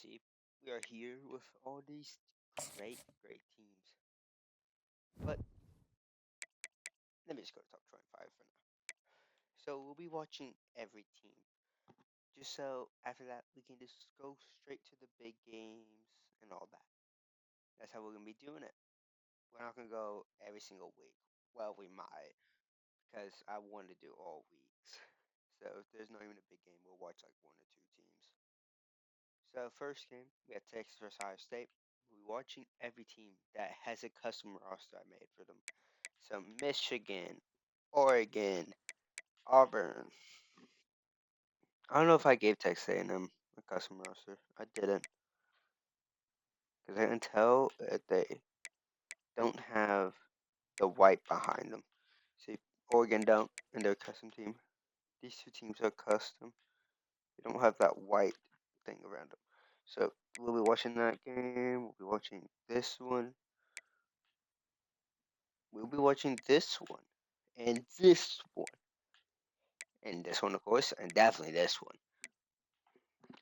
see, we are here with all these great teams. But let me just go to top 25 for now. So we'll be watching every team. Just so after that, we can just go straight to the big games and all that. That's how we're going to be doing it. We're not going to go every single week. Well, we might, because I want to do all weeks. So if there's not even a big game, we'll watch like one or two teams. So first game, we have Texas versus Ohio State. We're watching every team that has a custom roster I made for them. So Michigan, Oregon, Auburn. I don't know if I gave Texas A&M a custom roster. I didn't, because I can tell that they don't have the white behind them. See, Oregon don't in their custom team. These two teams are custom. They don't have that white thing around them. So we'll be watching that game. We'll be watching this one. We'll be watching this one. And this one. And this one, of course. And definitely this one.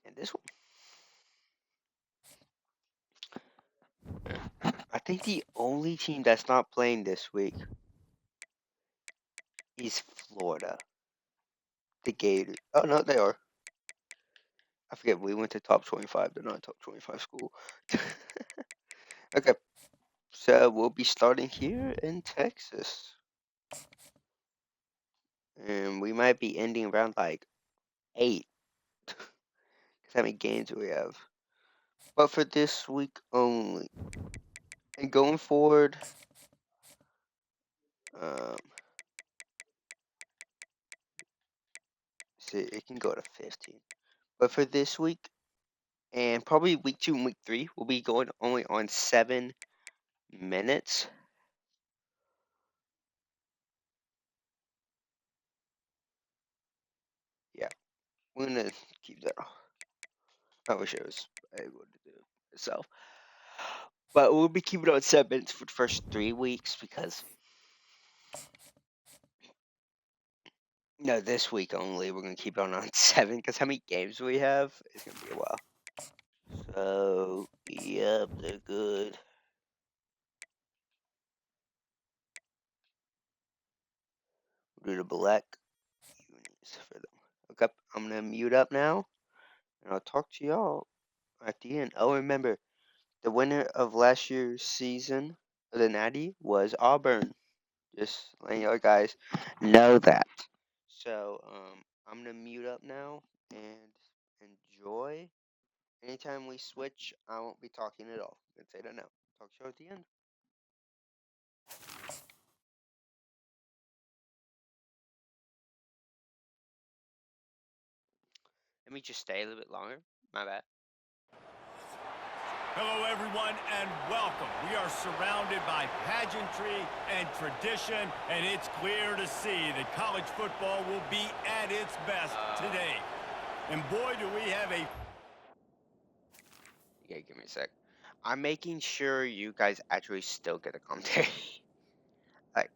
And this one. I think the only team that's not playing this week is Florida. The Gators. Oh, no, they are. I forget, we went to top 25. They're not a top 25 school. Okay. So we'll be starting here in Texas. And we might be ending around like 8. Because how many games do we have? But for this week only. And going forward, see, it can go to 15. But for this week, and probably week 2 and week 3, we'll be going only on 7 minutes. Yeah, we're gonna keep that. I wish I was able to do it myself. But we'll be keeping it on 7 minutes for the first 3 weeks because no, this week only we're gonna keep it on 7 because how many games we have? It's gonna be a while. So yep, they're good. We'll do the black unis for them. Okay, I'm gonna mute up now, and I'll talk to y'all at the end. Oh, remember, the winner of last year's season of the Natty was Auburn. Just letting y'all guys know that. So, I'm gonna mute up now and enjoy. Anytime we switch, I won't be talking at all. Let's say that now. Talk to you at the end. Let me just stay a little bit longer. My bad. Hello, everyone, and welcome. We are surrounded by pageantry and tradition, and it's clear to see that college football will be at its best today. And boy, do we have a... Yeah, give me a sec. I'm making sure you guys actually still get a commentary. Like,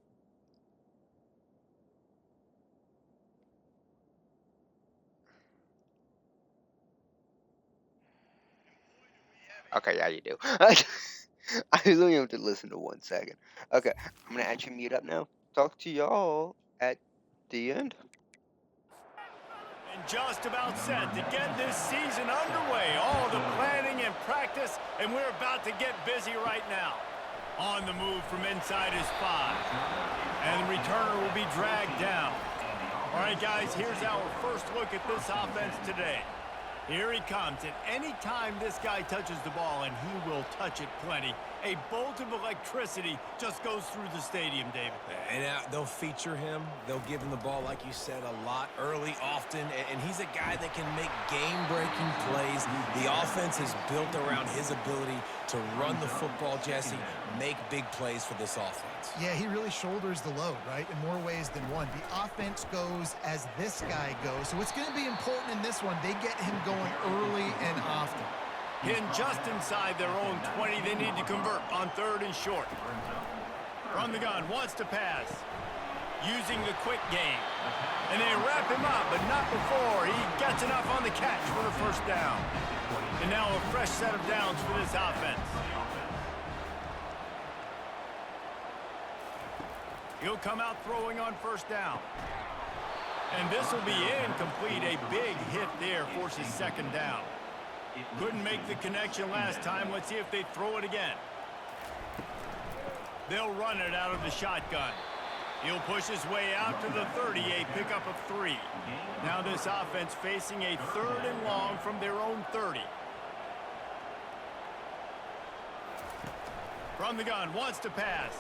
okay, yeah, you do. I only have to listen to 1 second. Okay, I'm gonna actually mute up now. Talk to y'all at the end. And just about set to get this season underway. All the planning and practice, and we're about to get busy right now. On the move from inside his 5. And the returner will be dragged down. All right, guys, here's our first look at this offense today. Here he comes, and any time this guy touches the ball, and he will touch it plenty, a bolt of electricity just goes through the stadium, David. And they'll feature him. They'll give him the ball, like you said, a lot, early, often, and he's a guy that can make game-breaking plays. The offense is built around his ability to run the football, Jesse, make big plays for this offense. Yeah, he really shoulders the load, right, in more ways than one. The offense goes as this guy goes, so it's going to be important in this one. They get him going early and often. In just inside their own 20, they need to convert on 3rd and short. From the gun, wants to pass. Using the quick game. And they wrap him up, but not before he gets That's enough on the catch for the first down. And now a fresh set of downs for this offense. He'll come out throwing on first down. And this will be incomplete. A big hit there forces second down. Couldn't make the connection last time. Let's see if they throw it again. They'll run it out of the shotgun. He'll push his way out to the 30, a pickup of 3. Now this offense facing a 3rd and long from their own 30. From the gun, wants to pass.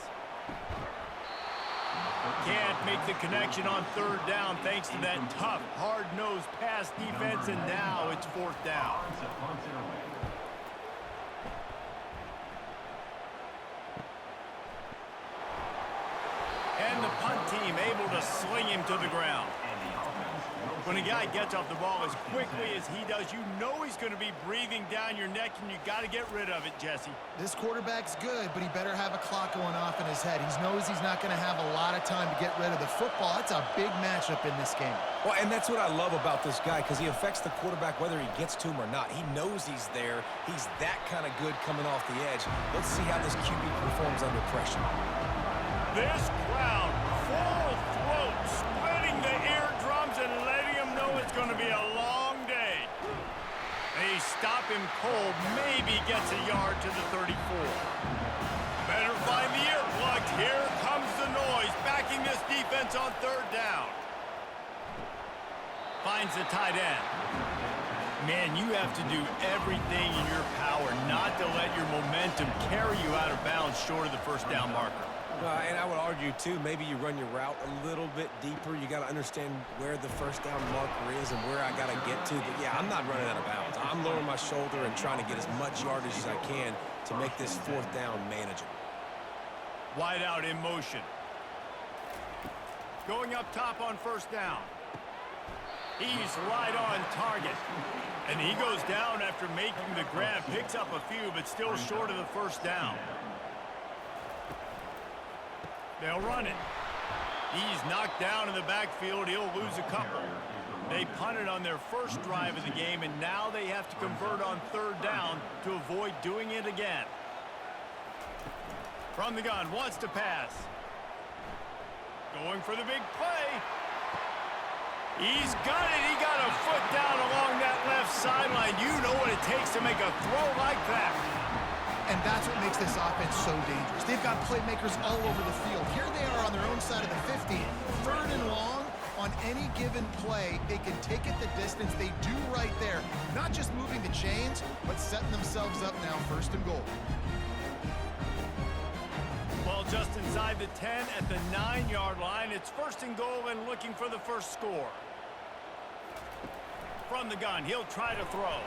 Can't make the connection on 3rd down thanks to that tough, hard-nosed pass defense, and now it's 4th down. And the punt team able to sling him to the ground. When a guy gets off the ball as quickly as he does, you know he's going to be breathing down your neck, and you got to get rid of it, Jesse. This quarterback's good, but he better have a clock going off in his head. He knows he's not going to have a lot of time to get rid of the football. That's a big matchup in this game. Well, and that's what I love about this guy, because he affects the quarterback whether he gets to him or not. He knows he's there. He's that kind of good coming off the edge. Let's see how this QB performs under pressure. This crowd, full throat, splitting the eardrums and letting him know it's going to be a long day. They stop him cold, maybe gets a yard to the 34. Better find the earplugs. Here comes the noise, backing this defense on 3rd down. Finds the tight end. Man, you have to do everything in your power not to let your momentum carry you out of bounds short of the first down marker. And I would argue, too, maybe you run your route a little bit deeper. You got to understand where the first down marker is and where I got to get to. But, yeah, I'm not running out of bounds. I'm lowering my shoulder and trying to get as much yardage as I can to make this 4th down manageable. Wide out in motion. Going up top on first down. He's right on target. And he goes down after making the grab. Picks up a few, but still short of the first down. They'll run it. He's knocked down in the backfield. He'll lose a couple. They punted on their first drive of the game, and now they have to convert on 3rd down to avoid doing it again. From the gun, wants to pass. Going for the big play. He's got it. He got a foot down along that left sideline. You know what it takes to make a throw like that. And that's what makes this offense so dangerous. They've got playmakers all over the field. Here they are on their own side of the 50. 3rd and long, on any given play, they can take it the distance. They do right there. Not just moving the chains, but setting themselves up now 1st and goal. Well, just inside the 10 at the 9-yard line. It's 1st and goal and looking for the first score. From the gun, he'll try to throw.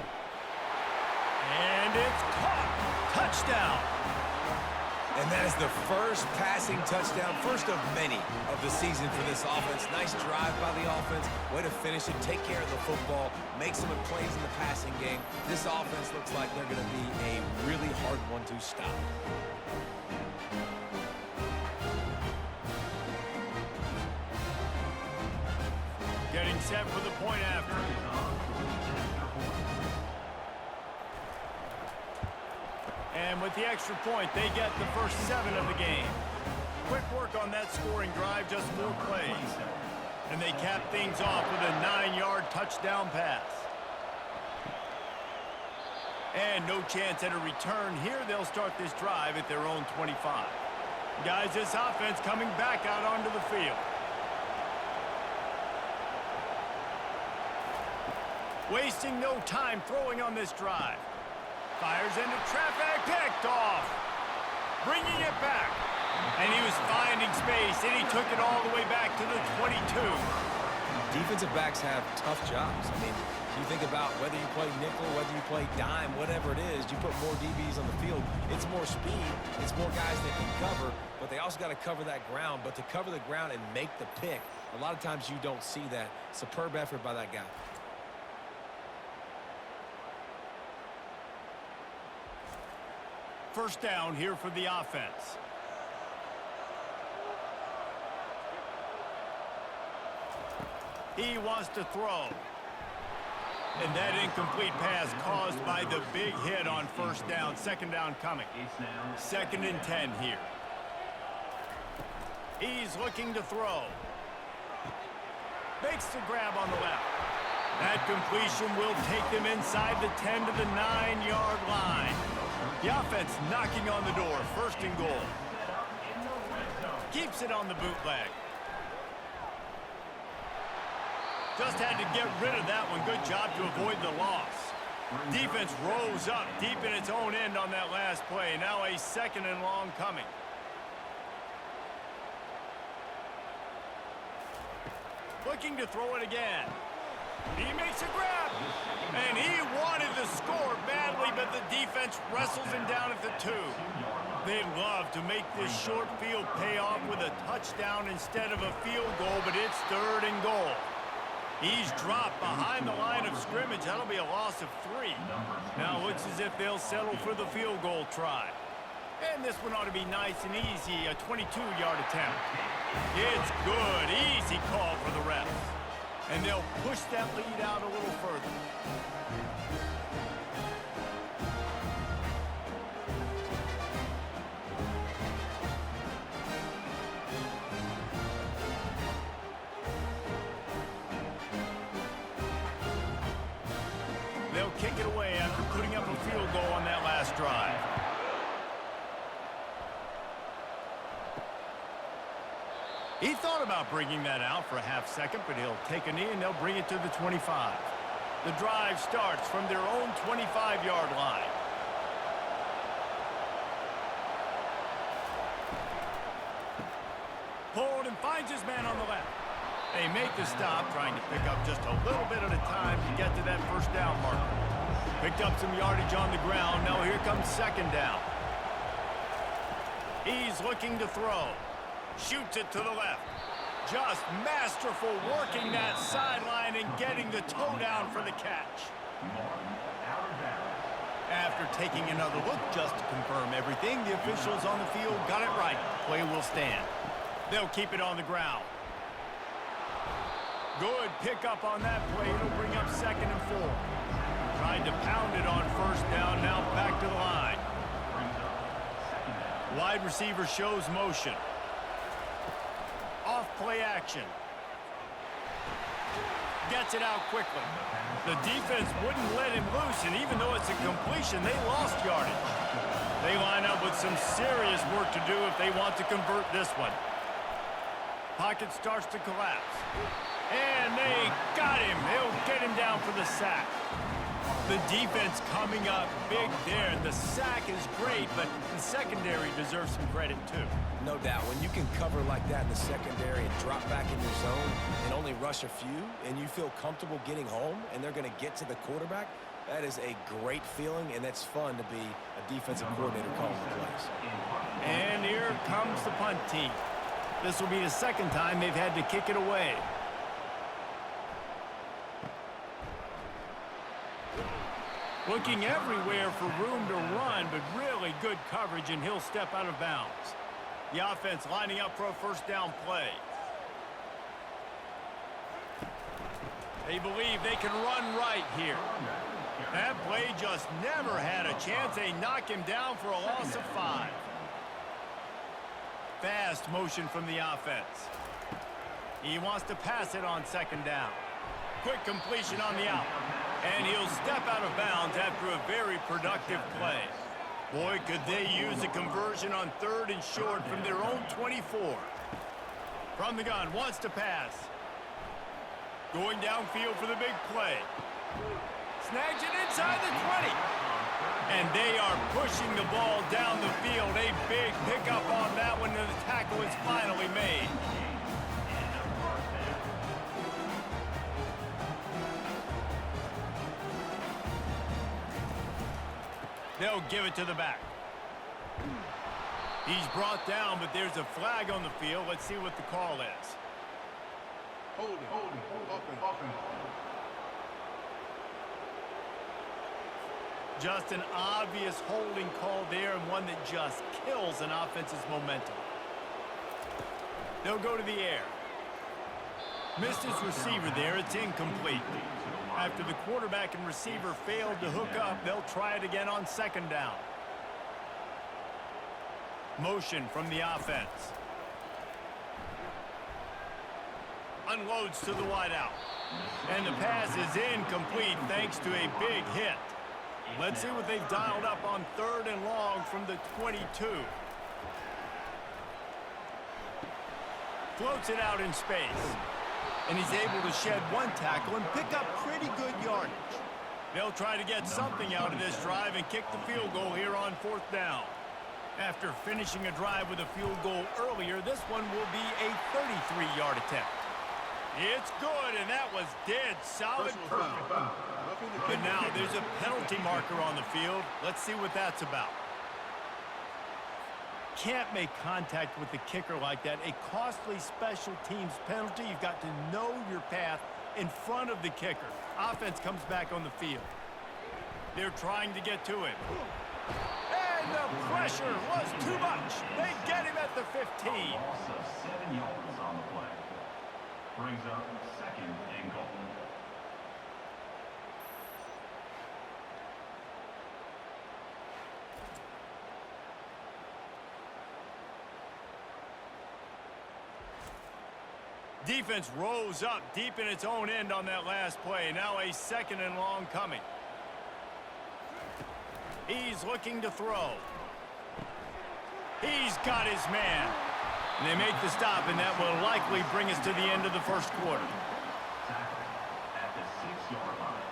And it's caught. Touchdown. And that is the first passing touchdown, first of many of the season for this offense. Nice drive by the offense. Way to finish it, take care of the football, make some plays in the passing game. This offense looks like they're going to be a really hard one to stop. Getting set for the point after. And with the extra point, they get the first 7 of the game. Quick work on that scoring drive, just 4 plays. And they cap things off with a 9-yard touchdown pass. And no chance at a return. Here they'll start this drive at their own 25. Guys, this offense coming back out onto the field. Wasting no time throwing on this drive. Fires into traffic, picked off. Bringing it back. And he was finding space, and he took it all the way back to the 22. Defensive backs have tough jobs. I mean, you think about whether you play nickel, whether you play dime, whatever it is, you put more DBs on the field. It's more speed. It's more guys that can cover, but they also got to cover that ground. But to cover the ground and make the pick, a lot of times you don't see that. Superb effort by that guy. First down here for the offense. He wants to throw. And that incomplete pass caused by the big hit on first down. Second down coming. 2nd and 10 here. He's looking to throw. Makes the grab on the left. That completion will take them inside the 10 to the 9-yard line. The offense knocking on the door. 1st and goal. Keeps it on the bootleg. Just had to get rid of that one. Good job to avoid the loss. Defense rose up deep in its own end on that last play. Now a 2nd and long coming. Looking to throw it again. He makes a grab. And he wanted the score badly, but the defense wrestles him down at the 2. They'd love to make this short field pay off with a touchdown instead of a field goal, but it's 3rd and goal. He's dropped behind the line of scrimmage. That'll be a loss of 3. Now it looks as if they'll settle for the field goal try. And this one ought to be nice and easy, a 22-yard attempt. It's good, easy call for the refs. And they'll push that lead out a little further. They'll kick it away after putting up a field goal on that last drive. He thought about bringing that out for a half-second, but he'll take a knee and they'll bring it to the 25. The drive starts from their own 25-yard line. Pulled and finds his man on the left. They make the stop, trying to pick up just a little bit at a time to get to that first down marker. Picked up some yardage on the ground. Now here comes 2nd down. He's looking to throw. Shoots it to the left. Just masterful working that sideline and getting the toe down for the catch. After taking another look just to confirm everything, the officials on the field got it right. Play will stand. They'll keep it on the ground. Good pickup on that play. It'll bring up 2nd and 4. Tried to pound it on first down. Now back to the line. Wide receiver shows motion. Off play action. Gets it out quickly. The defense wouldn't let him loose, and even though it's a completion, they lost yardage. They line up with some serious work to do if they want to convert this one. Pocket starts to collapse. And they got him. They'll get him down for the sack. The defense coming up big there. The sack is great, but the secondary deserves some credit too. No doubt. When you can cover like that in the secondary and drop back in your zone and only rush a few, and you feel comfortable getting home and they're going to get to the quarterback, that is a great feeling, and that's fun to be a defensive coordinator calling the plays. And here comes the punt team. This will be the 2nd time they've had to kick it away. Looking everywhere for room to run, but really good coverage, and he'll step out of bounds. The offense lining up for a first down play. They believe they can run right here. That play just never had a chance. They knock him down for a loss of 5. Fast motion from the offense. He wants to pass it on 2nd down. Quick completion on the out. And he'll step out of bounds after a very productive play. Boy, could they use a conversion on 3rd and short from their own 24. From the gun, wants to pass. Going downfield for the big play. Snags it inside the 20. And they are pushing the ball down the field. A big pickup on that one, and the tackle is finally made. They'll give it to the back. He's brought down, but there's a flag on the field. Let's see what the call is. Holding. Just an obvious holding call there, and one that just kills an offense's momentum. They'll go to the air. Missed his receiver there. It's incomplete. After the quarterback and receiver failed to hook up, they'll try it again on second down. Motion from the offense. Unloads to the wideout. And the pass is incomplete thanks to a big hit. Let's see what they've dialed up on third and long from the 22. Floats it out in space. And he's able to shed one tackle and pick up pretty good yardage. They'll try to get something out of this drive and kick the field goal here on fourth down. After finishing a drive with a field goal earlier, this one will be a 33-yard attempt. It's good, and that was dead solid perfect. But now there's a penalty marker on the field. Let's see what that's about. Can't make contact with the kicker like that. A costly special teams penalty. You've got to know your path in front of the kicker. Offense comes back on the field. They're trying to get to him. And the pressure was too much. They get him at the 15. Also 7 yards on the play. Brings up second and goal. Defense rose up deep in its own end on that last play. Now a second and long coming. He's looking to throw. He's got his man. And they make the stop, and that will likely bring us to the end of the first quarter. Tackle at the 6-yard line.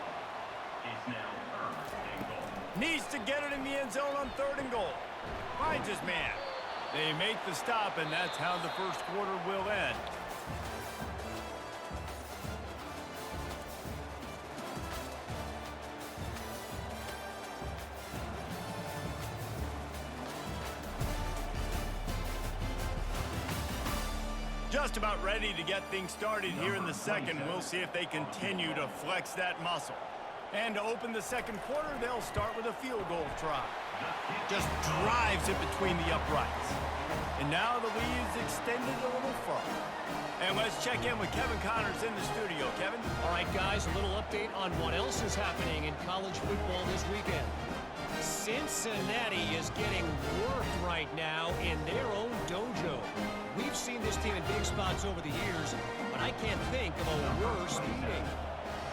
It's now third and goal. Needs to get it in the end zone on third and goal. Finds his man. They make the stop, and that's how the first quarter will end. Just about ready to get things started here in the second. We'll see if they continue to flex that muscle. And to open the second quarter, they'll start with a field goal try. Just drives it between the uprights. And now the lead is extended a little further. And let's check in with Kevin Connors in the studio. Kevin? All right, guys, a little update on what else is happening in college football this weekend. Cincinnati is getting worked right now in their own dojo. We've seen this team in big spots over the years, but I can't think of a worse meeting.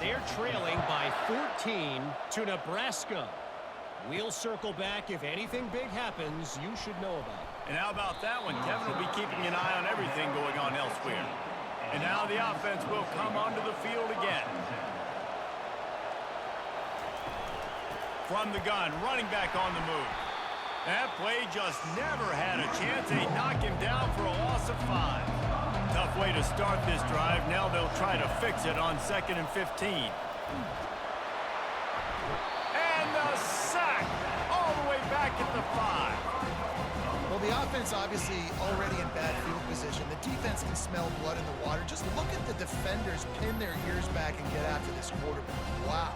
They're trailing by 14 to Nebraska. We'll circle back. If anything big happens, you should know about it. And how about that one? Kevin will be keeping an eye on everything going on elsewhere. And now the offense will come onto the field again. From the gun, running back on the move. That play just never had a chance. They knock him down for a loss of 5. Tough way to start this drive. Now they'll try to fix it on 2nd and 15. And the sack all the way back at the 5. Well, the offense obviously already in bad field position. The defense can smell blood in the water. Just look at the defenders pin their ears back and get after this quarterback. Wow.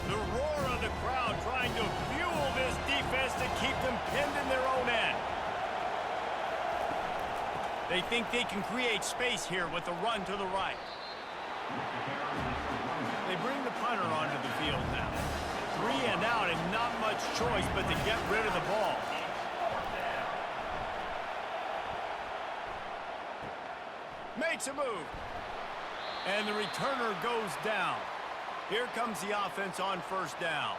The roar of the crowd trying to fuel this defense to keep them pinned in their own end. They think they can create space here with a run to the right. They bring the punter onto the field now. 3 and out and not much choice but to get rid of the ball. Makes a move. And the returner goes down. Here comes the offense on first down.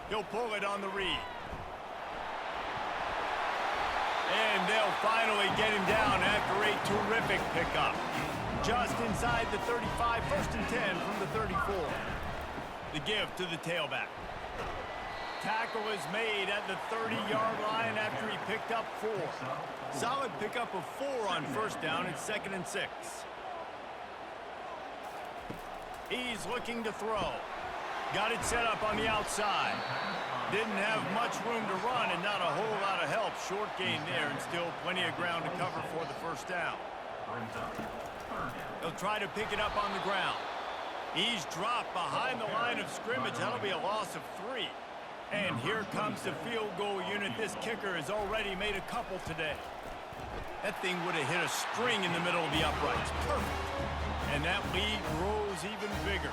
He'll pull it on the read. And they'll finally get him down after a terrific pickup. Just inside the 35, 1st and 10 from the 34. The give to the tailback. Tackle is made at the 30-yard line after he picked up 4. Solid pickup of 4 on first down at 2nd and 6. He's looking to throw. Got it set up on the outside. Didn't have much room to run and not a whole lot of help. Short gain there and still plenty of ground to cover for the first down. They'll try to pick it up on the ground. He's dropped behind the line of scrimmage. That'll be a loss of 3. And here comes the field goal unit. This kicker has already made a couple today. That thing would have hit a string in the middle of the uprights. Perfect. And that lead grows even bigger.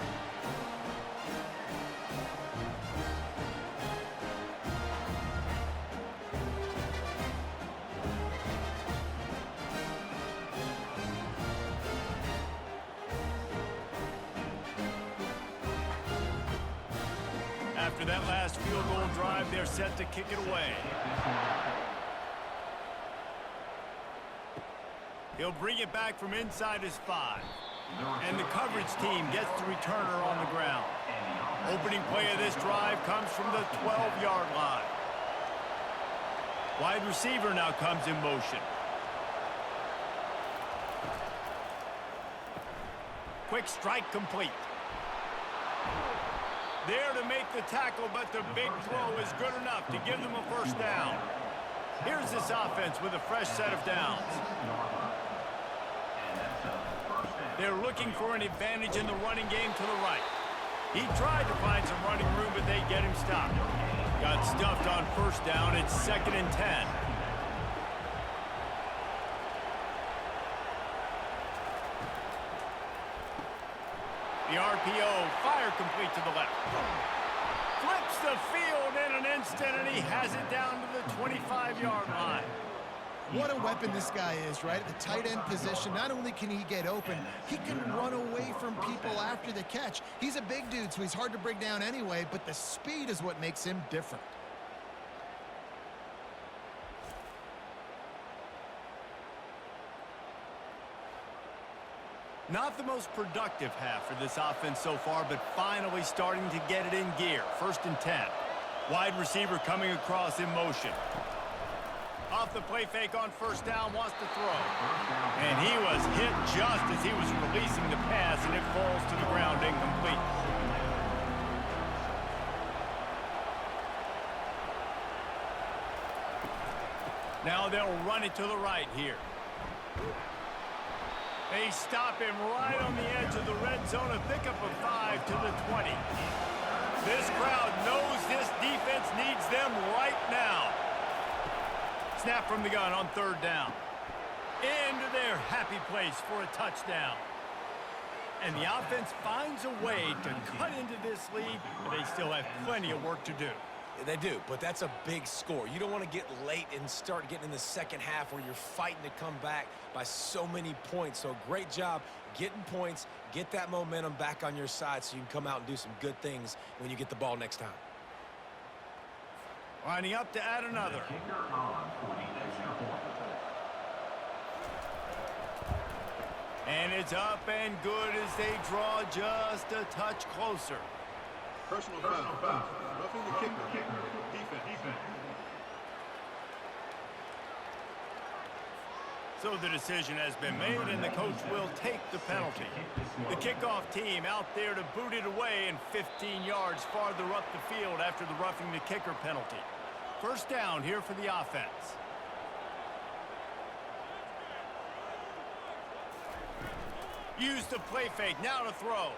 After that last field goal drive, they're set to kick it away. He'll bring it back from inside his 5. And the coverage team gets the returner on the ground. Opening play of this drive comes from the 12-yard line. Wide receiver now comes in motion. Quick strike complete. There to make the tackle, but the big throw is good enough to give them a first down. Here's this offense with a fresh set of downs. They're looking for an advantage in the running game to the right. He tried to find some running room, but they get him stopped. Got stuffed on first down. It's 2nd and 10. The RPO, fire complete to the left. Flips the field in an instant, and he has it down to the 25-yard line. What a weapon this guy is, right? At the tight end position, not only can he get open, he can run away from people after the catch. He's a big dude, so he's hard to bring down anyway, but the speed is what makes him different. Not the most productive half for this offense so far, but finally starting to get it in gear. 1st and 10. Wide receiver coming across in motion. Off the play fake on first down, wants to throw. And he was hit just as he was releasing the pass, and it falls to the ground incomplete. Now they'll run it to the right here. They stop him right on the edge of the red zone. A pickup of 5 to the 20. This crowd knows this defense needs them right now. Snap from the gun on 3rd down. Into their happy place for a touchdown. And the offense finds a way to cut into this lead, but they still have plenty of work to do. They do, but that's a big score. You don't want to get late and start getting in the second half where you're fighting to come back by so many points. So great job getting points, get that momentum back on your side so you can come out and do some good things when you get the ball next time. Lining up to add another. And it's up and good as they draw just a touch closer. Personal foul. Roughing the kicker. Defense. So the decision has been made, and the coach will take the penalty. The kickoff team out there to boot it away and 15 yards farther up the field after the roughing the kicker penalty. First down here for the offense. Use the play fake, now to throw.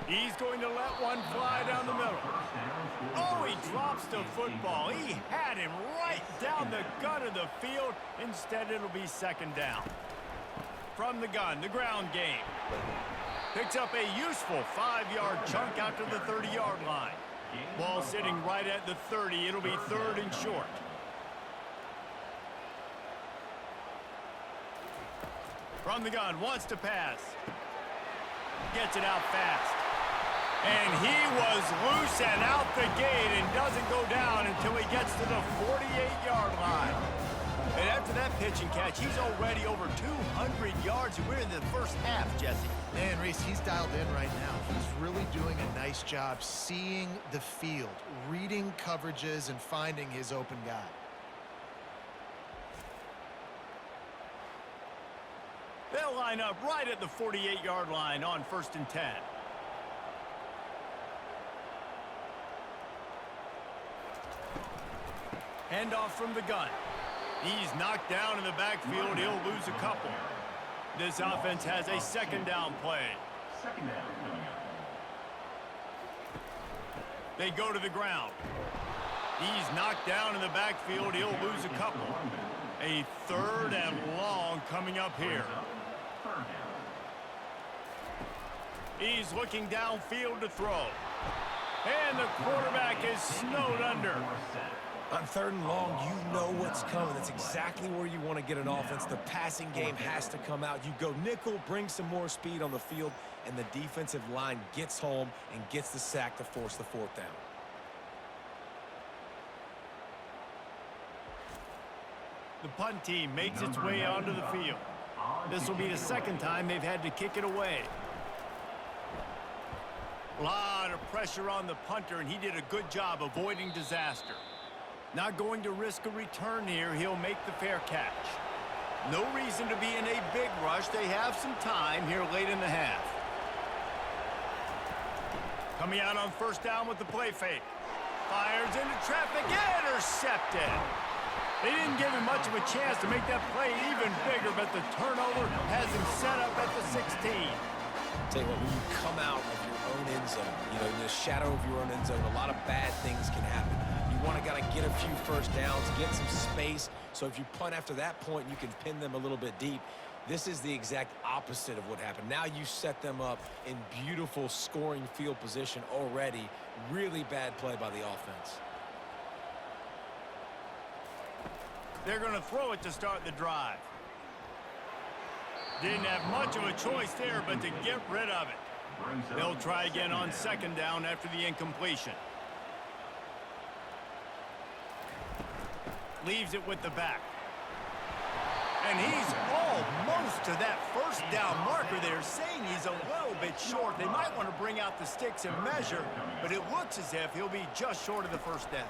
He's going to let one fly down the middle. Oh, he drops the football. He had him right down the gut of the field. Instead, it'll be 2nd down. From the gun, the ground game. Picks up a useful 5-yard chunk out to the 30-yard line. Ball sitting right at the 30. It'll be 3rd and short. From the gun, wants to pass. Gets it out fast. And he was loose and out the gate and doesn't go down until he gets to the 48-yard line. And after that pitch and catch, he's already over 200 yards, and we're in the first half, Jesse. Man, Reese, he's dialed in right now. He's really doing a nice job seeing the field, reading coverages, and finding his open guy. They'll line up right at the 48-yard line on 1st and 10. Handoff from the gun. He's knocked down in the backfield. He'll lose a couple. This offense has a 2nd down play. 2nd down. They go to the ground. He's knocked down in the backfield. He'll lose a couple. A 3rd and long coming up here. He's looking downfield to throw. And the quarterback is snowed under. On 3rd and long, you know what's coming. That's exactly where you want to get an offense. The passing game has to come out. You go nickel, bring some more speed on the field, and the defensive line gets home and gets the sack to force the 4th down. The punt team makes its way onto the field. This will be the 2nd time they've had to kick it away. A lot of pressure on the punter, and he did a good job avoiding disaster. Not going to risk a return here. He'll make the fair catch. No reason to be in a big rush. They have some time here late in the half. Coming out on 1st down with the play fake. Fires into traffic. Intercepted. They didn't give him much of a chance to make that play even bigger, but the turnover has him set up at the 16. Tell you what, when you come out of your own end zone, you know, in the shadow of your own end zone, a lot of bad things can happen. You want to get a few 1st downs, get some space, so if you punt after that point, you can pin them a little bit deep. This is the exact opposite of what happened. Now you set them up in beautiful scoring field position already. Really bad play by the offense. They're going to throw it to start the drive. Didn't have much of a choice there, but to get rid of it. They'll try again on 2nd down after the incompletion. Leaves it with the back. And he's almost to that 1st down marker there, saying he's a little bit short. They might want to bring out the sticks and measure, but it looks as if he'll be just short of the 1st down.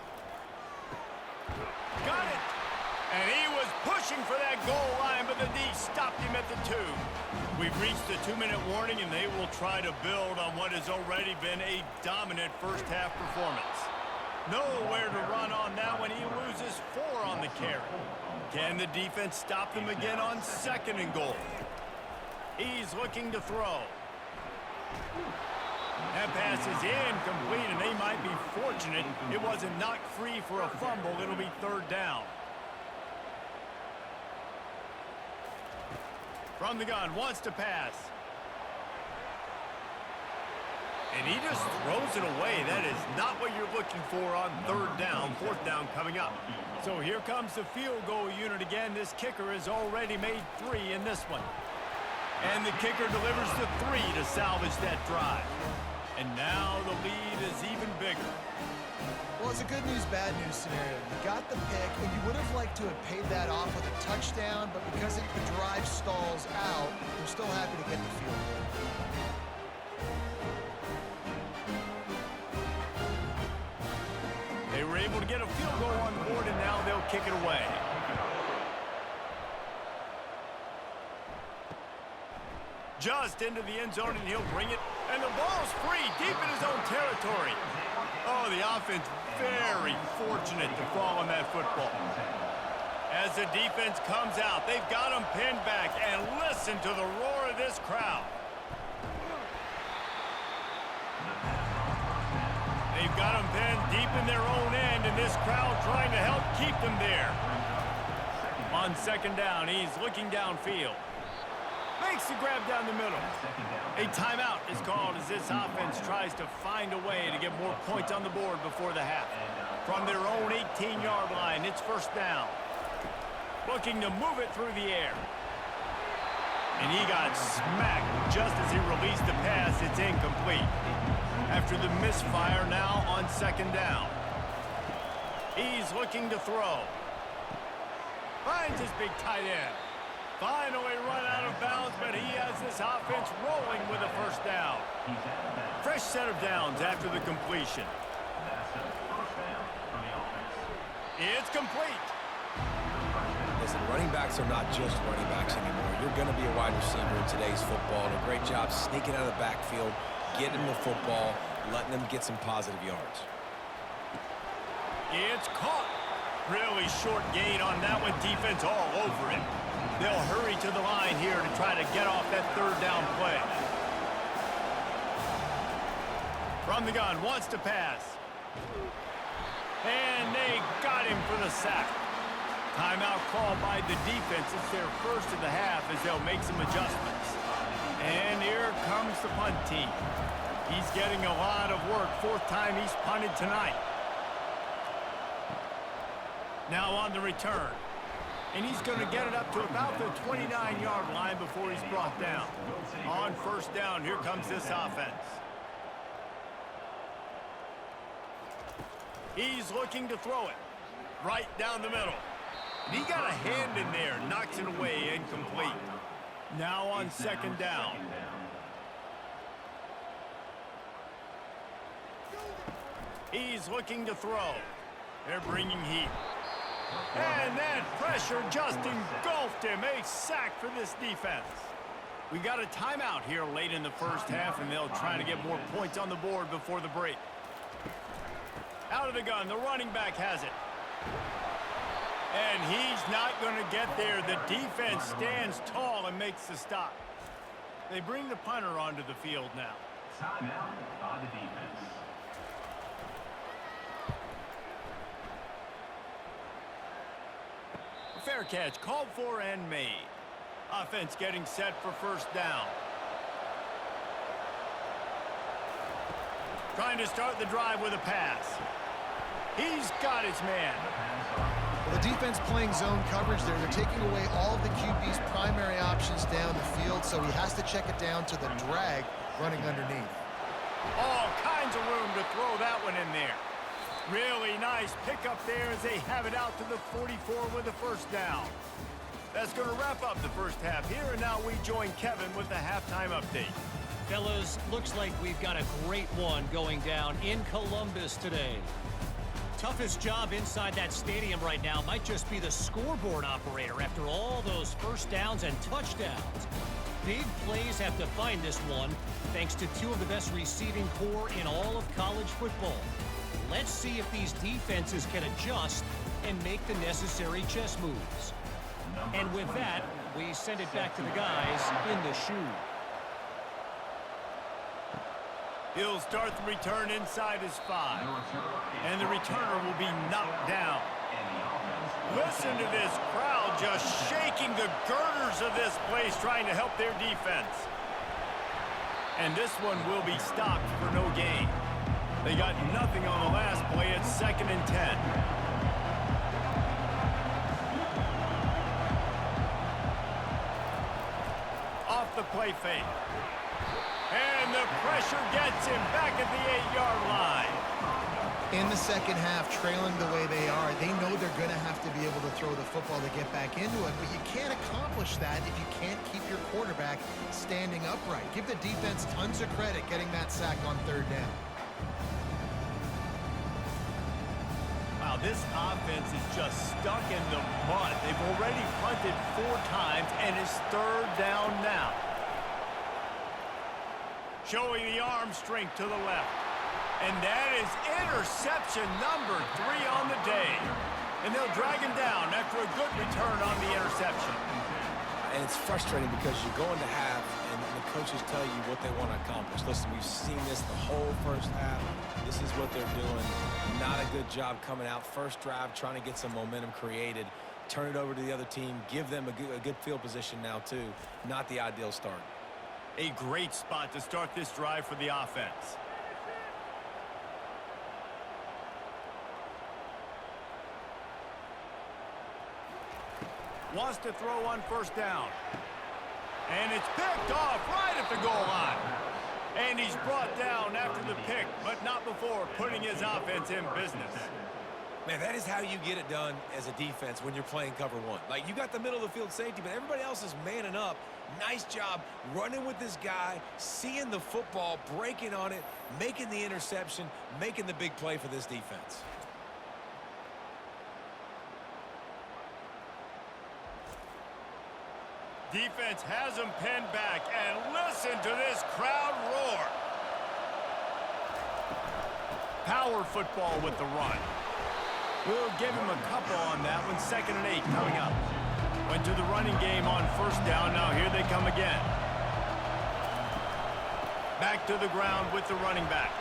Got it! And he was pushing for that goal line, but the D stopped him at the 2. We've reached the 2-minute warning, and they will try to build on what has already been a dominant 1st half performance. Nowhere to run on that one. He loses 4 on the carry. Can the defense stop them again on 2nd and goal? He's looking to throw. That pass is incomplete, and they might be fortunate it wasn't knocked free for a fumble. It'll be 3rd down. From the gun, wants to pass. And he just throws it away. That is not what you're looking for on 3rd down, 4th down coming up. So here comes the field goal unit again. This kicker has already made 3 in this one. And the kicker delivers the 3 to salvage that drive. And now the lead is even bigger. Well, it's a good news, bad news scenario. You got the pick, and you would have liked to have paid that off with a touchdown, but because the drive stalls out, they're still happy to get the field goal. They were able to get a field goal on the board, and now they'll kick it away. Just into the end zone, and he'll bring it. And the ball's free, deep in his own territory. Oh, the offense very fortunate to fall on that football. As the defense comes out, they've got him pinned back, and listen to the roar of this crowd. They've got him pinned deep in their own end, and this crowd trying to help keep them there. On 2nd down, he's looking downfield. Makes the grab down the middle. A timeout is called as this offense tries to find a way to get more points on the board before the half. From their own 18-yard line, it's 1st down. Looking to move it through the air. And he got smacked just as he released the pass. It's incomplete. After the misfire, now on 2nd down. He's looking to throw. Finds his big tight end. Finally run out of bounds, but he has this offense rolling with a 1st down. Fresh set of downs after the completion. It's complete. Listen, running backs are not just running backs anymore. You're going to be a wide receiver in today's football. And a great job sneaking out of the backfield, getting the football, letting them get some positive yards. It's caught. Really short gain on that one. Defense all over it. They'll hurry to the line here to try to get off that 3rd down play. From the gun, wants to pass. for the sack. Timeout call by the defense. It's their first of the half as they'll make some adjustments. And here comes the punt team. He's getting a lot of work. Fourth time he's punted tonight. Now on the return. And he's going to get it up to about the 29-yard line before he's brought down. On first down, here comes this offense. He's looking to throw it right down the middle. And he got a hand in there, knocks it away, incomplete. Now on second down. He's looking to throw. They're bringing heat. And that pressure just engulfed him. A sack for this defense. We got a timeout here late in the first half, and they'll try to get more points on the board before the break. Out of the gun, the running back has it. And he's not going to get there. The defense stands tall and makes the stop. They bring the punter onto the field now. Timeout by the defense. Fair catch called for and made. Offense getting set for first down. Trying to start the drive with a pass. He's got his man. Well, the defense playing zone coverage there. They're taking away all of the QB's primary options down the field, so he has to check it down to the drag running underneath. All kinds of room to throw that one in there. Really nice pickup there as they have it out to the 44 with the first down. That's going to wrap up the first half here, and now we join Kevin with the halftime update. Fellas, looks like we've got a great one going down in Columbus today. Toughest job inside that stadium right now might just be the scoreboard operator after all those first downs and touchdowns. Big plays have defined this one, thanks to two of the best receiving core in all of college football. Let's see if these defenses can adjust and make the necessary chess moves. And with that, we send it back to the guys in the shoe. He'll start the return inside his 5. And the returner will be knocked down. Listen to this crowd just shaking the girders of this place trying to help their defense. And this one will be stopped for no gain. They got nothing on the last play. It's 2nd and 10. Off the play fake. And the pressure gets him back at the 8-yard line. In the second half, trailing the way they are, they know they're going to have to be able to throw the football to get back into it, but you can't accomplish that if you can't keep your quarterback standing upright. Give the defense tons of credit getting that sack on third down. Wow, this offense is just stuck in the mud. They've already punted 4 times, and it's third down now. Showing the arm strength to the left. And that is interception number 3 on the day. And they'll drag him down after a good return on the interception. And it's frustrating because you're going to have, and the coaches tell you what they want to accomplish. Listen, we've seen this the whole first half. This is what they're doing. Not a good job coming out. First drive, trying to get some momentum created. Turn it over to the other team. Give them a good field position now, too. Not the ideal start. A great spot to start this drive for the offense. Wants to throw on first down. And it's picked off right at the goal line. And he's brought down after the pick, but not before putting his offense in business. Man, that is how you get it done as a defense when you're playing cover 1. Like, you got the middle of the field safety, but everybody else is manning up. Nice job running with this guy, seeing the football, breaking on it, making the interception, making the big play for this defense. Defense has him pinned back, and listen to this crowd roar. Power football with the run. We'll give him a couple on that one. 2nd and 8 coming up. Went to the running game on first down. Now here they come again. Back to the ground with the running back.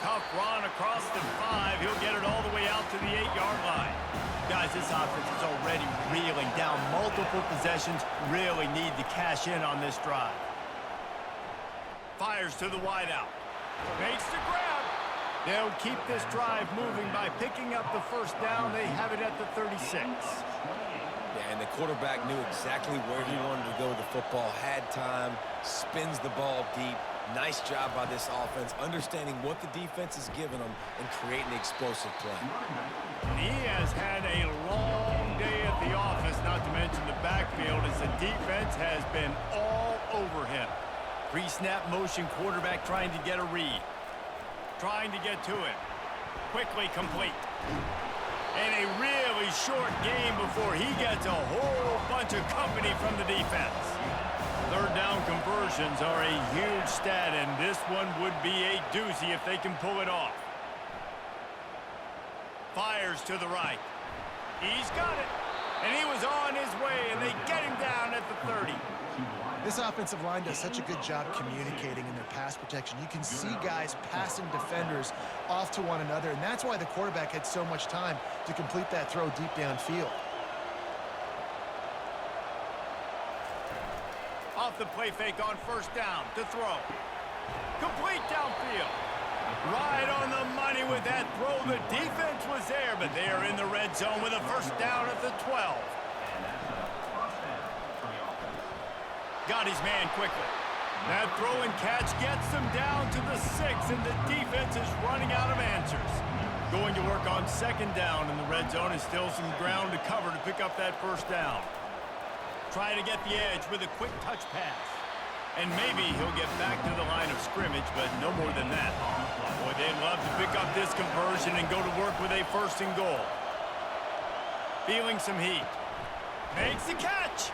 Tough run across the 5. He'll get it all the way out to the 8-yard line. Guys, this offense is already reeling down multiple possessions. Really need to cash in on this drive. Fires to the wideout. Makes the grab. They'll keep this drive moving by picking up the first down. They have it at the 36. Yeah, and the quarterback knew exactly where he wanted to go with the football, had time, spins the ball deep. Nice job by this offense, understanding what the defense is giving them and creating the explosive play. He has had a long day at the office, not to mention the backfield, as the defense has been all over him. Pre-snap motion quarterback trying to get a read. Trying to get to it. Quickly complete. And a really short game before he gets a whole bunch of company from the defense. Third down conversions are a huge stat, and this one would be a doozy if they can pull it off. Fires to the right. He's got it. And he was on his way, and they get him down at the 30. This offensive line does such a good job communicating in their pass protection. You can see guys passing defenders off to one another, and that's why the quarterback had so much time to complete that throw deep downfield. Off the play fake on first down to throw. Complete downfield. Right on the money with that throw. The defense was there, but they are in the red zone with a first down at the 12. Got his man quickly. That throw and catch gets them down to the 6, and the defense is running out of answers. Going to work on second down in the red zone, and still some ground to cover to pick up that first down. Try to get the edge with a quick touch pass. And maybe he'll get back to the line of scrimmage, but no more than that. Boy, they'd love to pick up this conversion and go to work with a first and goal. Feeling some heat. Makes the catch.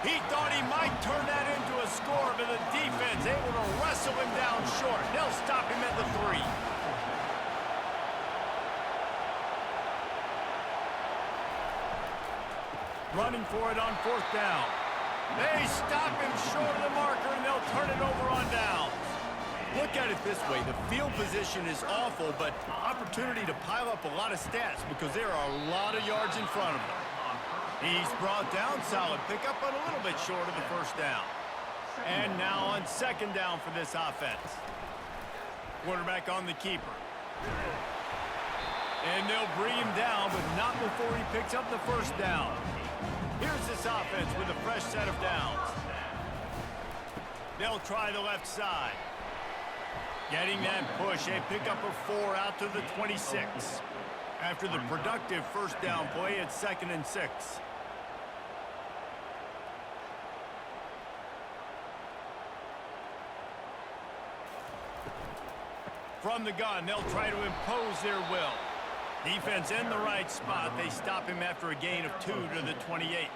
He thought he might turn that into a score, but the defense able to wrestle him down short. They'll stop him at the 3. Running for it on fourth down. They stop him short of the marker, and they'll turn it over on downs. Look at it this way. The field position is awful, but opportunity to pile up a lot of stats because there are a lot of yards in front of them. He's brought down, solid pickup, but a little bit short of the first down. And now on second down for this offense. Quarterback on the keeper. And they'll bring him down, but not before he picks up the first down. Here's this offense with a fresh set of downs. They'll try the left side. Getting that push, a pickup of 4 out to the 26. After the productive first down play, it's 2nd and 6. From the gun, they'll try to impose their will. Defense in the right spot. They stop him after a gain of 2 to the 28.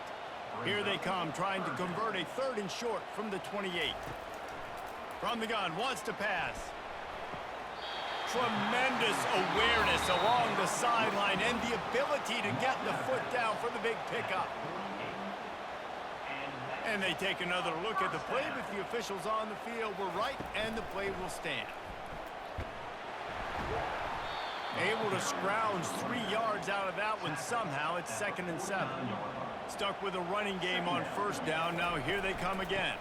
Here they come, trying to convert a 3rd and short from the 28. From the gun, wants to pass. Tremendous awareness along the sideline and the ability to get the foot down for the big pickup. And they take another look at the play, but the officials on the field were right, and the play will stand. Able to scrounge 3 yards out of that one somehow. It's 2nd and 7. Stuck with a running game on first down. Now here they come again.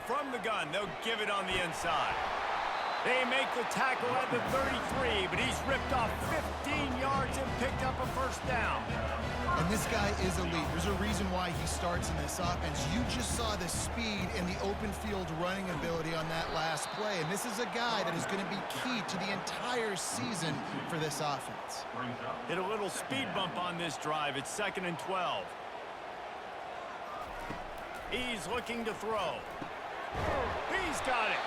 From the gun, they'll give it on the inside. They make the tackle at the 33, but he's ripped off 15 yards and picked up a first down. And this guy is elite. There's a reason why he starts in this offense. You just saw the speed and the open field running ability on that last play. And this is a guy that is going to be key to the entire season for this offense. Hit a little speed bump on this drive. It's 2nd and 12. He's looking to throw. He's got it.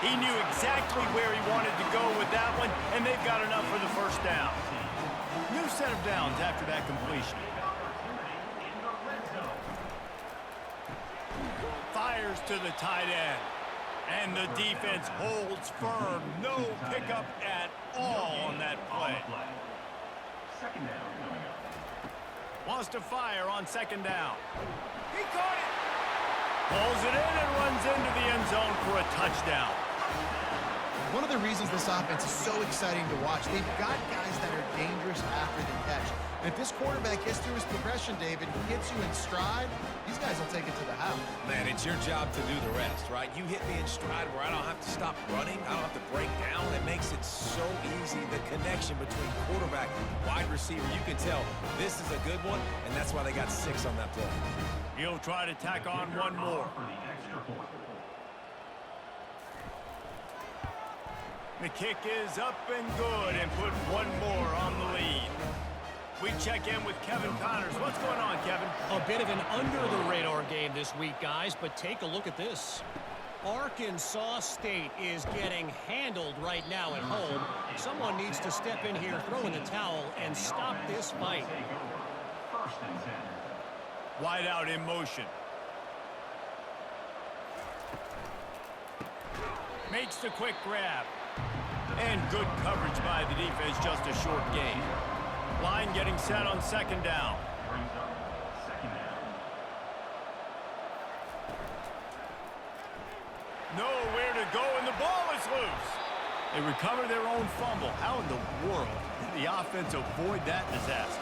He knew exactly where he wanted to go with that one, and they've got enough for the first down. New set of downs after that completion. Fires to the tight end. And the defense holds firm. No pickup at all on that play. Second down coming up. Wants to fire on second down. He caught it. Pulls it in and runs into the end zone for a touchdown. One of the reasons this offense is so exciting to watch, they've got guys that are dangerous after the catch. And if this quarterback gets through his progression, David, he hits you in stride, these guys will take it to the house. Man, it's your job to do the rest, right? You hit me in stride where I don't have to stop running. I don't have to break down. It makes it so easy. The connection between quarterback and wide receiver, you can tell this is a good one, and that's why they got 6 on that play. He'll try to tack on one more. The kick is up and good and put one more on the lead. We check in with Kevin Connors. What's going on, Kevin? A bit of an under-the-radar game this week, guys, but take a look at this. Arkansas State is getting handled right now at home. Someone needs to step in here, throw in the towel, and stop this fight. Wide out in motion. Makes the quick grab. And good coverage by the defense, just a short gain. Line getting set on second down. Nowhere to go, and the ball is loose. They recover their own fumble. How in the world did the offense avoid that disaster?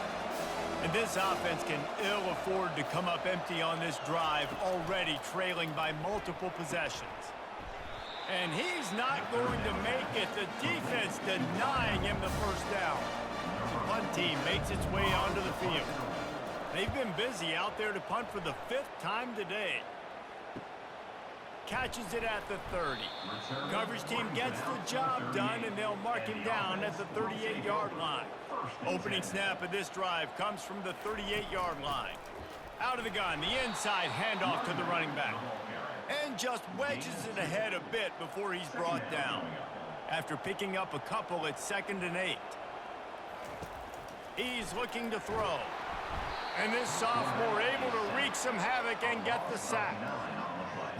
And this offense can ill afford to come up empty on this drive, already trailing by multiple possessions. And he's not going to make it. The defense denying him the first down. The punt team makes its way onto the field. They've been busy out there to punt for the 5th time today. Catches it at the 30. Coverage team gets the job done, and they'll mark him down at the 38-yard line. Opening snap of this drive comes from the 38-yard line. Out of the gun, the inside handoff to the running back. And just wedges it ahead a bit before he's brought down. After picking up a couple, it's 2nd and 8. He's looking to throw. And this sophomore able to wreak some havoc and get the sack.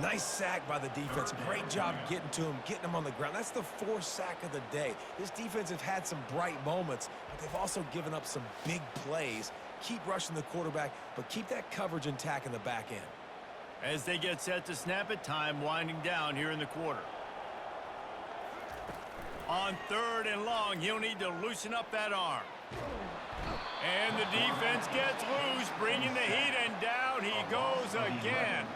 Nice sack by the defense. Great job getting to him, getting him on the ground. That's the 4th sack of the day. This defense has had some bright moments, but they've also given up some big plays. Keep rushing the quarterback, but keep that coverage intact in the back end. As they get set to snap it, time winding down here in the quarter. On 3rd and long, he'll need to loosen up that arm. And the defense gets loose, bringing the heat, and down he goes again.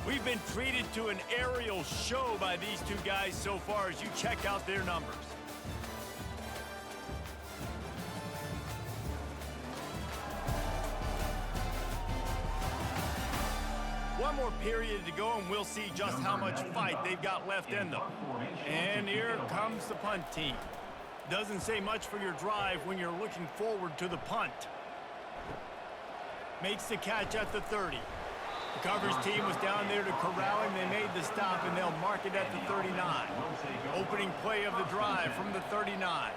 We've been treated to an aerial show by these two guys so far as you check out their numbers. One more period to go, and we'll see just how much fight they've got left in them. And here comes the punt team. Doesn't say much for your drive when you're looking forward to the punt. Makes the catch at the 30. The coverage team was down there to corral him. They made the stop, and they'll mark it at the 39. Opening play of the drive from the 39.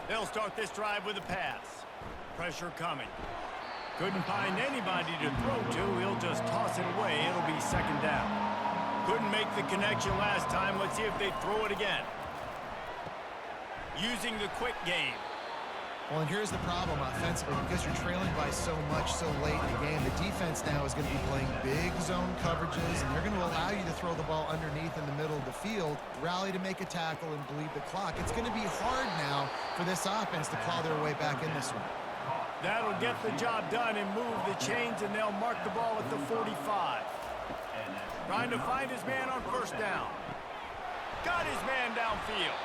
They'll start this drive with a pass. Pressure coming. Couldn't find anybody to throw to. He'll just toss it away. It'll be 2nd down. Couldn't make the connection last time. Let's see if they throw it again. Using the quick game. Well, and here's the problem offensively. Because you're trailing by so much so late in the game, the defense now is going to be playing big zone coverages, and they're going to allow you to throw the ball underneath in the middle of the field, rally to make a tackle, and bleed the clock. It's going to be hard now for this offense to claw their way back in this one. That'll get the job done and move the chains, and they'll mark the ball at the 45. Trying to find his man on 1st down. Got his man downfield.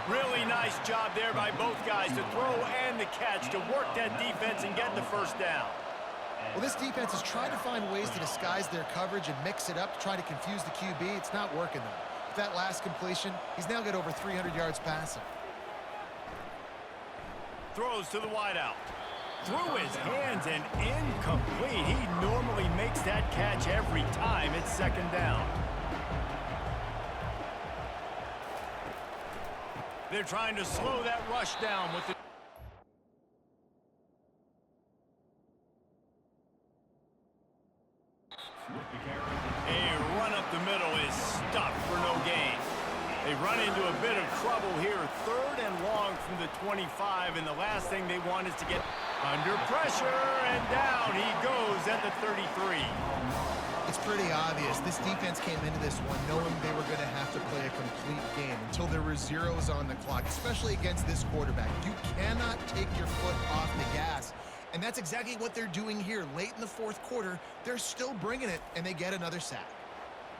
Really nice job there by both guys to throw and the catch to work that defense and get the 1st down. Well, this defense is trying to find ways to disguise their coverage and mix it up to try to confuse the QB. It's not working, though. With that last completion, he's now got over 300 yards passing. Throws to the wideout. Through his hands and incomplete. He normally makes that catch every time. It's 2nd down. They're trying to slow that rush down with the... A run up the middle is stopped for no gain. They run into a bit of trouble trouble here. 3rd and long from the 25, and the last thing they want is to get under pressure, and down he goes at the 33. It's pretty obvious. This defense came into this one knowing they were going to have to play a complete game until there were zeros on the clock, especially against this quarterback. You cannot take your foot off the gas, and that's exactly what they're doing here. Late in the 4th quarter, they're still bringing it, and they get another sack.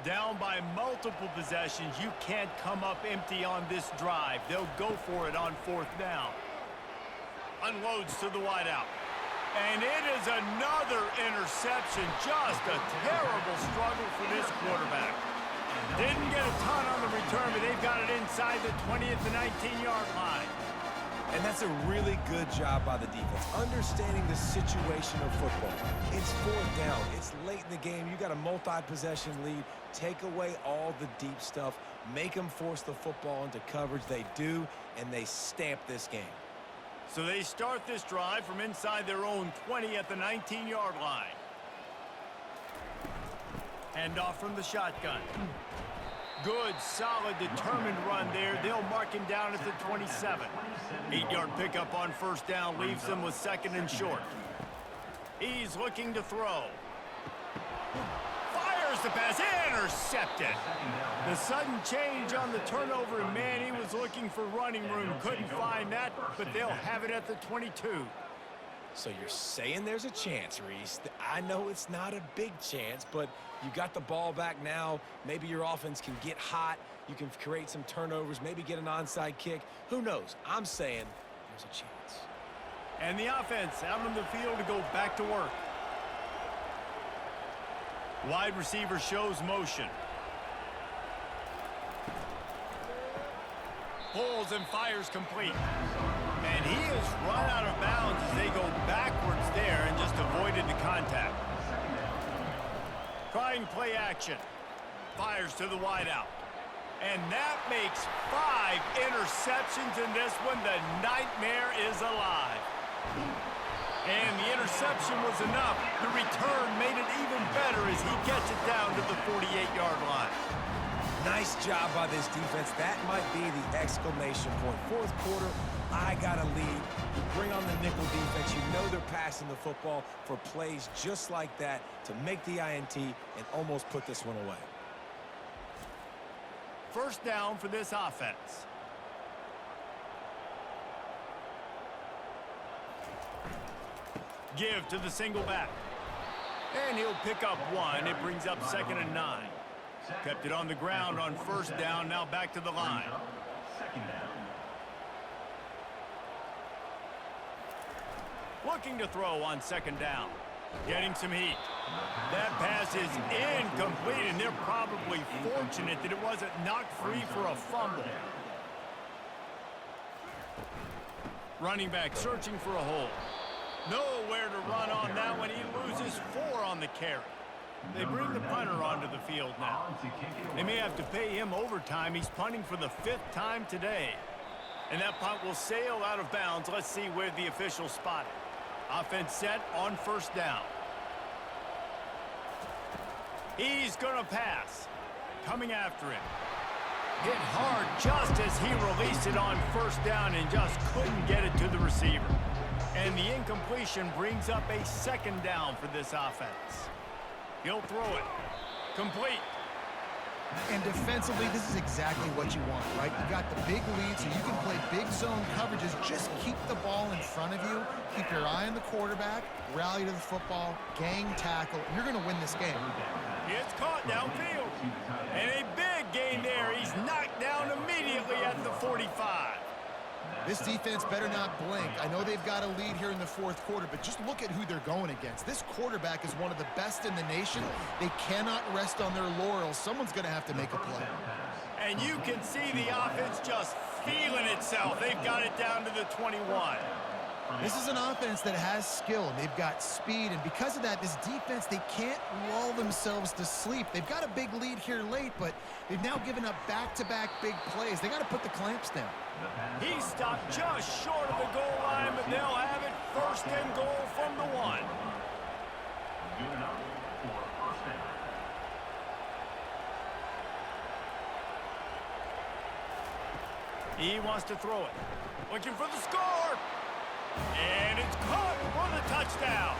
Down by multiple possessions, you can't come up empty on this drive. They'll go for it on 4th down. Unloads to the wideout. And it is another interception. Just a terrible struggle for this quarterback. Didn't get a ton on the return, but they've got it inside the 20 at the 19-yard line. And that's a really good job by the defense, understanding the situation of football. It's 4th down. It's late in the game. You got a multi-possession lead. Take away all the deep stuff. Make them force the football into coverage. They do, and they stamp this game. So they start this drive from inside their own 20 at the 19-yard line. Handoff from the shotgun. Good, solid, determined run there. They'll mark him down at the 27. 8-yard pickup on 1st down leaves them with 2nd and short. He's looking to throw. Fires the pass, intercepted. The sudden change on the turnover, and man, he was looking for running room. Couldn't find that, but they'll have it at the 22. So you're saying there's a chance, Reese. I know it's not a big chance, but you got the ball back now. Maybe your offense can get hot. You can create some turnovers, maybe get an onside kick. Who knows? I'm saying there's a chance. And the offense out on the field to go back to work. Wide receiver shows motion. Pulls and fires complete. And he is run out of bounds as they go backwards there and just avoided the contact. Trying play action. Fires to the wideout. And that makes 5 interceptions in this one. The nightmare is alive. And the interception was enough. The return made it even better as he gets it down to the 48-yard line. Nice job by this defense. That might be the exclamation point. 4th quarter, I got a lead. You bring on the nickel defense. You know they're passing the football for plays just like that to make the INT and almost put this one away. 1st down for this offense. Give to the single back. And he'll pick up 1. It brings up 2nd and 9. Kept it on the ground on 1st down. Now back to the line. 2nd down. Looking to throw on 2nd down. Getting some heat. That pass is incomplete, and they're probably fortunate that it wasn't knocked free for a fumble. Running back searching for a hole. Nowhere to run on that one. He loses 4 on the carry. They bring the punter onto the field now. They may have to pay him overtime. He's punting for the 5th time today. And that punt will sail out of bounds. Let's see where the official spot it. Offense set on 1st down. He's going to pass. Coming after him. Hit hard just as he released it on 1st down and just couldn't get it to the receiver. And the incompletion brings up a 2nd down for this offense. He'll throw it. Complete. And defensively, this is exactly what you want, right? You got the big lead, so you can play big zone coverages. Just keep the ball in front of you. Keep your eye on the quarterback. Rally to the football. Gang tackle. You're going to win this game. It's caught downfield. And a big gain there. He's knocked down immediately at the 45. This defense better not blink. I know they've got a lead here in the 4th quarter, but just look at who they're going against. This quarterback is one of the best in the nation. They cannot rest on their laurels. Someone's going to have to make a play. And you can see the offense just feeling itself. They've got it down to the 21. This is an offense that has skill, and they've got speed, and because of that, this defense, they can't lull themselves to sleep. They've got a big lead here late, but they've now given up back-to-back big plays. They got to put the clamps down. He stopped just short of the goal line, but they'll have it 1st and goal from the 1. Good enough for 1st down. He wants to throw it. Looking for the score. And it's caught for the touchdown.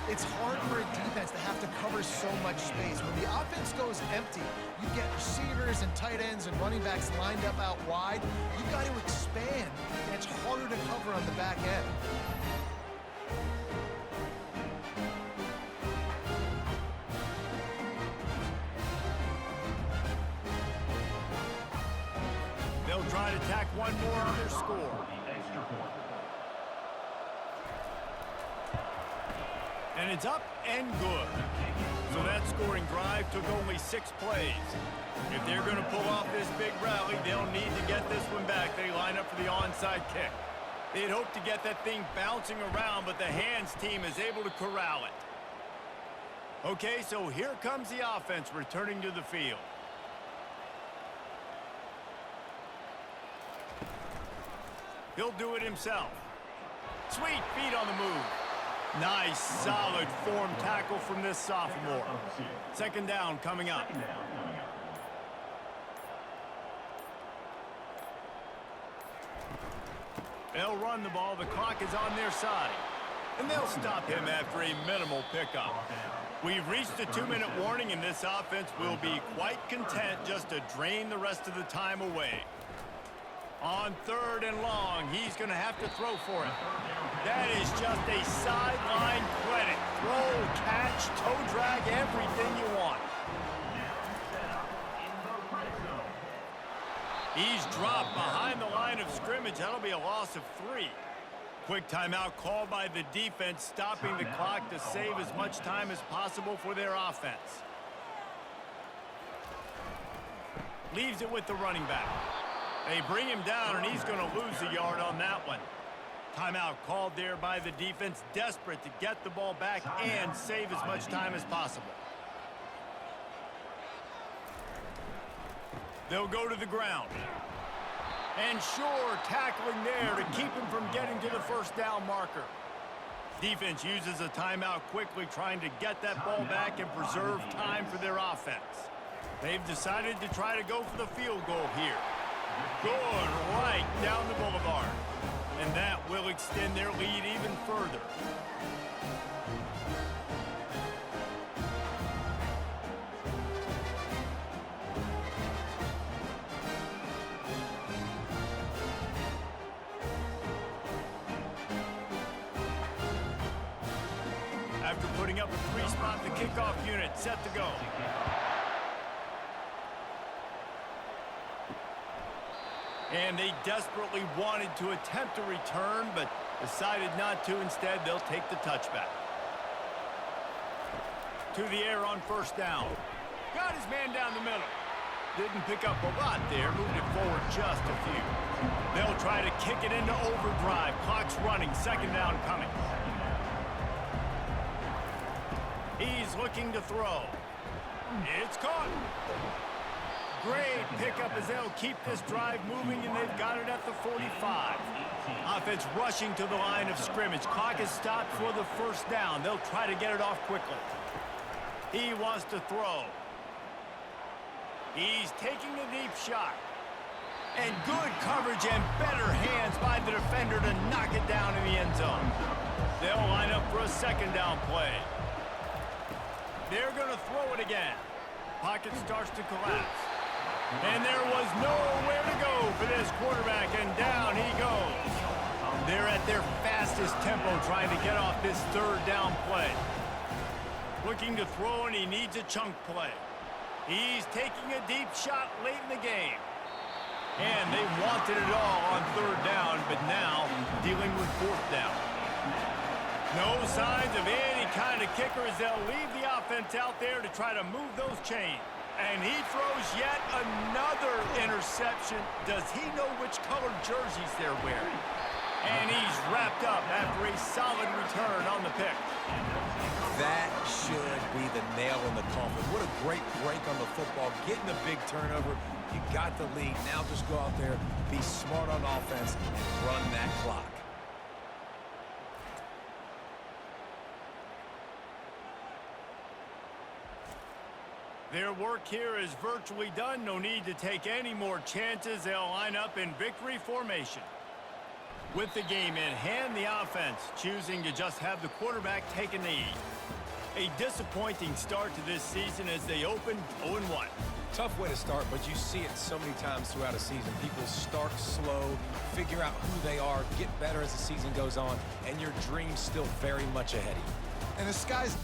It's hard for a defense to have to cover so much space. When the offense goes empty, you get receivers and tight ends and running backs lined up out wide. You've got to expand, and it's harder to cover on the back end. They'll try to tack one more on their score. And it's up and good. So that scoring drive took only 6 plays. If they're going to pull off this big rally, they'll need to get this one back. They line up for the onside kick. They'd hope to get that thing bouncing around, but the hands team is able to corral it. Okay, so here comes the offense returning to the field. He'll do it himself. Sweet feet on the move. Nice, solid form tackle from this sophomore. Second down coming up. They'll run the ball. The clock is on their side. And they'll stop him after a minimal pickup. We've reached the 2-minute warning, and this offense will be quite content just to drain the rest of the time away. On 3rd and long, he's going to have to throw for it. That is just a sideline credit. Throw, catch, toe drag, everything you want. He's dropped behind the line of scrimmage. That'll be a loss of 3. Quick timeout called by the defense, stopping the clock to save as much time as possible for their offense. Leaves it with the running back. They bring him down, and he's going to lose a yard on that one. Timeout called there by the defense, desperate to get the ball back and save as much time as possible. They'll go to the ground. And sure, tackling there to keep him from getting to the first down marker. Defense uses a timeout quickly, trying to get that ball back and preserve time for their offense. They've decided to try to go for the field goal here. Good, right down the boulevard. And that will extend their lead even further. After putting up a 3-spot, the kickoff unit set to go. And they desperately wanted to attempt a return, but decided not to. Instead, they'll take the touchback. To the air on 1st down. Got his man down the middle. Didn't pick up a lot there. Moved it forward just a few. They'll try to kick it into overdrive. Clock's running. 2nd down coming. He's looking to throw. It's caught. Great pickup as they'll keep this drive moving, and they've got it at the 45. Offense rushing to the line of scrimmage. Clock is stopped for the 1st down. They'll try to get it off quickly. He wants to throw. He's taking the deep shot. And good coverage and better hands by the defender to knock it down in the end zone. They'll line up for a 2nd down play. They're going to throw it again. Pocket starts to collapse. And there was nowhere to go for this quarterback, and down he goes. They're at their fastest tempo trying to get off this 3rd down play. Looking to throw, and he needs a chunk play. He's taking a deep shot late in the game. And they wanted it all on 3rd down, but now dealing with 4th down. No signs of any kind of kicker as they'll leave the offense out there to try to move those chains. And he throws yet another interception. Does he know which colored jerseys they're wearing? And he's wrapped up after a solid return on the pick. That should be the nail in the coffin. What a great break on the football. Getting a big turnover. You got the lead. Now just go out there, be smart on offense, and run that clock. Their work here is virtually done. No need to take any more chances. They'll line up in victory formation. With the game in hand, the offense choosing to just have the quarterback take a knee. A disappointing start to this season as they open 0-1. Tough way to start, but you see it so many times throughout a season. People start slow, figure out who they are, get better as the season goes on, and your dream's still very much ahead of you. And the sky's...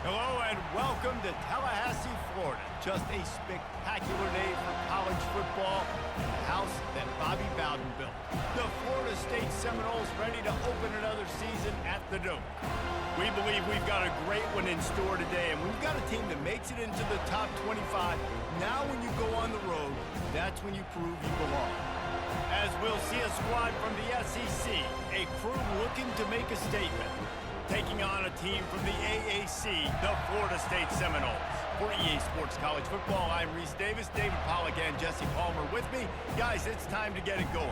Hello and welcome to Tallahassee, Florida. Just a spectacular day for college football, the house that Bobby Bowden built. The Florida State Seminoles ready to open another season at the Dome. We believe we've got a great one in store today, and we've got a team that makes it into the top 25. Now when you go on the road, that's when you prove you belong. As we'll see a squad from the SEC, a crew looking to make a statement, taking on a team from the AAC, the Florida State Seminoles. For EA Sports College Football, I'm Reese Davis, David Pollack, and Jesse Palmer with me. Guys, it's time to get it going.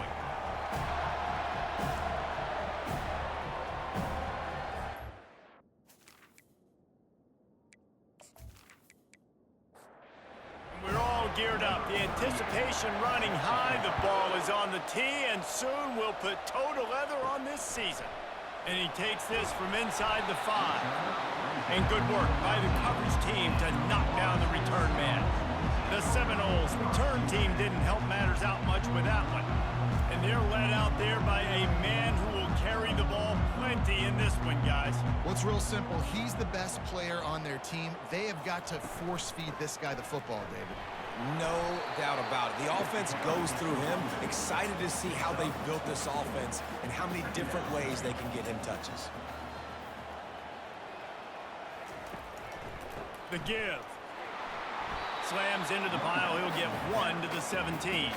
We're all geared up. The anticipation running high. The ball is on the tee, and soon we'll put toe to leather on this season. And he takes this from inside the 5. And good work by the coverage team to knock down the return man. The Seminoles return team didn't help matters out much with that one. And they're led out there by a man who will carry the ball plenty in this one, guys. Well, it's real simple. He's the best player on their team. They have got to force feed this guy the football, David. No doubt about it. The offense goes through him. Excited to see how they've built this offense and how many different ways they can get him touches. The give. Slams into the pile. He'll get 1 to the 17.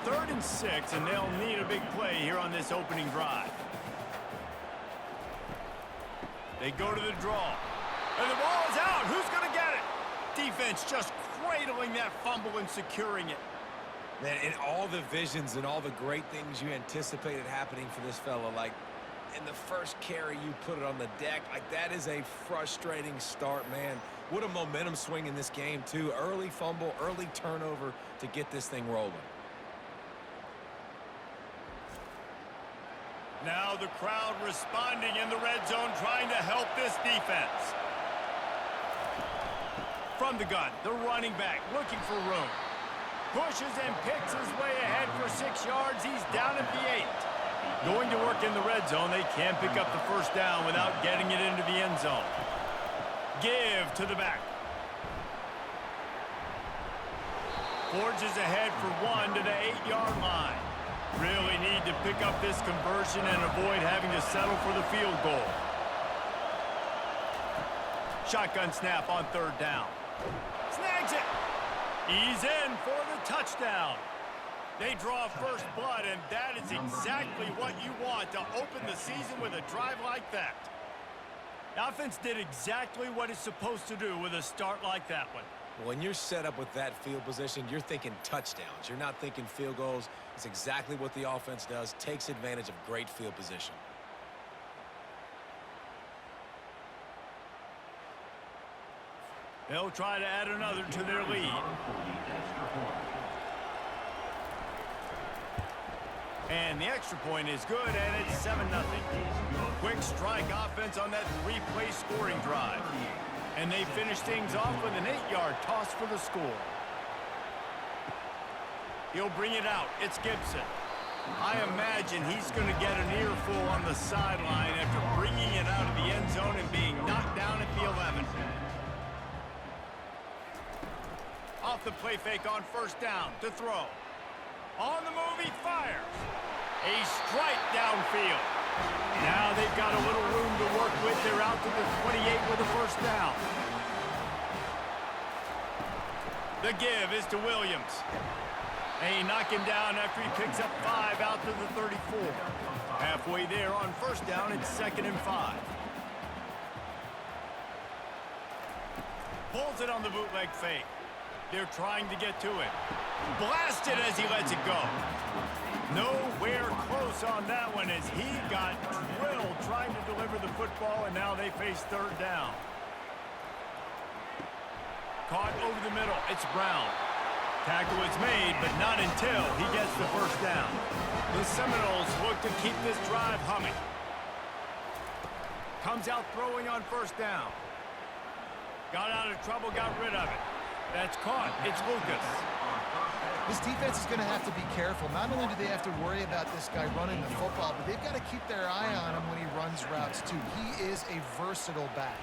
3rd and 6, and they'll need a big play here on this opening drive. They go to the draw. And the ball is out. Who's going to get it? Defense just cradling that fumble and securing it. Man, and all the visions and all the great things you anticipated happening for this fella, like in the first carry you put it on the deck, like that is a frustrating start, man. What a momentum swing in this game, too. Early fumble, early turnover to get this thing rolling. Now the crowd responding in the red zone, trying to help this defense. From the gun, the running back looking for room. Pushes and picks his way ahead for 6 yards. He's down at the 8. Going to work in the red zone. They can't pick up the first down without getting it into the end zone. Give to the back. Forges ahead for 1 to the 8-yard line. Really need to pick up this conversion and avoid having to settle for the field goal. Shotgun snap on 3rd down. Snags it. He's in for the touchdown. They draw first blood, and that is exactly what you want to open the season with a drive like that. The offense did exactly what it's supposed to do with a start like that one. When you're set up with that field position, you're thinking touchdowns. You're not thinking field goals. It's exactly what the offense does, takes advantage of great field position. They'll try to add another to their lead. And the extra point is good, and it's 7-0. Quick strike offense on that three-play scoring drive. And they finish things off with an 8-yard toss for the score. He'll bring it out. It's Gibson. I imagine he's going to get an earful on the sideline after bringing it out of the end zone and being knocked down at the 11. Off the play fake on first down to throw. On the move, he fires. A strike downfield. Now they've got a little room to work with. They're out to the 28 with a first down. The give is to Williams. They knock him down after he picks up 5 out to the 34. Halfway there on first down, it's 2nd and 5. Pulls it on the bootleg fake. They're trying to get to it. Blasted as he lets it go. Nowhere close on that one as he got drilled trying to deliver the football, and now they face 3rd down. Caught over the middle. It's Brown. Tackle is made, but not until he gets the first down. The Seminoles look to keep this drive humming. Comes out throwing on first down. Got out of trouble, got rid of it. That's caught. It's Lucas. This defense is going to have to be careful. Not only do they have to worry about this guy running the football, but they've got to keep their eye on him when he runs routes, too. He is a versatile back.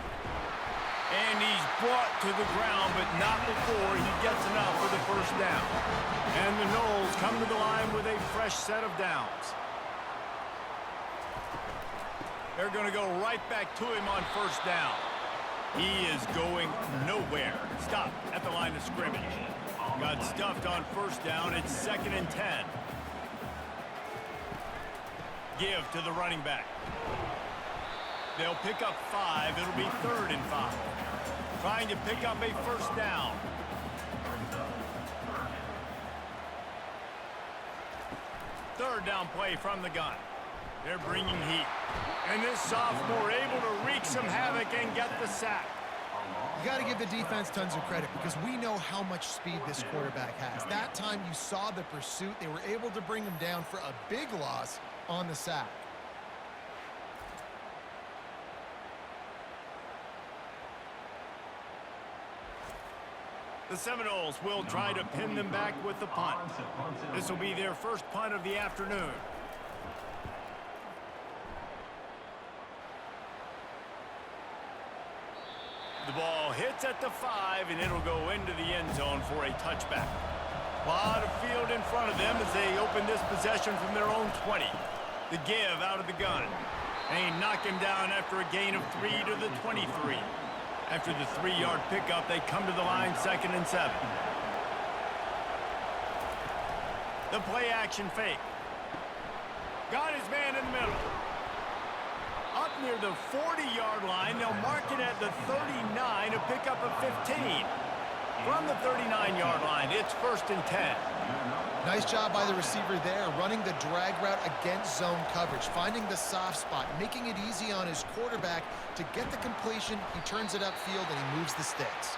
And he's brought to the ground, but not before he gets enough for the first down. And the Noles come to the line with a fresh set of downs. They're going to go right back to him on first down. He is going nowhere. Stop at the line of scrimmage. Got stuffed on first down. It's 2nd and 10. Give to the running back. They'll pick up 5. It'll be 3rd and 5. Trying to pick up a first down. Third down play from the gun. They're bringing heat. And this sophomore able to wreak some havoc and get the sack. You got to give the defense tons of credit because we know how much speed this quarterback has. That time you saw the pursuit. They were able to bring him down for a big loss on the sack. The Seminoles will try to pin them back with the punt. This will be their first punt of the afternoon. The ball hits at the 5, and it'll go into the end zone for a touchback. A lot of field in front of them as they open this possession from their own 20. The give out of the gun. They knock him down after a gain of 3 to the 23. After the 3-yard pickup, they come to the line 2nd and 7. The play action fake. Got his man in the middle. Up near the 40-yard line, they'll mark it at the 39, a pickup of 15. From the 39-yard line, it's 1st and 10. Nice job by the receiver there, running the drag route against zone coverage, finding the soft spot, making it easy on his quarterback to get the completion. He turns it upfield, and he moves the sticks.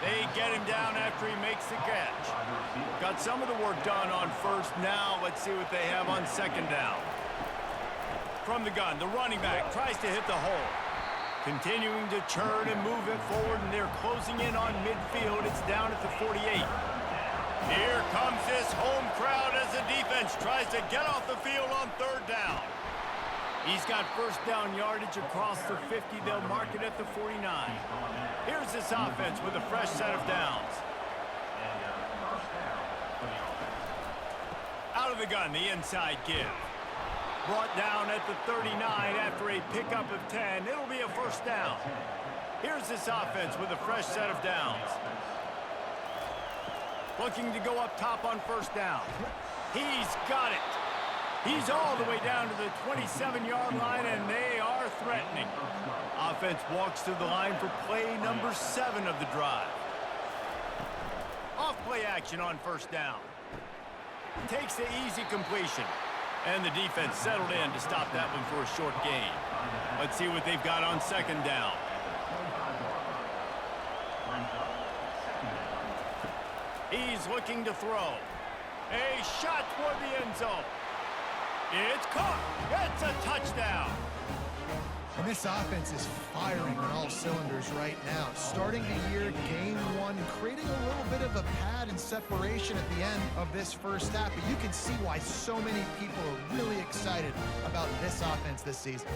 They get him down after he makes the catch. Got some of the work done on first. Now let's see what they have on 2nd down. From the gun, the running back tries to hit the hole. Continuing to churn and move it forward, and they're closing in on midfield. It's down at the 48. Here comes this home crowd as the defense tries to get off the field on 3rd down. He's got first down yardage across the 50. They'll mark it at the 49. Here's this offense with a fresh set of downs. Out of the gun, the inside give. Brought down at the 39 after a pickup of 10. It'll be a first down. Here's this offense with a fresh set of downs. Looking to go up top on first down. He's got it. He's all the way down to the 27-yard line, and they are threatening. Offense walks to the line for play number 7 of the drive. Off play action on first down. Takes the easy completion. And the defense settled in to stop that one for a short gain. Let's see what they've got on 2nd down. He's looking to throw. A shot toward the end zone. It's caught. It's a touchdown. And this offense is firing on all cylinders right now. Starting the year, game one, creating a little bit of a pad and separation at the end of this first half. But you can see why so many people are really excited about this offense this season.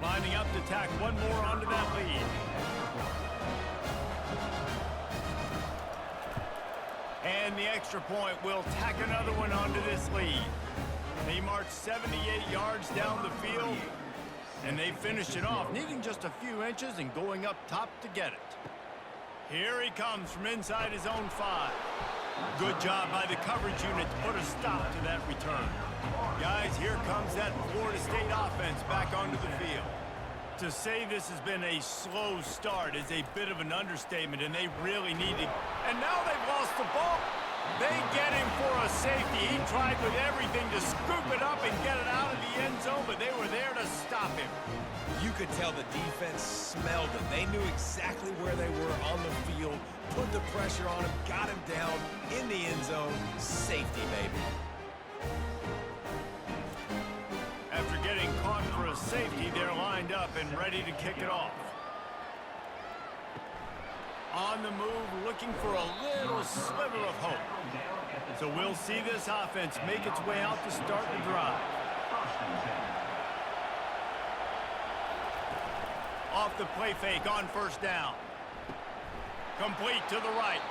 Lining up to tack one more onto that lead. And the extra point will tack another one onto this lead. They marched 78 yards down the field, and they finished it off, needing just a few inches and going up top to get it. Here he comes from inside his own 5. Good job by the coverage unit to put a stop to that return. Guys, here comes that Florida State offense back onto the field. To say this has been a slow start is a bit of an understatement, and they really need to. And now they've lost the ball. They get him for a safety. He tried with everything to scoop it up and get it out of the end zone, but they were there to stop him. You could tell the defense smelled it. They knew exactly where they were on the field, put the pressure on him, got him down in the end zone. Safety, baby. After getting caught for a safety, they're lined up and ready to kick it off. On the move, looking for a little sliver of hope. So we'll see this offense make its way out to start the drive. Off the play fake on first down. Complete to the right.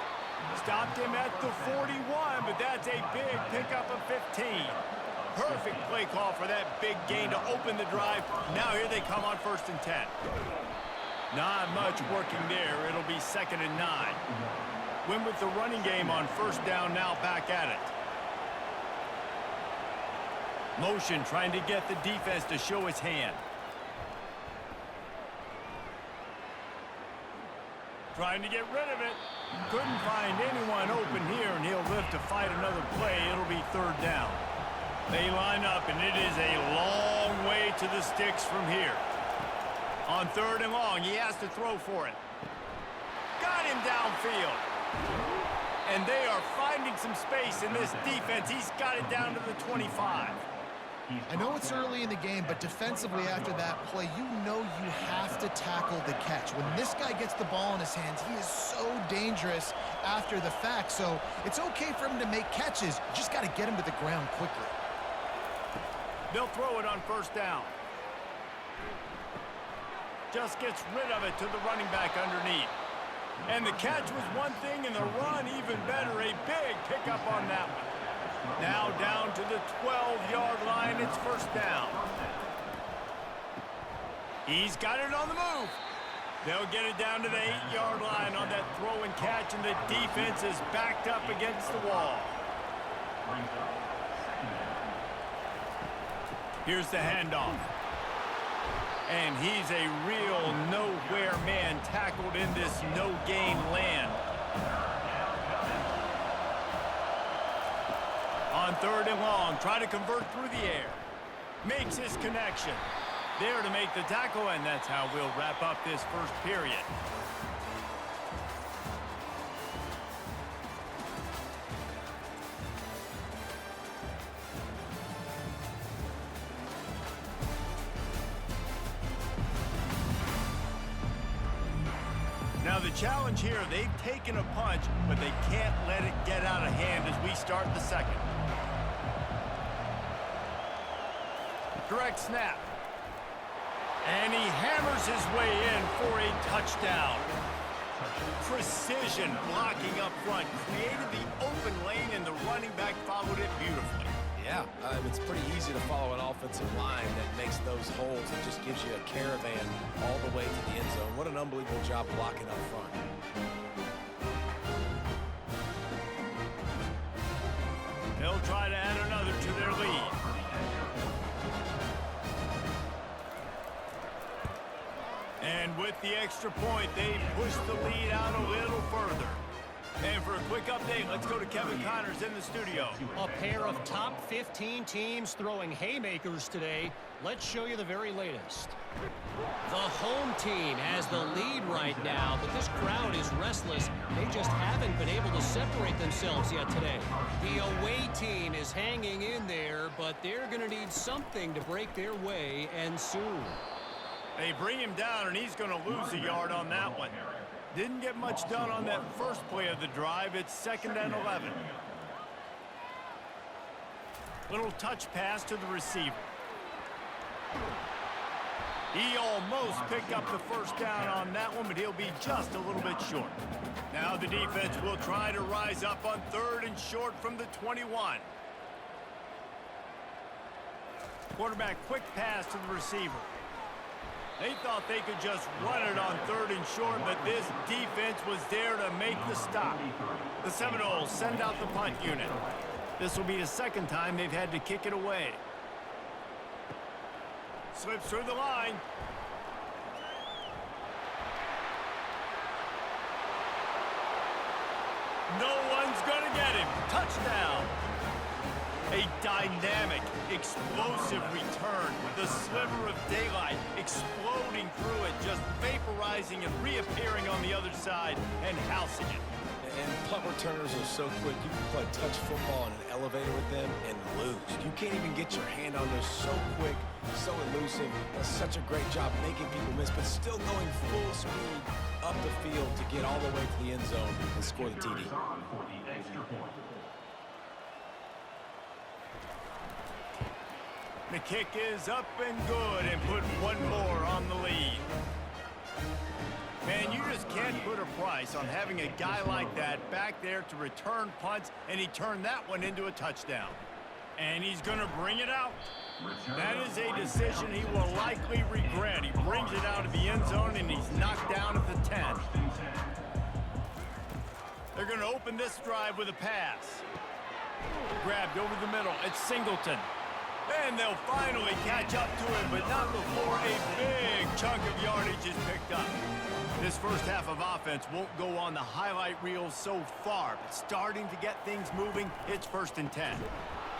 Stopped him at the 41, but that's a big pickup of 15. Perfect play call for that big gain to open the drive. Now here they come on 1st and 10. Not much working there. It'll be 2nd and 9. Win with the running game on 1st down, now back at it. Motion trying to get the defense to show his hand. Trying to get rid of it. Couldn't find anyone open here, and he'll live to fight another play. It'll be 3rd down. They line up, and it is a long way to the sticks from here. On 3rd and long, he has to throw for it. Got him downfield. And they are finding some space in this defense. He's got it down to the 25. I know it's early in the game, but defensively after that play, you know you have to tackle the catch. When this guy gets the ball in his hands, he is so dangerous after the fact. So it's okay for him to make catches. You just got to get him to the ground quickly. They'll throw it on 1st down. Just gets rid of it to the running back underneath. And the catch was one thing, and the run even better. A big pickup on that one. Now down to the 12-yard line. It's 1st down. He's got it on the move. They'll get it down to the 8-yard line on that throw and catch, and the defense is backed up against the wall. Here's the handoff. And he's a real nowhere man tackled in this no-gain land. On 3rd and long, try to convert through the air. Makes his connection. There to make the tackle, and that's how we'll wrap up this first period. Now the challenge here, they've taken a punch, but they can't let it get out of hand as we start the 2nd. Direct snap. And he hammers his way in for a touchdown. Precision blocking up front, created the open lane, and the running back followed it beautifully. Yeah, it's pretty easy to follow an offensive line that makes those holes and just gives you a caravan all the way to the end zone. What an unbelievable job blocking up front. They'll try to add another to their lead. And with the extra point, they push the lead out a little further. And for quick update. Let's go to Kevin Connors in the studio. A pair of top 15 teams throwing haymakers today. Let's show you the very latest. The home team has the lead right now, but this crowd is restless. They just haven't been able to separate themselves yet today. The away team is hanging in there, but they're going to need something to break their way, and soon. They bring him down, and he's going to lose a yard on that one. Didn't get much done on that first play of the drive. It's 2nd and 11. Little touch pass to the receiver. He almost picked up the first down on that one, but he'll be just a little bit short. Now the defense will try to rise up on 3rd and short from the 21. Quarterback quick pass to the receiver. They thought they could just run it on 3rd and short, but this defense was there to make the stop. The Seminoles send out the punt unit. This will be the 2nd time they've had to kick it away. Slips through the line. No one's going to get him. Touchdown. A dynamic, explosive return. The sliver of daylight exploding through it, just vaporizing and reappearing on the other side and housing it. And punt returners are so quick. You can play touch football in an elevator with them and lose. You can't even get your hand on them. So quick, so elusive. Does such a great job making people miss, but still going full speed up the field to get all the way to the end zone and score the TD. The kick is up and good and put one more on the lead. Man, you just can't put a price on having a guy like that back there to return punts, and he turned that one into a touchdown. And he's going to bring it out. That is a decision he will likely regret. He brings it out of the end zone, and he's knocked down at the 10. They're going to open this drive with a pass. Grabbed over the middle. It's Singleton. And they'll finally catch up to him, but not before a big chunk of yardage is picked up. This first half of offense won't go on the highlight reel so far, but starting to get things moving, it's 1st and 10.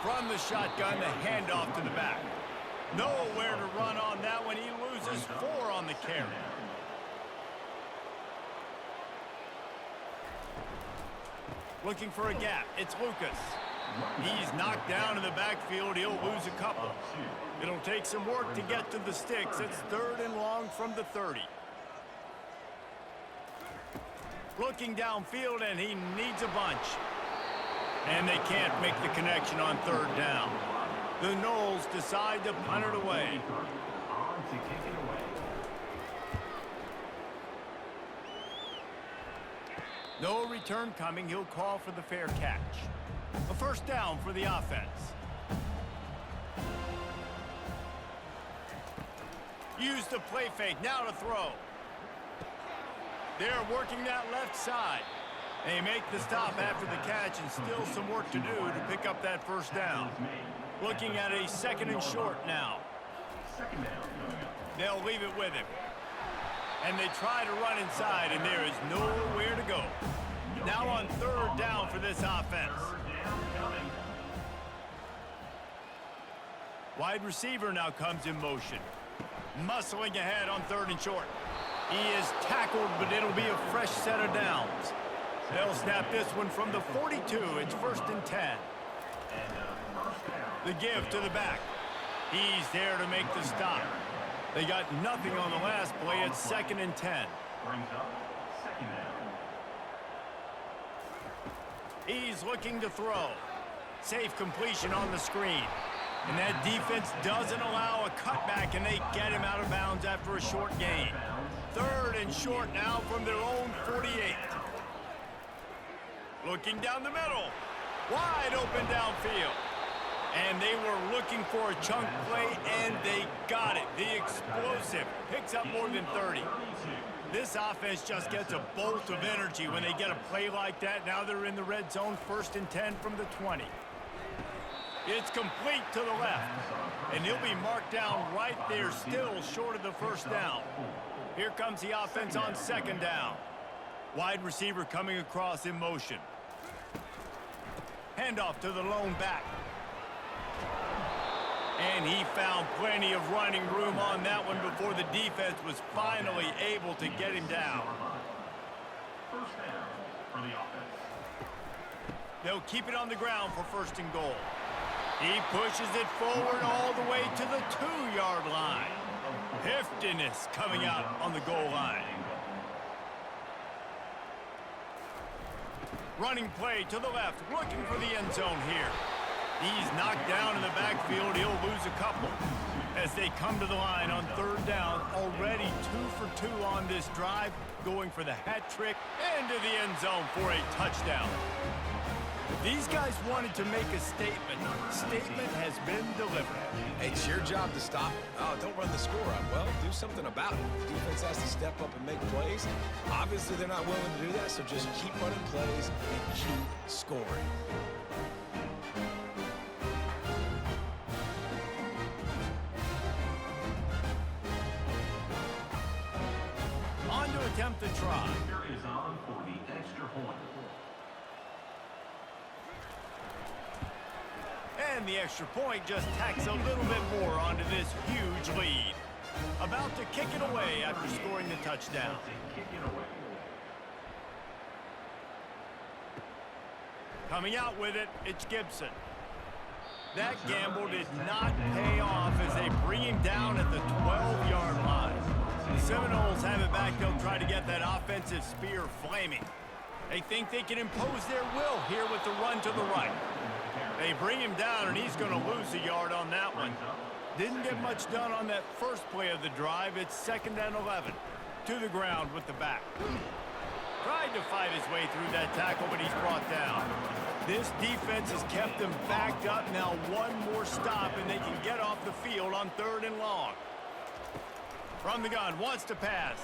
From the shotgun, the handoff to the back. Nowhere to run on that one. He loses 4 on the carry. Looking for a gap. It's Lucas. He's knocked down in the backfield. He'll lose a couple. It'll take some work to get to the sticks. It's 3rd and long from the 30. Looking downfield, and he needs a bunch. And they can't make the connection on 3rd down. The Noles decide to punt it away. No return coming. He'll call for the fair catch. A 1st down for the offense. Use the play fake. Now to throw. They're working that left side. They make the stop after the catch, and still some work to do to pick up that 1st down. Looking at a 2nd and short now. They'll leave it with him. And they try to run inside, and there is nowhere to go. Now on 3rd down for this offense. Wide receiver now comes in motion. Muscling ahead on 3rd and short. He is tackled, but it'll be a fresh set of downs. They'll snap this one from the 42. It's 1st and 10. The give to the back. He's there to make the stop. They got nothing on the last play. It's 2nd and 10. He's looking to throw. Safe completion on the screen. And that defense doesn't allow a cutback, and they get him out of bounds after a short gain. 3rd and short now from their own 48. Looking down the middle. Wide open downfield. And they were looking for a chunk play, and they got it. The explosive picks up more than 30. This offense just gets a bolt of energy when they get a play like that. Now they're in the red zone, 1st and 10 from the 20. It's complete to the left, and he'll be marked down right there, still short of the 1st down. Here comes the offense on 2nd down. Wide receiver coming across in motion. Handoff to the lone back. And he found plenty of running room on that one before the defense was finally able to get him down. First down for the offense. They'll keep it on the ground for first and goal. He pushes it forward all the way to the 2-yard line. Heftiness coming out on the goal line. Running play to the left, looking for the end zone here. He's knocked down in the backfield. He'll lose a couple as they come to the line on third down. Already 2 for 2 on this drive, going for the hat trick into the end zone for a touchdown. These guys wanted to make a statement. Statement has been delivered. It's your job to stop. Oh, don't run the score up. Well, do something about it. Defense has to step up and make plays. Obviously, they're not willing to do that, so just keep running plays and keep scoring. On to attempt the try. Here is on for the extra point. And the extra point just tacks a little bit more onto this huge lead. About to kick it away after scoring the touchdown. Kick it away. Coming out with it, it's Gibson. That gamble did not pay off as they bring him down at the 12-yard line. The Seminoles have it back. They'll try to get that offensive spear flaming. They think they can impose their will here with the run to the right. They bring him down, and he's going to lose a yard on that one. Didn't get much done on that first play of the drive. It's 2nd and 11. To the ground with the back. Tried to fight his way through that tackle, but he's brought down. This defense has kept them backed up. Now one more stop, and they can get off the field on 3rd and long. From the gun, wants to pass.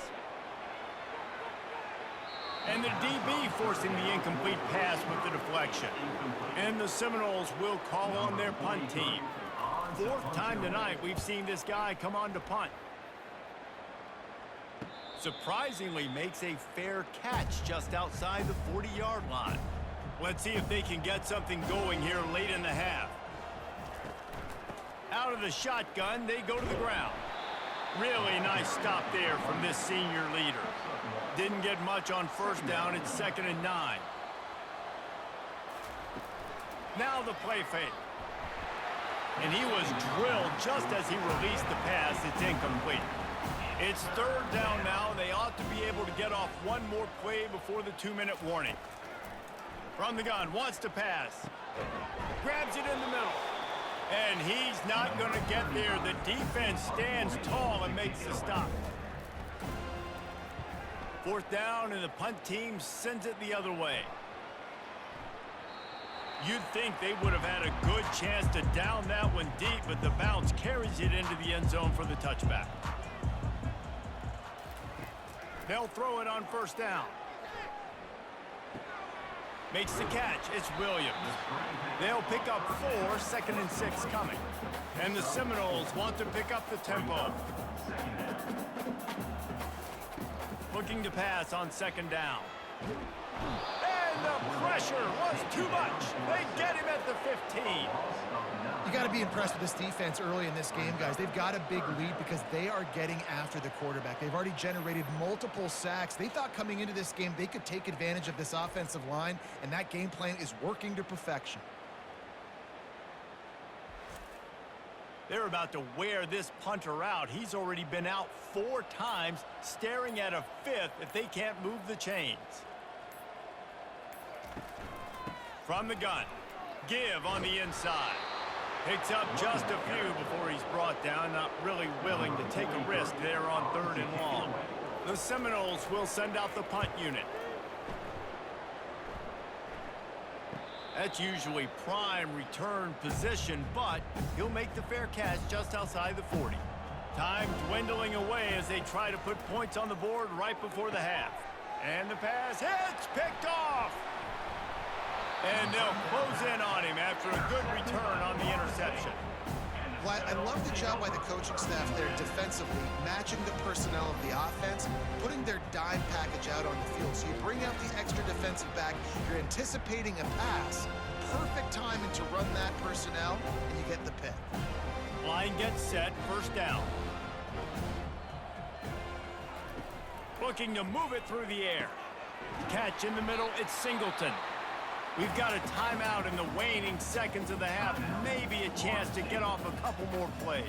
And the DB forcing the incomplete pass with the deflection. And the Seminoles will call on their punt team. 4th time tonight we've seen this guy come on to punt. Surprisingly makes a fair catch just outside the 40-yard line. Let's see if they can get something going here late in the half. Out of the shotgun, they go to the ground. Really nice stop there from this senior leader. Didn't get much on first down. It's 2nd and 9. Now the play fake. And he was drilled just as he released the pass. It's incomplete. It's 3rd down now. They ought to be able to get off one more play before the 2-minute warning. From the gun, wants to pass. Grabs it in the middle. And he's not going to get there. The defense stands tall and makes the stop. 4th down, and the punt team sends it the other way. You'd think they would have had a good chance to down that one deep, but the bounce carries it into the end zone for the touchback. They'll throw it on 1st down. Makes the catch. It's Williams. They'll pick up 4, 2nd and 6 coming. And the Seminoles want to pick up the tempo. Looking to pass on 2nd down. And the pressure was too much. They get him at the 15. You got to be impressed with this defense early in this game, guys. They've got a big lead because they are getting after the quarterback. They've already generated multiple sacks. They thought coming into this game they could take advantage of this offensive line, and that game plan is working to perfection. They're about to wear this punter out. He's already been out 4 times, staring at a 5th if they can't move the chains. From the gun, give on the inside. Picks up just a few before he's brought down, not really willing to take a risk there on 3rd and long. The Seminoles will send out the punt unit. That's usually prime return position, but he'll make the fair catch just outside the 40. Time dwindling away as they try to put points on the board right before the half. And the pass hits, picked off. And they'll close in on him after a good return on the interception. Well, I love the job by the coaching staff there defensively, matching the personnel of the offense, putting their dime package out on the field. So you bring out the extra defensive back, you're anticipating a pass. perfect timing to run that personnel, and you get the pick. Line gets set, first down. Looking to move it through the air. Catch in the middle, it's Singleton. We've got a timeout in the waning seconds of the half. Maybe a chance to get off a couple more plays.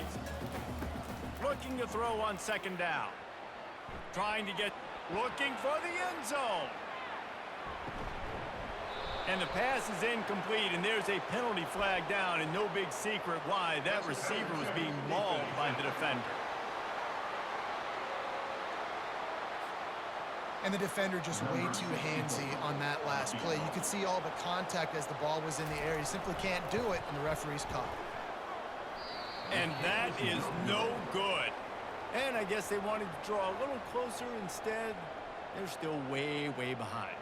Looking to throw on second down. Looking for the end zone. And the pass is incomplete, and there's a penalty flag down, and no big secret why. That receiver was being mauled by the defender. And the defender just way too handsy on that last play. You could see all the contact as the ball was in the air. He simply can't do it, and the referee's caught. And that is no good. And I guess they wanted to draw a little closer. Instead, they're still way, way behind.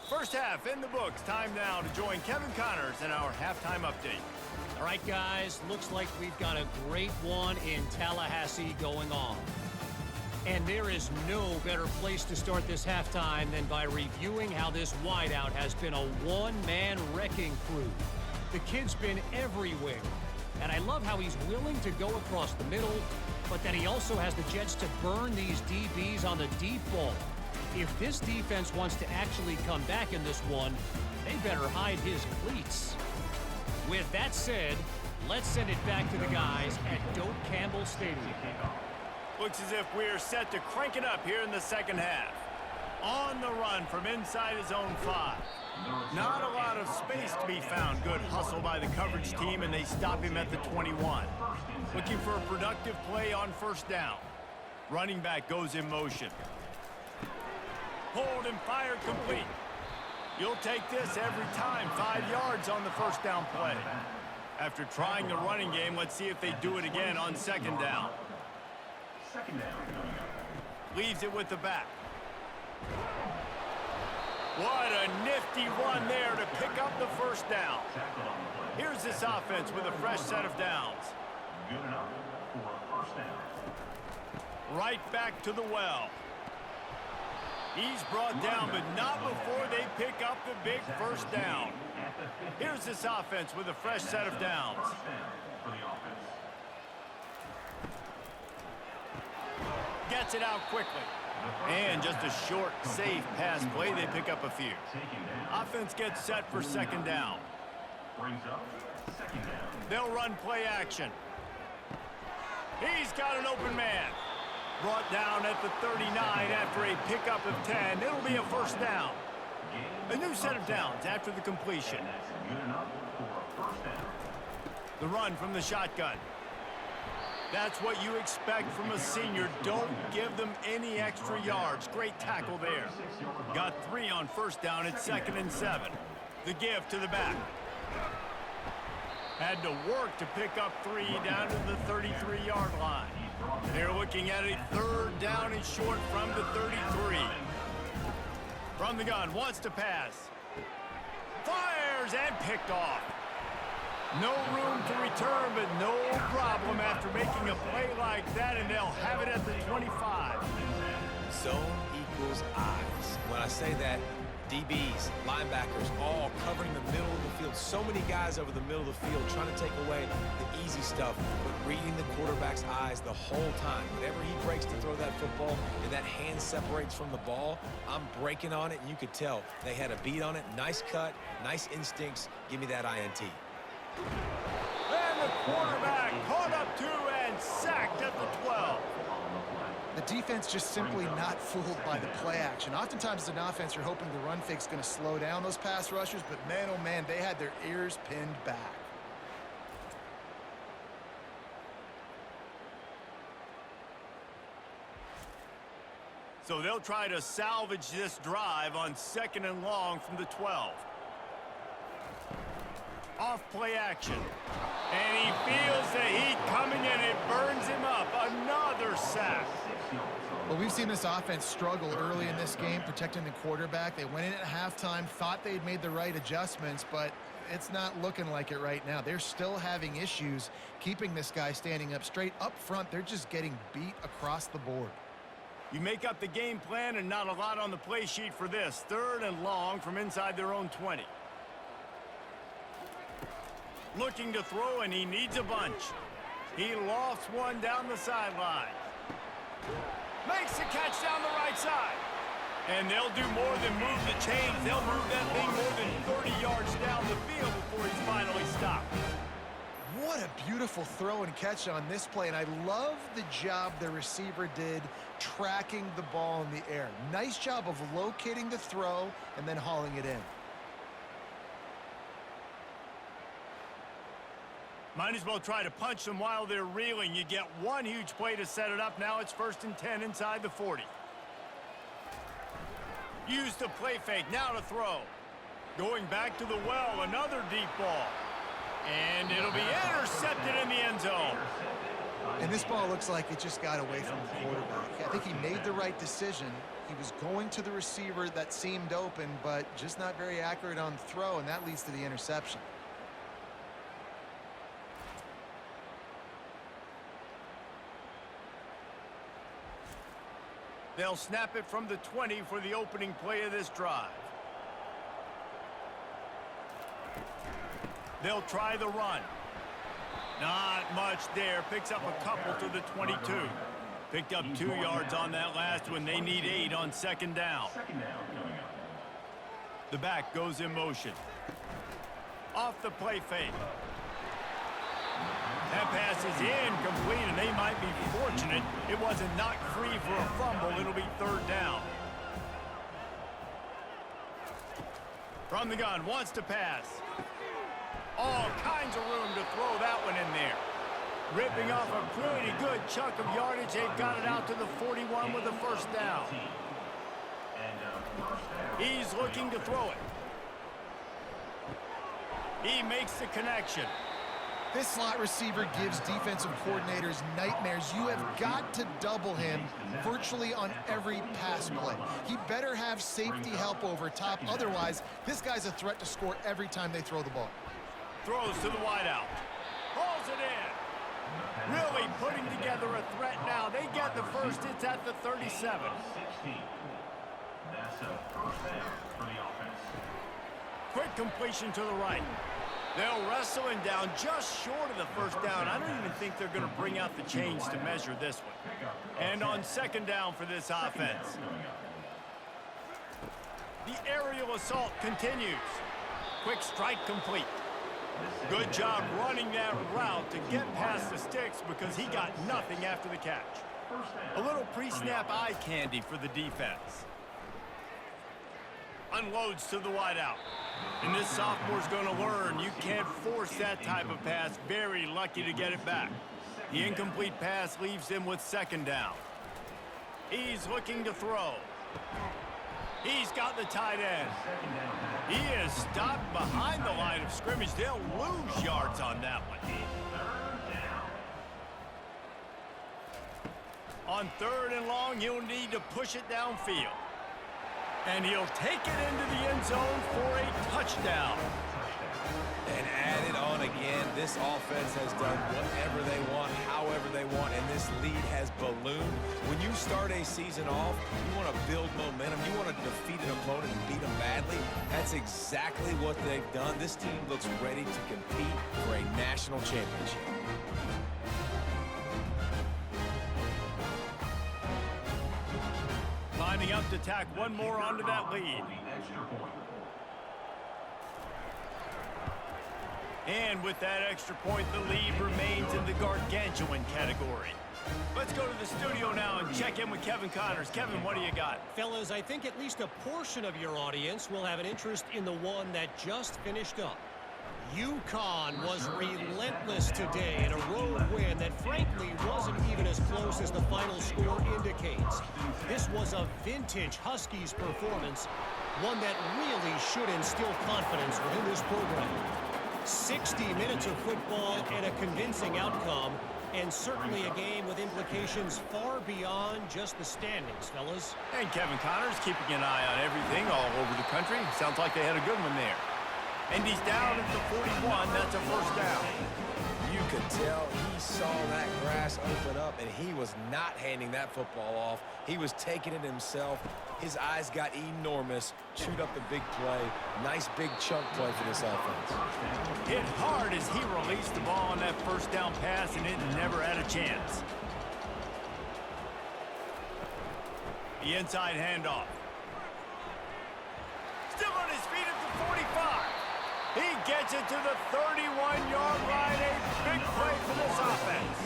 First half in the books. Time now to join Kevin Connors in our halftime update. All right, guys, looks like we've got a great one in Tallahassee going on. And there is no better place to start this halftime than by reviewing how this wideout has been a one-man wrecking crew. The kid's been everywhere. And I love how he's willing to go across the middle, but that he also has the jets to burn these DBs on the deep ball. If this defense wants to actually come back in this one, they better hide his cleats. With that said, let's send it back to the guys at Doak Campbell Stadium. Looks as if we're set to crank it up here in the second half. On the run from inside his own 5. Not a lot of space to be found. Good hustle by the coverage team, and they stop him at the 21. Looking for a productive play on first down. Running back goes in motion. Hold and fire complete. You'll take this every time. 5 yards on the first down play. After trying the running game, let's see if they do it again on second down. Leaves it with the back. What a nifty run there to pick up the first down. Here's this offense with a fresh set of downs. Good enough for a first down. Right back to the well. He's brought down, but not before they pick up the big first down. Here's this offense with a fresh set of downs. Gets it out quickly. And just a short, safe pass play. They pick up a few. Offense gets set for second down. They'll run play action. He's got an open man. Brought down at the 39 after a pickup of 10. It'll be a first down. A new set of downs after the completion. The run from the shotgun. That's what you expect from a senior. Don't give them any extra yards. Great tackle there. Got 3 on first down at 2nd and 7. The give to the back. Had to work to pick up 3 down to the 33-yard line. They're looking at a third down and short from the 33. From the gun, wants to pass. Fires and picked off. No room to return, but no problem after making a play like that, and they'll have it at the 25. Zone equals eyes. When I say that, DBs, linebackers, all covering the middle of the field. So many guys over the middle of the field trying to take away the easy stuff, but reading the quarterback's eyes the whole time. Whenever he breaks to throw that football and that hand separates from the ball, I'm breaking on it, and you could tell they had a beat on it. Nice cut, nice instincts. Give me that INT. And the quarterback caught up to and sacked at the 12. The defense just simply not fooled by the play action. Oftentimes as an offense, you're hoping the run fake's going to slow down those pass rushers, but man, oh man, they had their ears pinned back. So they'll try to salvage this drive on 2nd and long from the 12. Off play action. And he feels the heat coming in. It burns him up. Another sack. Well, we've seen this offense struggle early in this game, protecting the quarterback. They went in at halftime, thought they'd made the right adjustments, but it's not looking like it right now. They're still having issues keeping this guy standing up straight. Up front, they're just getting beat across the board. You make up the game plan and not a lot on the play sheet for this. 3rd and long from inside their own 20. Looking to throw, and he needs a bunch. He lofts one down the sideline. Makes the catch down the right side. And they'll do more than move the chains. They'll move that thing more than 30 yards down the field before he's finally stopped. What a beautiful throw and catch on this play, and I love the job the receiver did tracking the ball in the air. Nice job of locating the throw and then hauling it in. Might as well try to punch them while they're reeling. You get one huge play to set it up. Now it's 1st and 10 inside the 40. Use the play fake. Now to throw. Going back to the well. Another deep ball. And it'll be intercepted in the end zone. And this ball looks like it just got away from the quarterback. I think he made the right decision. He was going to the receiver that seemed open, but just not very accurate on the throw, and that leads to the interception. They'll snap it from the 20 for the opening play of this drive. They'll try the run. Not much there. Picks up a couple to the 22. Picked up 2 yards on that last one. They need 8 on 2nd down. The back goes in motion. Off the play fake. That pass is incomplete, and they might be fortunate it wasn't knocked free for a fumble. It'll be 3rd down. From the gun, wants to pass. All kinds of room to throw that one in there. Ripping off a pretty good chunk of yardage. They've got it out to the 41 with the 1st down. He's looking to throw it. He makes the connection. This slot receiver gives defensive coordinators nightmares. You have got to double him virtually on every pass play. He better have safety help over top. Otherwise, this guy's a threat to score every time they throw the ball. Throws to the wideout. Hauls it in. Really putting together a threat now. They get the first. It's at the 37. That's a 1st down for the offense. Quick completion to the right. They'll wrestle him down just short of the 1st down. I don't even think they're going to bring out the chains to measure this one. And on 2nd down for this offense. The aerial assault continues. Quick strike complete. Good job running that route to get past the sticks because he got nothing after the catch. A little pre-snap eye candy for the defense. Unloads to the wideout. And this sophomore's going to learn you can't force that type of pass. Very lucky to get it back. The incomplete pass leaves him with 2nd down. He's looking to throw. He's got the tight end. He is stopped behind the line of scrimmage. They'll lose yards on that one. On 3rd and long, he'll need to push it downfield. And he'll take it into the end zone for a touchdown. And add it on again. This offense has done whatever they want, however they want, and this lead has ballooned. When you start a season off, you want to build momentum. You want to defeat an opponent and beat them badly. That's exactly what they've done. This team looks ready to compete for a national championship. Lining up to tack one more onto that lead. And with that extra point, the lead remains in the gargantuan category. Let's go to the studio now and check in with Kevin Connors. Kevin, what do you got? Fellas, I think at least a portion of your audience will have an interest in the one that just finished up. UConn was relentless today in a road win that frankly wasn't even as close as the final score indicates. This was a vintage Huskies performance, one that really should instill confidence within this program. 60 minutes of football and a convincing outcome. And certainly a game with implications far beyond just the standings, fellas. And Kevin Connors keeping an eye on everything all over the country. Sounds like they had a good one there. And he's down at the 41. That's a first down. You could tell he saw that grass open up, and he was not handing that football off. He was taking it himself. His eyes got enormous, chewed up the big play. Nice big chunk play for this offense. Hit hard as he released the ball on that first down pass, and it never had a chance. The inside handoff. Still on his feet at the 45. He gets it to the 31-yard line. A big play for this offense.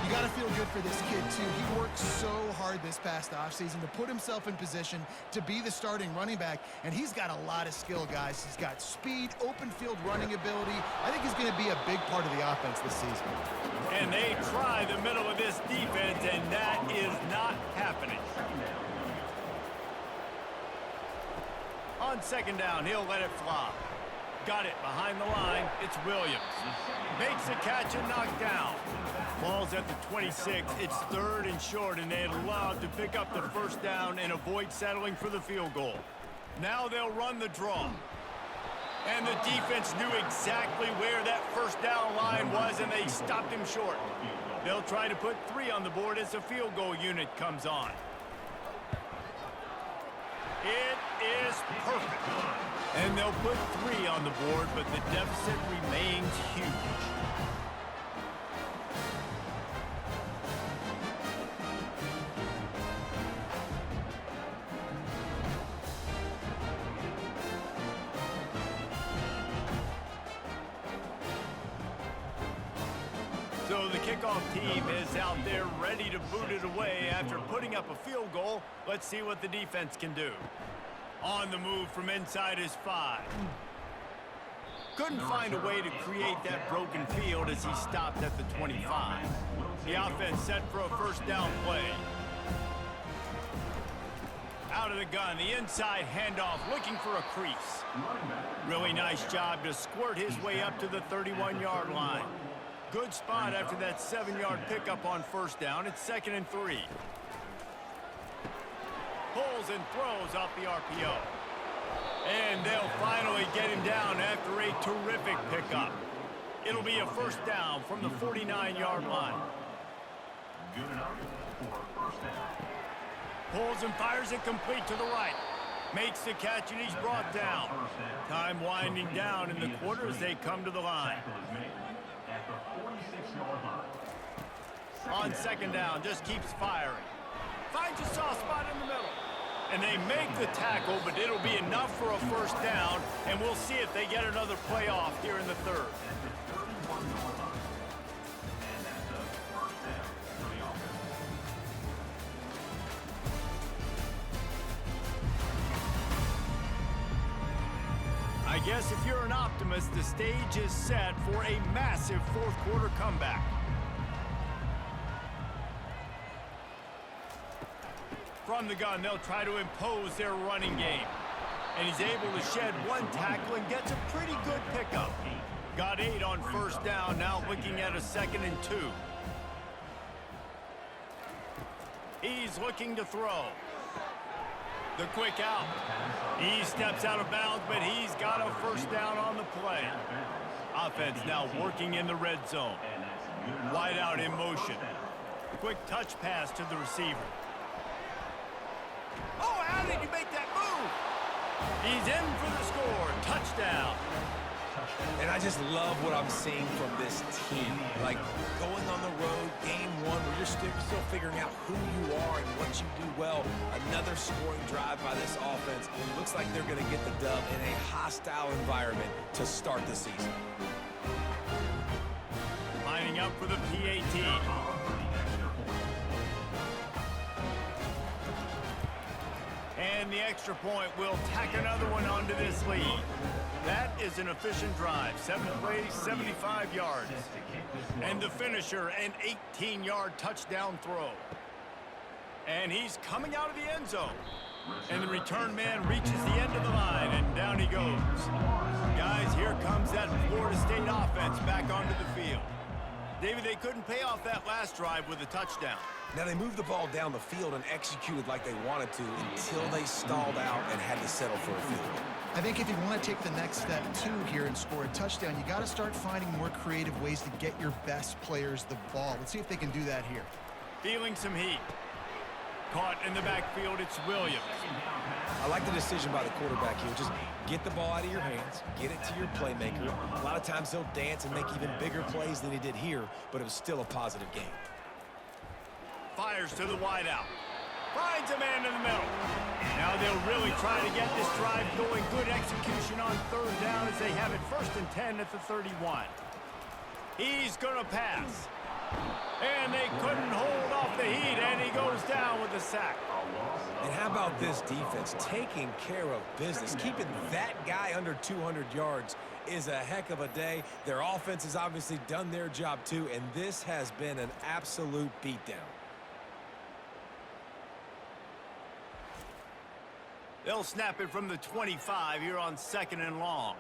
You got to feel good for this kid, too. He worked so hard this past offseason to put himself in position to be the starting running back, and he's got a lot of skill, guys. He's got speed, open field running ability. I think he's going to be a big part of the offense this season. And they try the middle of this defense, and that is not happening. On second down, he'll let it fly. Got it behind the line. It's Williams. Makes a catch and knocked down. Ball's at the 26. It's 3rd and short, and they're allowed to pick up the first down and avoid settling for the field goal. Now they'll run the draw. And the defense knew exactly where that first down line was, and they stopped him short. They'll try to put 3 on the board as the field goal unit comes on. It is perfect. And they'll put 3 on the board, but the deficit remains huge. So the kickoff team is out there ready to boot it away after putting up a field goal. Let's see what the defense can do. On the move from inside his 5. Couldn't find a way to create that broken field as he stopped at the 25. The offense set for a first down play. Out of the gun, the inside handoff, looking for a crease. Really nice job to squirt his way up to the 31-yard line. Good spot after that 7-yard pickup on first down. It's 2nd and 3. Pulls and throws off the RPO. And they'll finally get him down after a terrific pickup. It'll be a first down from the 49-yard line. Good enough for a first down. Pulls and fires it complete to the right. Makes the catch, and he's brought down. Time winding down in the quarter as they come to the line. At the 46-yard line. On second down, just keeps firing. Finds a soft spot in the middle. And they make the tackle, but it'll be enough for a first down, and we'll see if they get another play off here in the 3rd. I guess if you're an optimist, the stage is set for a massive 4th quarter comeback. From the gun, they'll try to impose their running game. And he's able to shed 1 tackle and gets a pretty good pickup. Got 8 on first down, now looking at a 2nd and 2. He's looking to throw. The quick out. He steps out of bounds, but he's got a first down on the play. Offense now working in the red zone. Wide out in motion. Quick touch pass to the receiver. Oh, how did you make that move? He's in for the score. Touchdown. And I just love what I'm seeing from this team. Like, going on the road, game 1, where you're still figuring out who you are and what you do well. Another scoring drive by this offense. It looks like they're going to get the dub in a hostile environment to start the season. Lining up for the PAT. And the extra point will tack another one onto this lead. That is an efficient drive. 7 plays, 75 yards. And the finisher, an 18-yard touchdown throw. And he's coming out of the end zone. And the return man reaches the end of the line, and down he goes. Guys, here comes that Florida State offense back onto the field. David, they couldn't pay off that last drive with a touchdown. Now, they moved the ball down the field and executed like they wanted to until they stalled out and had to settle for a field goal. I think if you want to take the next step, too, here and score a touchdown, you got to start finding more creative ways to get your best players the ball. Let's see if they can do that here. Feeling some heat. Caught in the backfield, it's Williams. I like the decision by the quarterback here. Just get the ball out of your hands, get it to your playmaker. A lot of times he'll dance and make even bigger plays than he did here, but it was still a positive game. Fires to the wideout. Finds a man in the middle. Now they'll really try to get this drive going. Good execution on third down as they have it 1st and 10 at the 31. He's going to pass. And they couldn't hold off the heat, and he goes down with a sack. And how about this defense taking care of business? Keeping that guy under 200 yards is a heck of a day. Their offense has obviously done their job too, and this has been an absolute beatdown. They'll snap it from the 25 here on 2nd and long.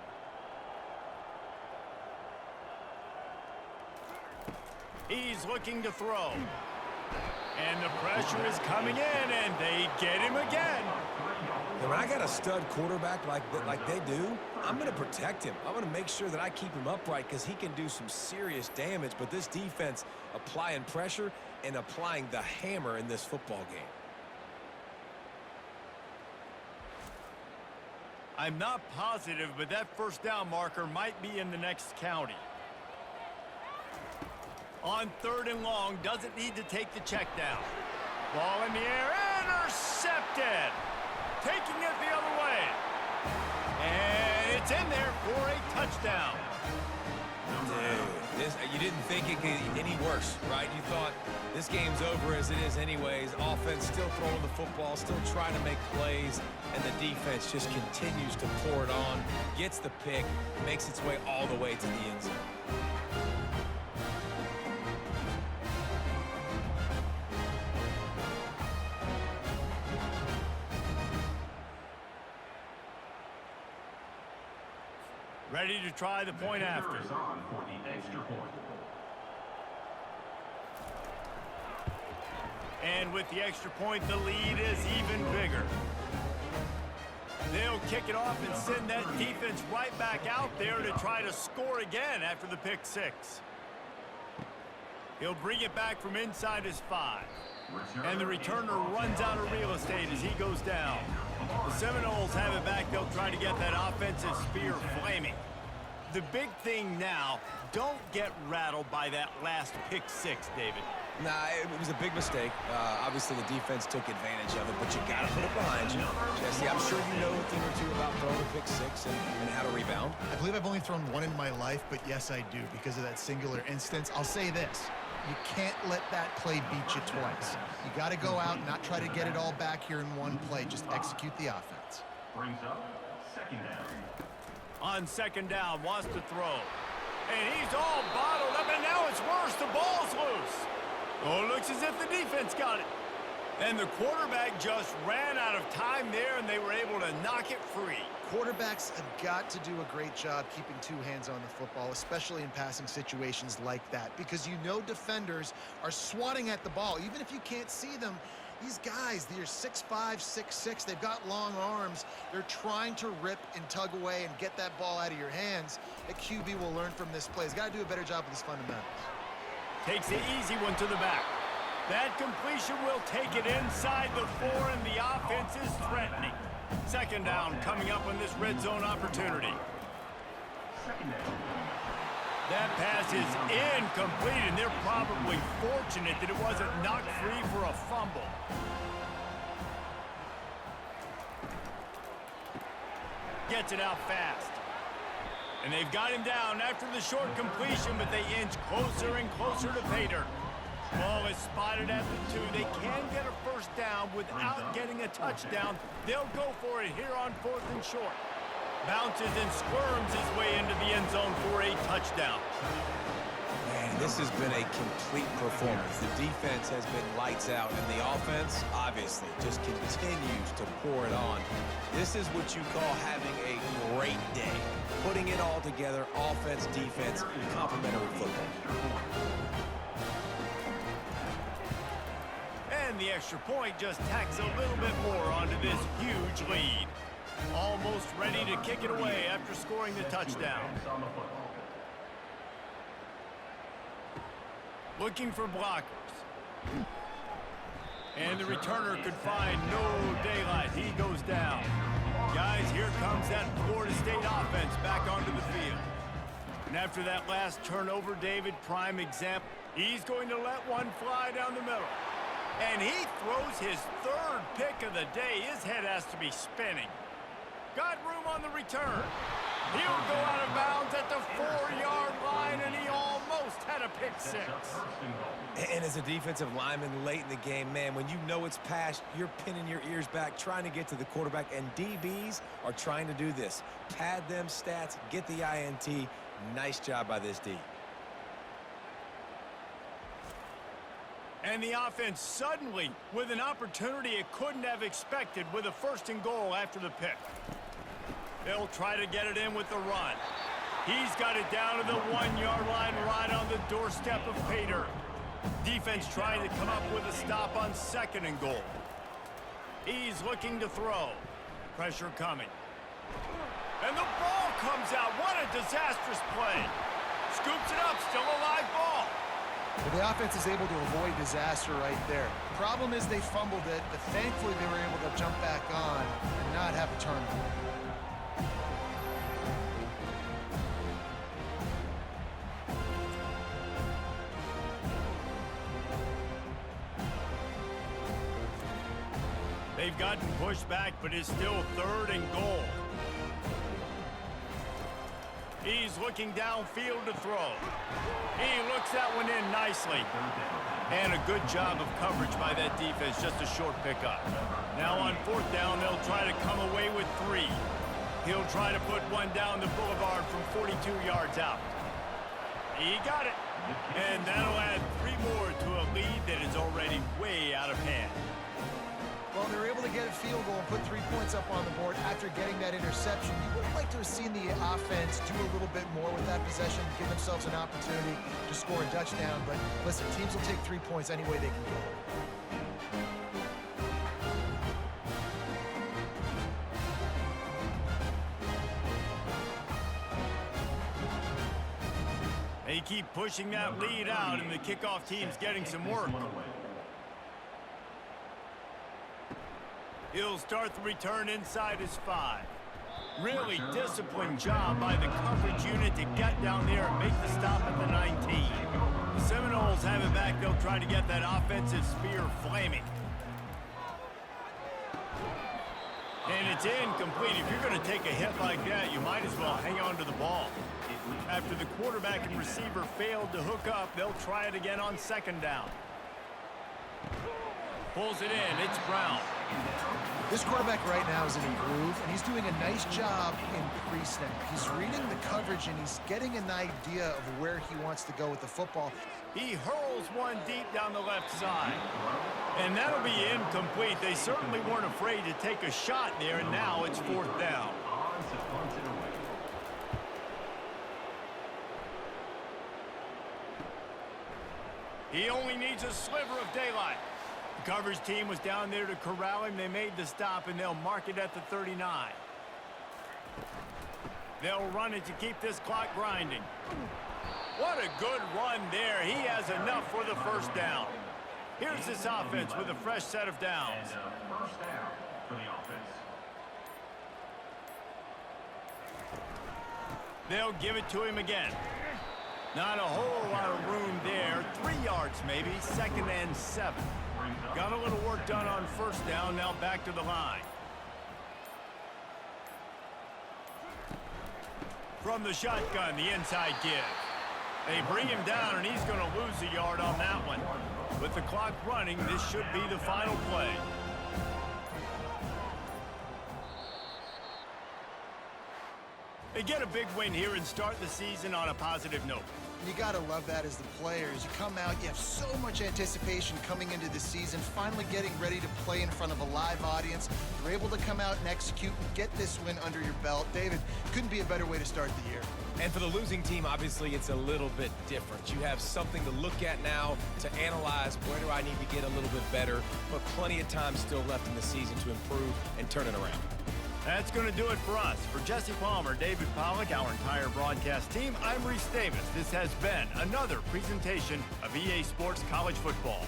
He's looking to throw. And the pressure is coming in, and they get him again. And when I got a stud quarterback like they do, I'm going to protect him. I'm going to make sure that I keep him upright because he can do some serious damage. But this defense applying pressure and applying the hammer in this football game. I'm not positive, but that 1st down marker might be in the next county. On 3rd and long, doesn't need to take the check down. Ball in the air, intercepted. Taking it the other way. And it's in there for a touchdown. Dude, you didn't think it could get any worse, right? You thought this game's over as it is anyways. Offense still throwing the football, still trying to make plays, and the defense just continues to pour it on, gets the pick, makes its way all the way to the end zone. Ready to try the point after. Is on for the extra point. And with the extra point, the lead is even bigger. They'll kick it off and send that defense right back out there to try to score again after the pick 6. He'll bring it back from inside his 5. And the returner runs out of real estate as he goes down. The Seminoles have it back. They'll try to get that offensive spear flaming. The big thing now, don't get rattled by that last pick 6, David. Nah, it was a big mistake. Obviously, the defense took advantage of it, but you got to put it behind you. Jesse, I'm sure you know a thing or two about throwing a pick 6 and how to rebound. I believe I've only thrown one in my life, but yes, I do because of that singular instance. I'll say this. You can't let that play beat you twice. You got to go out and not try to get it all back here in one play. Just execute the offense. Brings up 2nd down. On 2nd down, wants to throw. And he's all bottled up, and now it's worse. The ball's loose. Oh, it looks as if the defense got it. And the quarterback just ran out of time there, and they were able to knock it free. Quarterbacks have got to do a great job keeping 2 hands on the football, especially in passing situations like that, because you know defenders are swatting at the ball. Even if you can't see them, these guys, they're 6'5", 6'6", they've got long arms. They're trying to rip and tug away and get that ball out of your hands. The QB will learn from this play. He's got to do a better job with his fundamentals. Takes the easy one to the back. That completion will take it inside the 4, and the offense is threatening. 2nd down coming up on this red zone opportunity. 2nd down. That pass is incomplete, and they're probably fortunate that it wasn't knocked free for a fumble. Gets it out fast. And they've got him down after the short completion, but they inch closer and closer to pay dirt. Ball is spotted at the 2. They can get a 1st down without getting a touchdown. They'll go for it here on 4th and short. Bounces and squirms his way into the end zone for a touchdown. Man, this has been a complete performance. The defense has been lights out, and the offense, obviously, just continues to pour it on. This is what you call having a great day. Putting it all together, offense, defense, complementary football. And the extra point just tacks a little bit more onto this huge lead. Almost ready to kick it away after scoring the touchdown. Looking for blockers. And the returner could find no daylight. He goes down. Guys, here comes that Florida State offense back onto the field. And after that last turnover, David, prime example, he's going to let one fly down the middle. And he throws his third pick of the day. His head has to be spinning. Got room on the return. He'll go out of bounds at the 4-yard line, and he almost had a pick six. And as a defensive lineman late in the game, man, when you know it's past, you're pinning your ears back, trying to get to the quarterback, and DBs are trying to do this. Pad them stats, get the INT. Nice job by this D. And the offense suddenly, with an opportunity it couldn't have expected, with a 1st and goal after the pick. They'll try to get it in with the run. He's got it down to the 1-yard line right on the doorstep of Pater. Defense trying to come up with a stop on 2nd and goal. He's looking to throw. Pressure coming. And the ball comes out. What a disastrous play. Scoops it up, still a live ball. Well, the offense is able to avoid disaster right there. Problem is they fumbled it, but thankfully they were able to jump back on and not have a turnover. They've gotten pushed back, but it's still 3rd and goal. He's looking downfield to throw. He looks that one in nicely. And a good job of coverage by that defense, just a short pickup. Now on 4th down, they'll try to come away with 3. He'll try to put one down the boulevard from 42 yards out. He got it. And that'll add 3 more to a lead that is already way out of hand. Well, they were able to get a field goal and put 3 points up on the board after getting that interception. You would have liked to have seen the offense do a little bit more with that possession, give themselves an opportunity to score a touchdown. But listen, teams will take 3 points any way they can go. They keep pushing that lead out, and the kickoff team's getting some work. He'll start the return inside his 5. Really disciplined job by the coverage unit to get down there and make the stop at the 19. The Seminoles have it back. They'll try to get that offensive spear flaming. And it's incomplete. If you're going to take a hit like that, you might as well hang on to the ball. After the quarterback and receiver failed to hook up, they'll try it again on 2nd down. Pulls it in. It's Brown. This quarterback right now is in a groove, and he's doing a nice job in pre-snap. He's reading the coverage, and he's getting an idea of where he wants to go with the football. He hurls one deep down the left side. And that'll be incomplete. They certainly weren't afraid to take a shot there, and now it's 4th down. He only needs a sliver of daylight. The coverage team was down there to corral him. They made the stop, and they'll mark it at the 39. They'll run it to keep this clock grinding. What a good run there. He has enough for the 1st down. Here's this offense with a fresh set of downs. And 1st down for the offense. They'll give it to him again. Not a whole lot of room there. 3 yards maybe, 2nd and 7. Got a little work done on 1st down, now back to the line. From the shotgun, the inside give. They bring him down, and he's going to lose a yard on that one. With the clock running, this should be the final play. They get a big win here and start the season on a positive note. You got to love that as the players. You come out, you have so much anticipation coming into the season, finally getting ready to play in front of a live audience. You're able to come out and execute and get this win under your belt. David, couldn't be a better way to start the year. And for the losing team, obviously, it's a little bit different. You have something to look at now to analyze where do I need to get a little bit better, but plenty of time still left in the season to improve and turn it around. That's going to do it for us. For Jesse Palmer, David Pollack, our entire broadcast team, I'm Reese Davis. This has been another presentation of EA Sports College Football.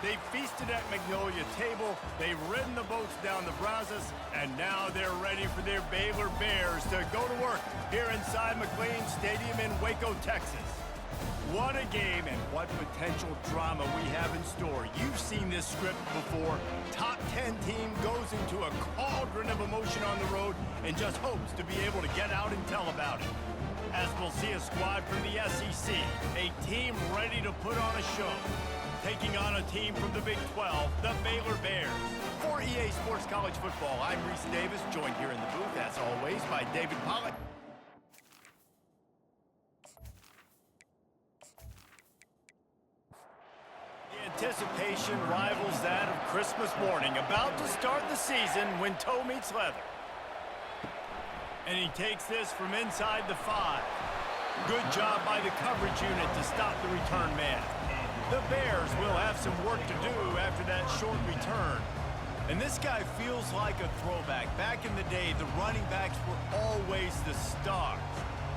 They've feasted at Magnolia Table, they've ridden the boats down the Brazos, and now they're ready for their Baylor Bears to go to work here inside McLean Stadium in Waco, Texas. What a game and what potential drama we have in store. You've seen this script before. Top 10 team goes into a cauldron of emotion on the road and just hopes to be able to get out and tell about it. As we'll see a squad from the SEC, a team ready to put on a show. Taking on a team from the Big 12, the Baylor Bears. For EA Sports College Football, I'm Reese Davis, joined here in the booth, as always, by David Pollack. The anticipation rivals that of Christmas morning, about to start the season when toe meets leather. And he takes this from inside the 5. Good job by the coverage unit to stop the return man. The Bears will have some work to do after that short return. And this guy feels like a throwback. Back in the day, the running backs were always the stars.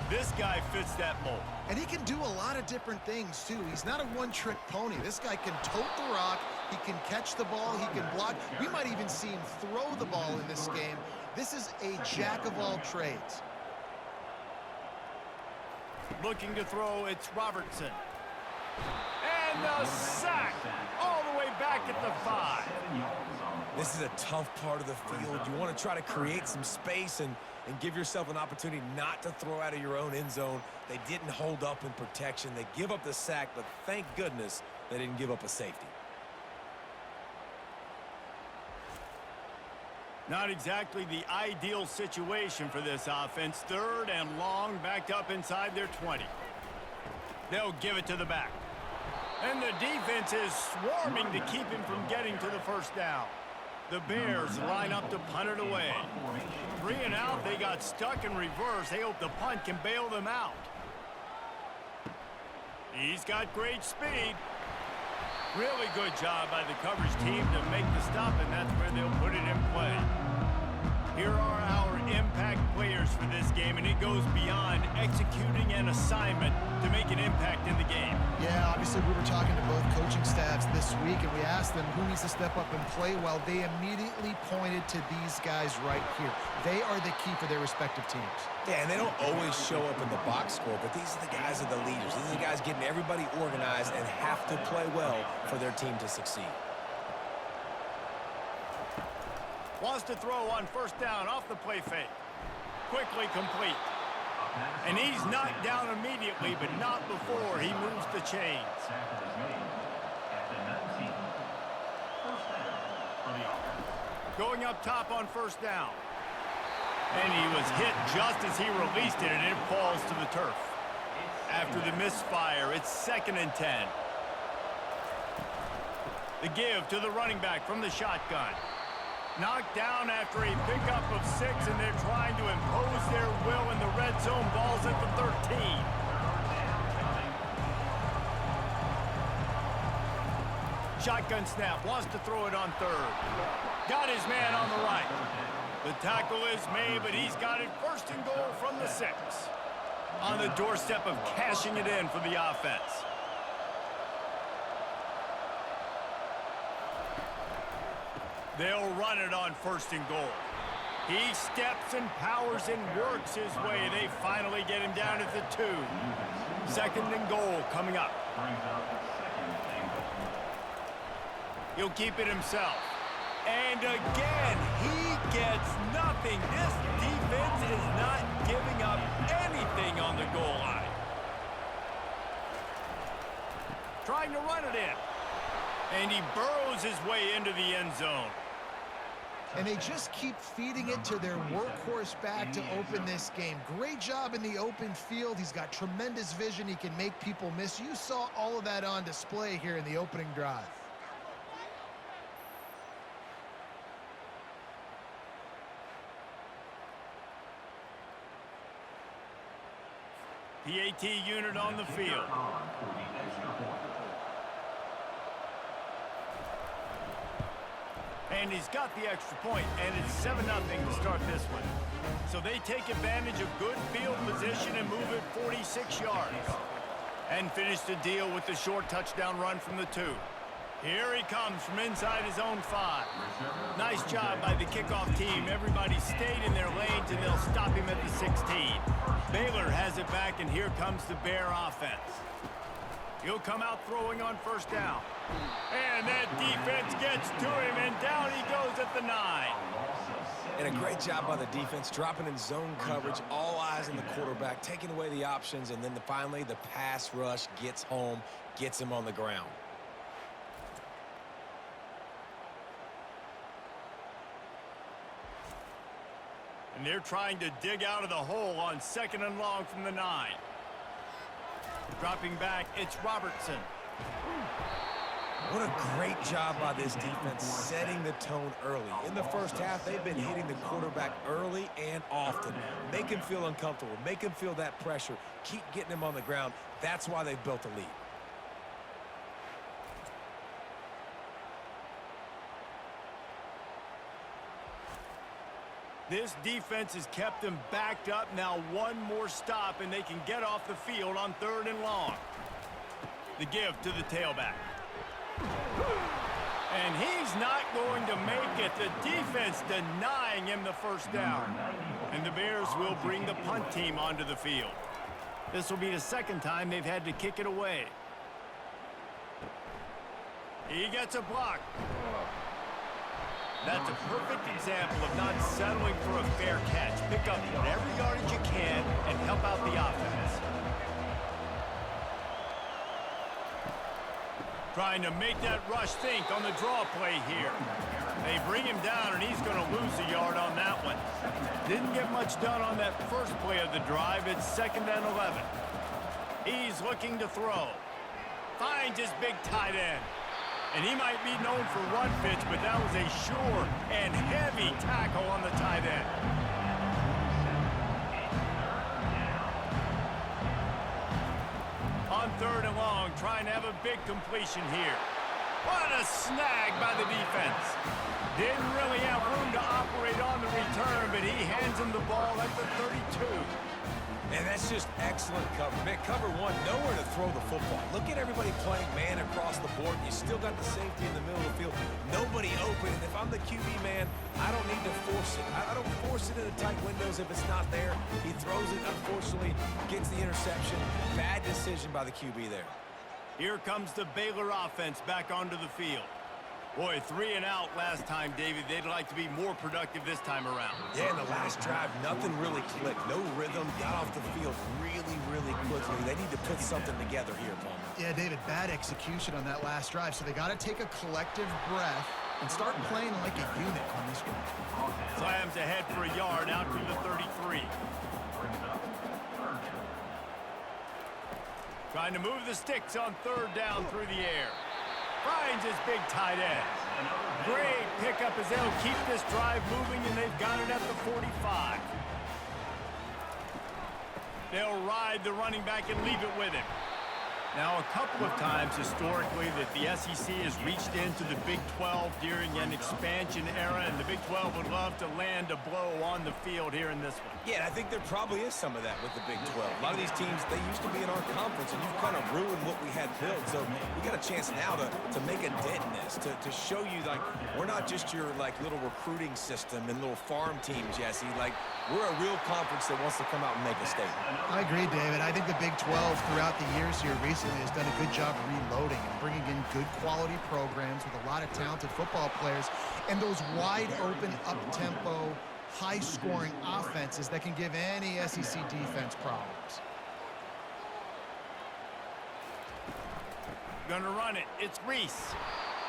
This guy fits that mold. And he can do a lot of different things, too. He's not a one-trick pony. This guy can tote the rock. He can catch the ball. He can block. We might even see him throw the ball in this game. This is a jack of all trades. Looking to throw, it's Robertson. And the sack all the way back at the 5. This is a tough part of the field. You want to try to create some space and give yourself an opportunity not to throw out of your own end zone. They didn't hold up in protection. They give up the sack, but thank goodness they didn't give up a safety. Not exactly the ideal situation for this offense. 3rd and long, backed up inside their 20. They'll give it to the back. And the defense is swarming to keep him from getting to the first down. The Bears line up to punt it away. 3 and out, they got stuck in reverse. They hope the punt can bail them out. He's got great speed. Really good job by the coverage team to make the stop, and that's where they'll put it in play. Here are our impact players for this game, and it goes beyond executing an assignment to make an impact in the game. Yeah, obviously we were talking to both coaching staffs this week, and we asked them who needs to step up and play well. They immediately pointed to these guys right here. They are the key for their respective teams. Yeah, and they don't always show up in the box score, but these are the guys that are the leaders. These are the guys getting everybody organized and have to play well for their team to succeed. Wants to throw on 1st down off the play fake. Quickly complete. And he's knocked down immediately, but not before he moves the chains. Tackle is made at the 19. First down for the offense. Going up top on first down. And he was hit just as he released it, and it falls to the turf. After the misfire, it's 2nd and 10. The give to the running back from the shotgun. Knocked down after a pickup of 6, and they're trying to impose their will in the red zone. Ball's at the 13. Shotgun snap, wants to throw it on 3rd. Got his man on the right. The tackle is made, but he's got it 1st and goal from the 6. On the doorstep of cashing it in for the offense. They'll run it on 1st and goal. He steps and powers and works his way. They finally get him down at the 2. 2nd and goal coming up. He'll keep it himself. And again, he gets nothing. This defense is not giving up anything on the goal line. Trying to run it in. And he burrows his way into the end zone. And they just keep feeding it to their workhorse back to open this game. Great job in the open field. He's got tremendous vision. He can make people miss. You saw all of that on display here in the opening drive. PAT unit on the field. And he's got the extra point, and it's 7-0 to start this one. So they take advantage of good field position and move it 46 yards. And finish the deal with the short touchdown run from the 2. Here he comes from inside his own 5. Nice job by the kickoff team. Everybody stayed in their lanes, and they'll stop him at the 16. Baylor has it back, and here comes the Bear offense. He'll come out throwing on 1st down. And that defense gets to him, and down he goes at the 9. And a great job by the defense, dropping in zone coverage, all eyes on the quarterback, taking away the options, and then finally the pass rush gets home, gets him on the ground. And they're trying to dig out of the hole on 2nd and long from the 9. Dropping back, it's Robertson. What a great job by this defense setting the tone early. In the first half, they've been hitting the quarterback early and often. Make him feel uncomfortable. Make him feel that pressure. Keep getting him on the ground. That's why they've built a lead. This defense has kept them backed up. Now one more stop, and they can get off the field on 3rd and long. The give to the tailback. And he's not going to make it. The defense denying him the 1st down. And the Bears will bring the punt team onto the field. This will be the 2nd time they've had to kick it away. He gets a block. That's a perfect example of not settling for a fair catch. Pick up whatever yardage you can and help out the offense. Trying to make that rush think on the draw play here. They bring him down, and he's going to lose a yard on that one. Didn't get much done on that first play of the drive. It's 2nd and 11. He's looking to throw. Finds his big tight end. And he might be known for run fits, but that was a sure and heavy tackle on the tight end. On 3rd and long, trying to have a big completion here. What a snag by the defense. Didn't really have room to operate on the return, but he hands him the ball at the 32. And that's just excellent cover. Man, cover 1, nowhere to throw the football. Look at everybody playing man across the board. You still got the safety in the middle of the field. Nobody open. And if I'm the QB man, I don't need to force it. I don't force it in the tight windows if it's not there. He throws it, unfortunately, gets the interception. Bad decision by the QB there. Here comes the Baylor offense back onto the field. Boy, 3 and out last time, David. They'd like to be more productive this time around. Yeah, in the last drive, nothing really clicked. No rhythm, got off the field really quickly. They need to put something together here, Palmer. Yeah, David, bad execution on that last drive, so they got to take a collective breath and start playing like a unit on this one. Slams ahead for a yard out to the 33. Trying to move the sticks on 3rd down through the air. Finds his big tight end. Great pickup as they'll keep this drive moving, and they've got it at the 45. They'll ride the running back and leave it with him. Now, a couple of times historically that the SEC has reached into the Big 12 during an expansion era, and the Big 12 would love to land a blow on the field here in this one. Yeah, I think there probably is some of that with the Big 12. A lot of these teams, they used to be in our conference, and you've kind of ruined what we had built. So we got a chance now to make a dent in this, to show you, like, we're not just your, like, little recruiting system and little farm team, Jesse. Like, we're a real conference that wants to come out and make a statement. I agree, David. I think the Big 12 throughout the years here recently has done a good job reloading and bringing in good quality programs with a lot of talented football players and those wide open, up-tempo, high-scoring offenses that can give any SEC defense problems. Gonna run it. It's Reese.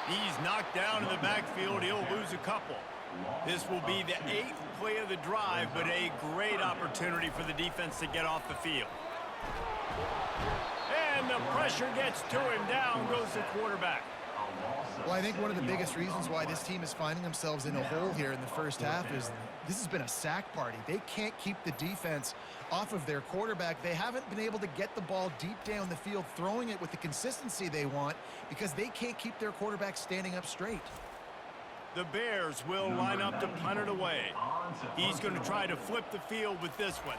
He's knocked down in the backfield. He'll lose a couple. This will be the 8th play of the drive, but a great opportunity for the defense to get off the field. And the pressure gets to him. Down goes the quarterback. Well, I think one of the biggest reasons why this team is finding themselves in a hole here in the first half is this has been a sack party. They can't keep the defense off of their quarterback. They haven't been able to get the ball deep down the field, throwing it with the consistency they want because they can't keep their quarterback standing up straight. The Bears will line up to punt it away. He's going to try to flip the field with this one.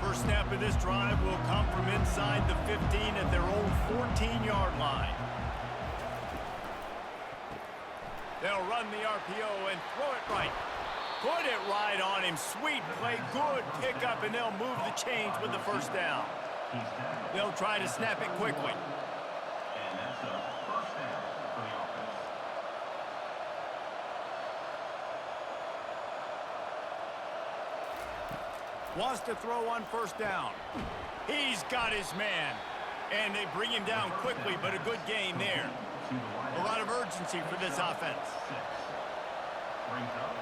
First snap of this drive will come from inside the 15 at their own 14-yard line. They'll run the RPO and throw it right. Put it right on him. Sweet play, good pickup, and they'll move the chains with the first down. They'll try to snap it quickly. And that's a first down for the offense. Wants to throw on first down. He's got his man. And they bring him down quickly, but a good gain there. A lot of urgency for this offense. Brings up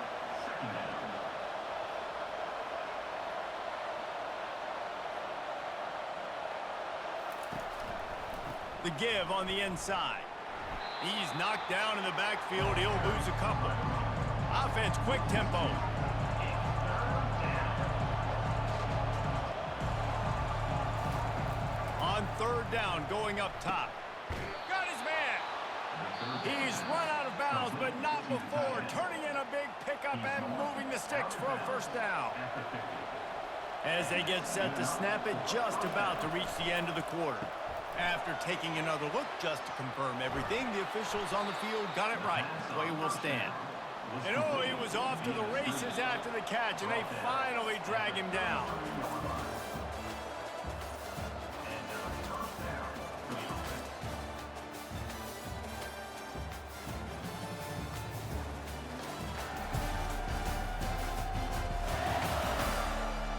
second down. The give on the inside. He's knocked down in the backfield. He'll lose a couple. Offense, quick tempo. On 3rd down, going up top. Got his man. He's run out of bounds, but not before. Turning in a big pickup and moving the sticks for a first down. As they get set to snap it, just about to reach the end of the quarter. After taking another look just to confirm everything, the officials on the field got it right. Play will stand. And oh, he was off to the races after the catch, and they finally drag him down.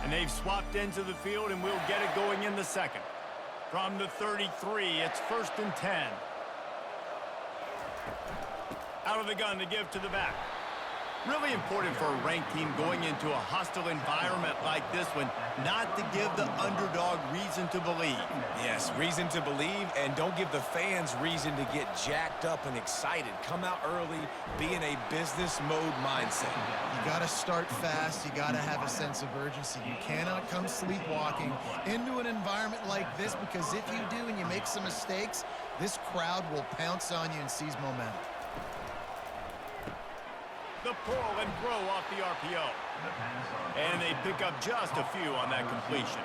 And they've swapped into the field, and we'll get it going in the second. From the 33, it's 1st and 10. Out of the gun to give to the back. Really important for a ranked team going into a hostile environment like this one, not to give the underdog reason to believe. Yes, reason to believe, and don't give the fans reason to get jacked up and excited. Come out early, be in a business mode mindset. You got to start fast. You got to have a sense of urgency. You cannot come sleepwalking into an environment like this, because if you do and you make some mistakes, this crowd will pounce on you and seize momentum. The pull and throw off the RPO. And they pick up just a few on that completion.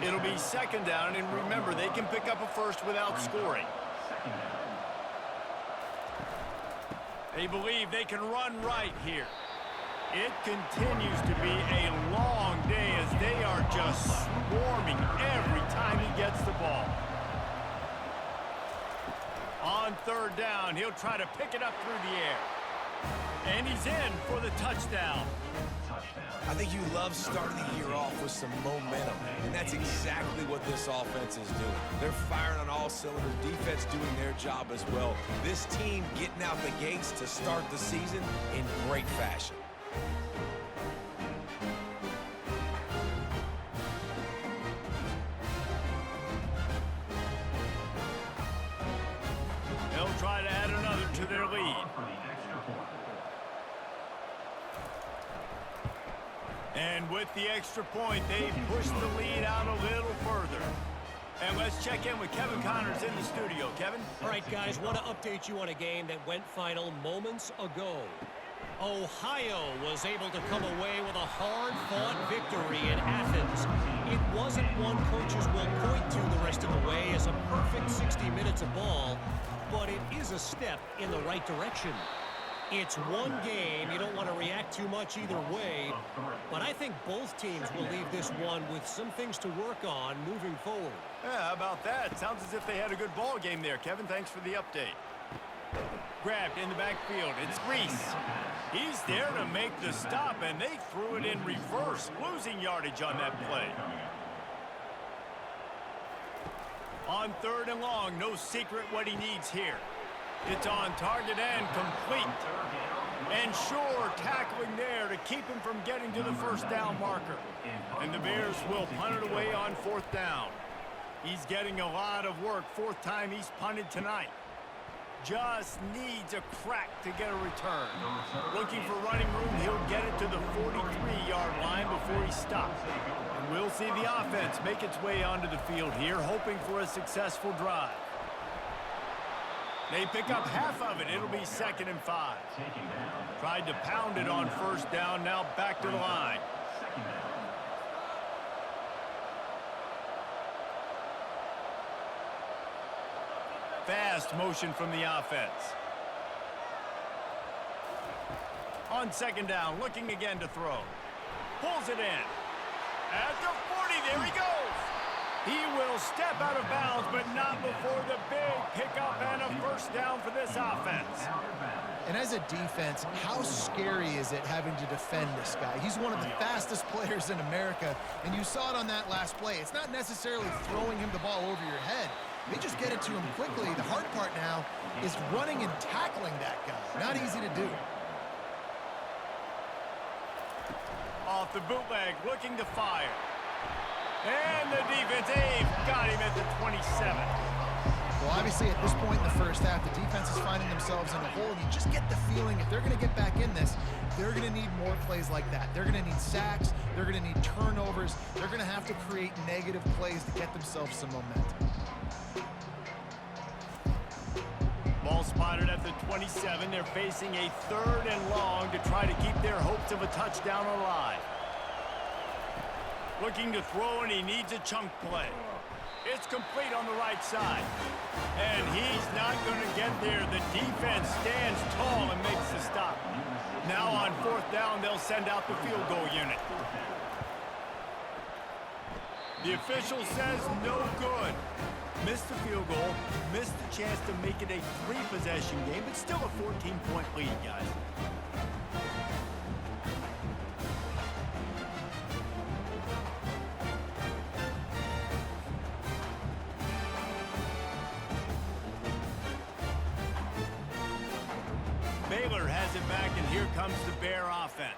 It'll be 2nd down, and remember, they can pick up a first without scoring. They believe they can run right here. It continues to be a long day as they are just swarming every time he gets the ball. On third down, he'll try to pick it up through the air. And he's in for the touchdown. I think you love starting the year off with some momentum, and that's exactly what this offense is doing. They're firing on all cylinders, defense doing their job as well. This team getting out the gates to start the season in great fashion. They'll try to add another to their lead. And with the extra point, they push the lead out a little further. And let's check in with Kevin Connors in the studio. Kevin? All right, guys, want to update you on a game that went final moments ago. Ohio was able to come away with a hard-fought victory in Athens. It wasn't one coaches will point to the rest of the way as a perfect 60 minutes of ball, but it is a step in the right direction. It's one game. You don't want to react too much either way, but I think both teams will leave this one with some things to work on moving forward. Yeah, how about that? Sounds as if they had a good ball game there, Kevin. Thanks for the update. Grabbed in the backfield. It's Reese. He's there to make the stop, and they threw it in reverse, losing yardage on that play. On third and long, no secret what he needs here. It's on target and complete. And Shore tackling there to keep him from getting to the first down marker. And the Bears will punt it away on fourth down. He's getting a lot of work. Fourth time he's punted tonight. Just needs a crack to get a return. Looking for running room, he'll get it to the 43-yard line before he stops. And we'll see the offense make its way onto the field here, hoping for a successful drive. They pick up half of it. It'll be 2nd and 5. Tried to pound it on first down, now back to the line. Fast motion from the offense. On 2nd down, looking again to throw. Pulls it in. At the 40, there he goes. He will step out of bounds, but not before the big pickup and a first down for this offense. And as a defense, how scary is it having to defend this guy? He's one of the fastest players in America, and you saw it on that last play. It's not necessarily throwing him the ball over your head. They just get it to him quickly. The hard part now is running and tackling that guy. Not easy to do. Off the bootleg, looking to fire. And the defense, got him at the 27. Well, obviously, at this point in the first half, the defense is finding themselves in a hole. You just get the feeling if they're going to get back in this, they're going to need more plays like that. They're going to need sacks. They're going to need turnovers. They're going to have to create negative plays to get themselves some momentum. Ball spotted at the 27. They're facing a 3rd and long to try to keep their hopes of a touchdown alive. Looking to throw, and he needs a chunk play. It's complete on the right side. And he's not going to get there. The defense stands tall and makes the stop. Now on 4th down, they'll send out the field goal unit. The official says no good. Missed the field goal, missed the chance to make it a 3-possession game, but still a 14-point lead, guys. Baylor has it back, and here comes the Bear offense.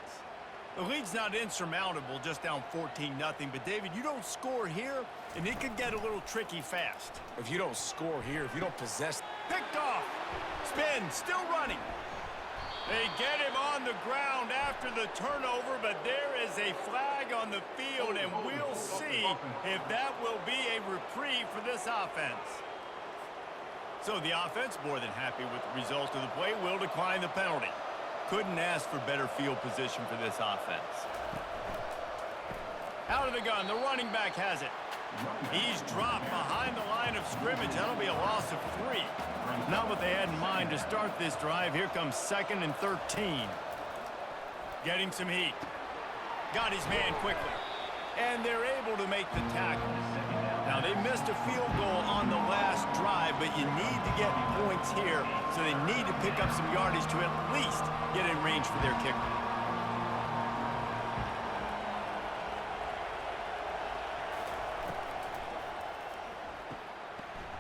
The lead's not insurmountable, just down 14-0, but David, you don't score here, and it could get a little tricky fast. If you don't score here, if you don't possess... Picked off. Spin, still running. They get him on the ground after the turnover, but there is a flag on the field, and we'll see if that will be a reprieve for this offense. So the offense, more than happy with the result of the play, will decline the penalty. Couldn't ask for better field position for this offense. Out of the gun, the running back has it. He's dropped behind the line of scrimmage. That'll be a loss of 3. Not what they had in mind to start this drive. Here comes 2nd and 13. Getting some heat. Got his man quickly. And they're able to make the tackle. Now, they missed a field goal on the last drive, but you need to get points here, so they need to pick up some yardage to at least get in range for their kicker.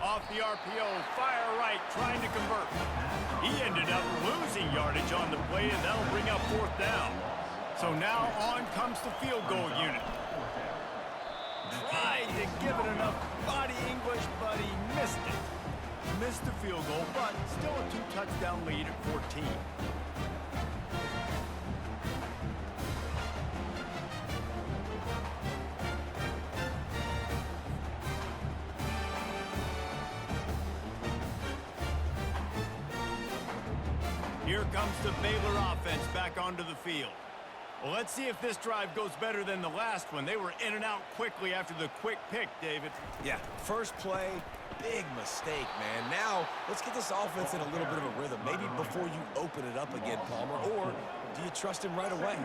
Off the RPO, fire right, trying to convert. He ended up losing yardage on the play, and that'll bring up 4th down. So now on comes the field goal unit. Tried to give it enough body English, but he missed it. Missed the field goal, but still a 2-touchdown lead at 14. Here comes the Baylor offense back onto the field. Well, let's see if this drive goes better than the last one. They were in and out quickly after the quick pick, David. Yeah, first play, big mistake, man. Now, let's get this offense in a little bit of a rhythm. Maybe before you open it up again, Palmer, or do you trust him right away?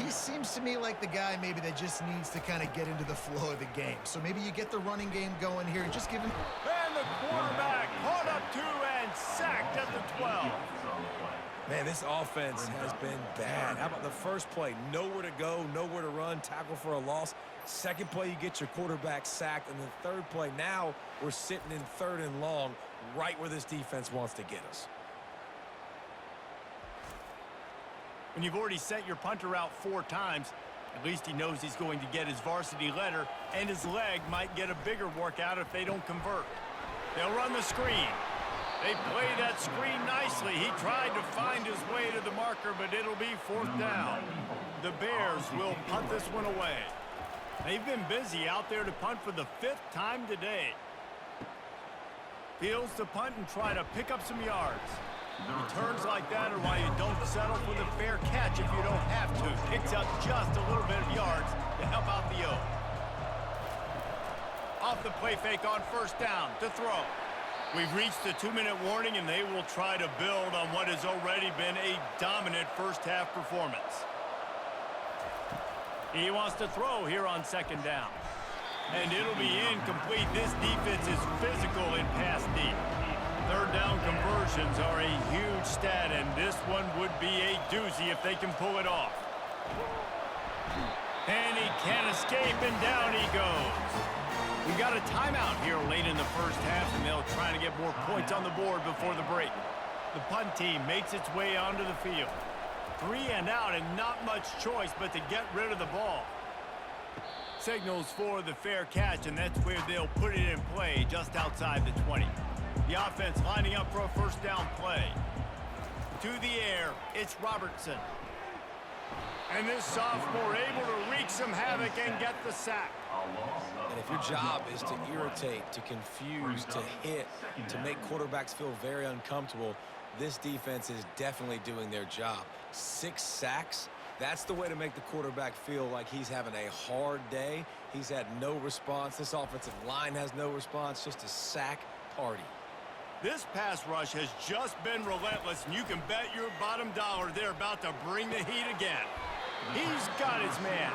He seems to me like the guy maybe that just needs to kind of get into the flow of the game. So maybe you get the running game going here and just give him... And the quarterback caught up to and sacked at the 12. Man, this offense has been bad. How about the first play? Nowhere to go, nowhere to run, tackle for a loss. Second play, you get your quarterback sacked. And the third play, now we're sitting in 3rd and long, right where this defense wants to get us. When you've already sent your punter out 4 times, at least he knows he's going to get his varsity letter, and his leg might get a bigger workout if they don't convert. They'll run the screen. They play that screen nicely. He tried to find his way to the marker, but it'll be 4th down. The Bears will punt this one away. They've been busy out there to punt for the 5th time today. Fields to punt and try to pick up some yards. Returns like that are why you don't settle for the fair catch if you don't have to. Picks up just a little bit of yards to help out the O. Off the play fake on 1st down to throw. We've reached the 2-minute warning, and they will try to build on what has already been a dominant first-half performance. He wants to throw here on 2nd down. And it'll be incomplete. This defense is physical in pass deep. 3rd down conversions are a huge stat, and this one would be a doozy if they can pull it off. And he can't escape, and down he goes. We got a timeout here late in the first half, and they'll try to get more points on the board before the break. The punt team makes its way onto the field. 3 and out, and not much choice but to get rid of the ball. Signals for the fair catch, and that's where they'll put it in play just outside the 20. The offense lining up for a 1st down play. To the air, it's Robertson. And this sophomore able to wreak some havoc and get the sack. And if your job is to irritate, to confuse, to hit, to make quarterbacks feel very uncomfortable, this defense is definitely doing their job. 6 sacks, that's the way to make the quarterback feel like he's having a hard day. He's had no response. This offensive line has no response, just a sack party. This pass rush has just been relentless, and you can bet your bottom dollar they're about to bring the heat again. He's got his man,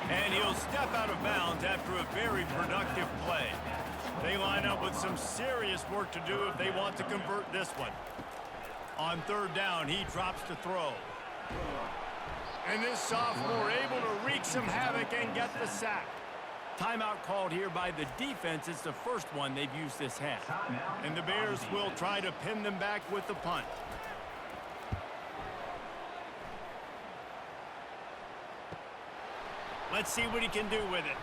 and he'll step out of bounds after a very productive play. They line up with some serious work to do if they want to convert this one. On 3rd down, he drops to throw. And this sophomore able to wreak some havoc and get the sack. Timeout called here by the defense. It's the first one they've used this half. And the Bears will try to pin them back with the punt. Let's see what he can do with it.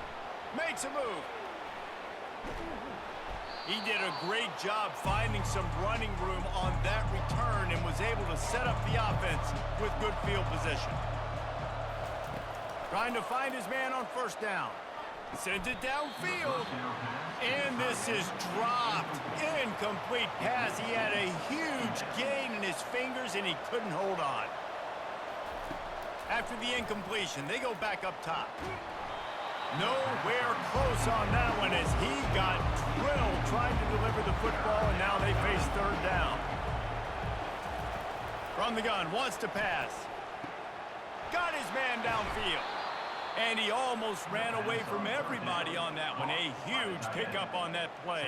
Makes a move. He did a great job finding some running room on that return and was able to set up the offense with good field position. Trying to find his man on 1st down. Sends it downfield. And this is dropped. Incomplete pass. He had a huge gain in his fingers and he couldn't hold on. After the incompletion, they go back up top. Nowhere close on that one as he got drilled trying to deliver the football, and now they face 3rd down. From the gun, wants to pass. Got downfield. And he almost ran away from everybody on that one. A huge pickup on that play.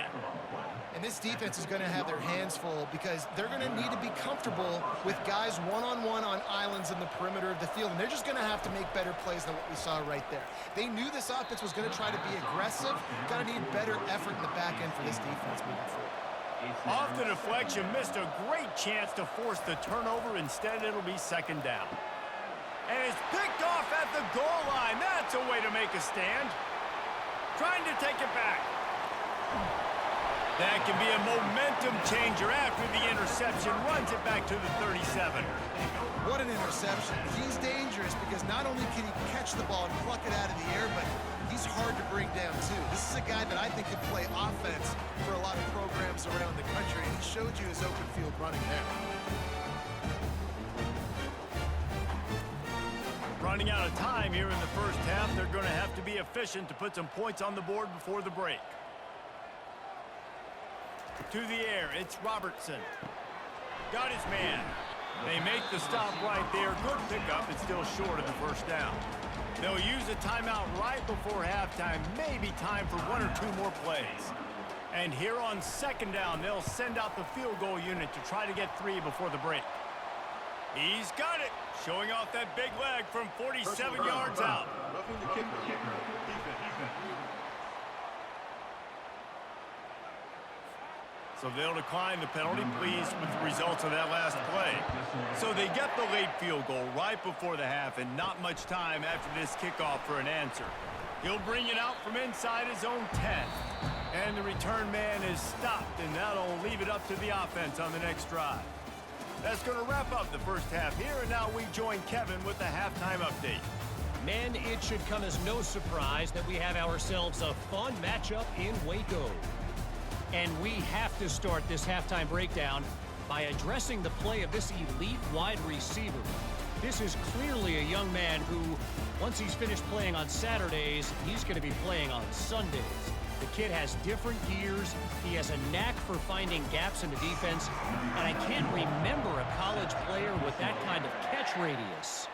And this defense is going to have their hands full because they're going to need to be comfortable with guys one-on-one on islands in the perimeter of the field. And they're just going to have to make better plays than what we saw right there. They knew this offense was going to try to be aggressive. Going to need better effort in the back end for this defense moving forward. Off the deflection, missed a great chance to force the turnover. Instead, it'll be second down. And it's picked off at the goal line. That's a way to make a stand. Trying to take it back. That can be a momentum changer after the interception. Runs it back to the 37. What an interception. He's dangerous because not only can he catch the ball and pluck it out of the air, but he's hard to bring down, too. This is a guy that I think could play offense for a lot of programs around the country, and he showed you his open field running there. Running out of time here in the first half. They're going to have to be efficient to put some points on the board before the break. To the air, it's Robertson. Got his man. They make the stop right there. Good pickup. It's still short of the first down. They'll use a timeout right before halftime. Maybe time for one or two more plays. And here on second down, they'll send out the field goal unit to try to get 3 before the break. He's got it. Showing off that big leg from 47 yards out. Roughing the kicker. Defense. So they'll decline the penalty, pleased with the results of that last play. So they get the late field goal right before the half and not much time after this kickoff for an answer. He'll bring it out from inside his own 10. And the return man is stopped, and that'll leave it up to the offense on the next drive. That's going to wrap up the first half here, and now we join Kevin with the halftime update. Men, it should come as no surprise that we have ourselves a fun matchup in Waco. And we have to start this halftime breakdown by addressing the play of this elite wide receiver. This is clearly a young man who, once he's finished playing on Saturdays, he's going to be playing on Sundays. The kid has different gears. He has a knack for finding gaps in the defense. And I can't remember a college player with that kind of catch radius.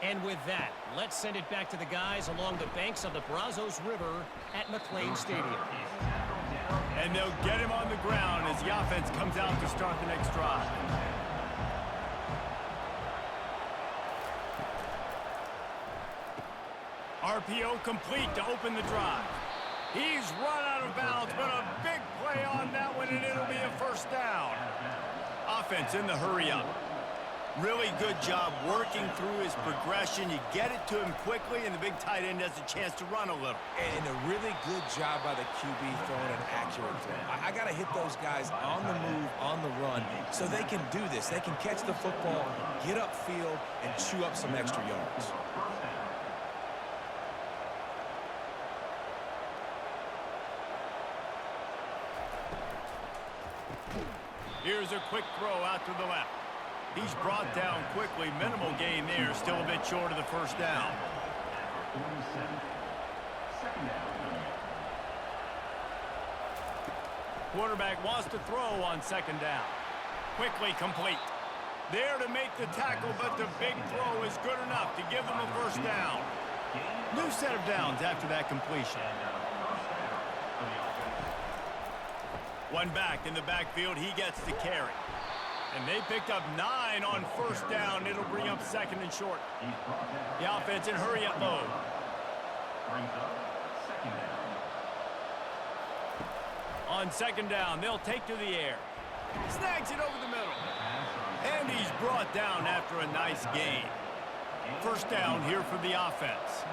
And with that, let's send it back to the guys along the banks of the Brazos River at McLean Stadium. And they'll get him on the ground as the offense comes out to start the next drive. RPO complete to open the drive. He's run out of bounds, but a big play on that one, and it'll be a first down. Offense in the hurry-up. Really good job working through his progression. You get it to him quickly, and the big tight end has a chance to run a little. And a really good job by the QB throwing an accurate throw. I got to hit those guys on the move, on the run, so they can do this. They can catch the football, get upfield, and chew up some extra yards. Here's a quick throw out to the left. He's brought down quickly. Minimal gain there. Still a bit short of the first down. Quarterback wants to throw on second down. Quickly complete. There to make the tackle, but the big throw is good enough to give them a first down. New set of downs after that completion. One back in the backfield. He gets the carry. And they picked up 9 on first down. It'll bring up second and short. The offense in hurry-up mode. On second down, they'll take to the air. Snags it over the middle. And he's brought down after a nice gain. First down here for the offense.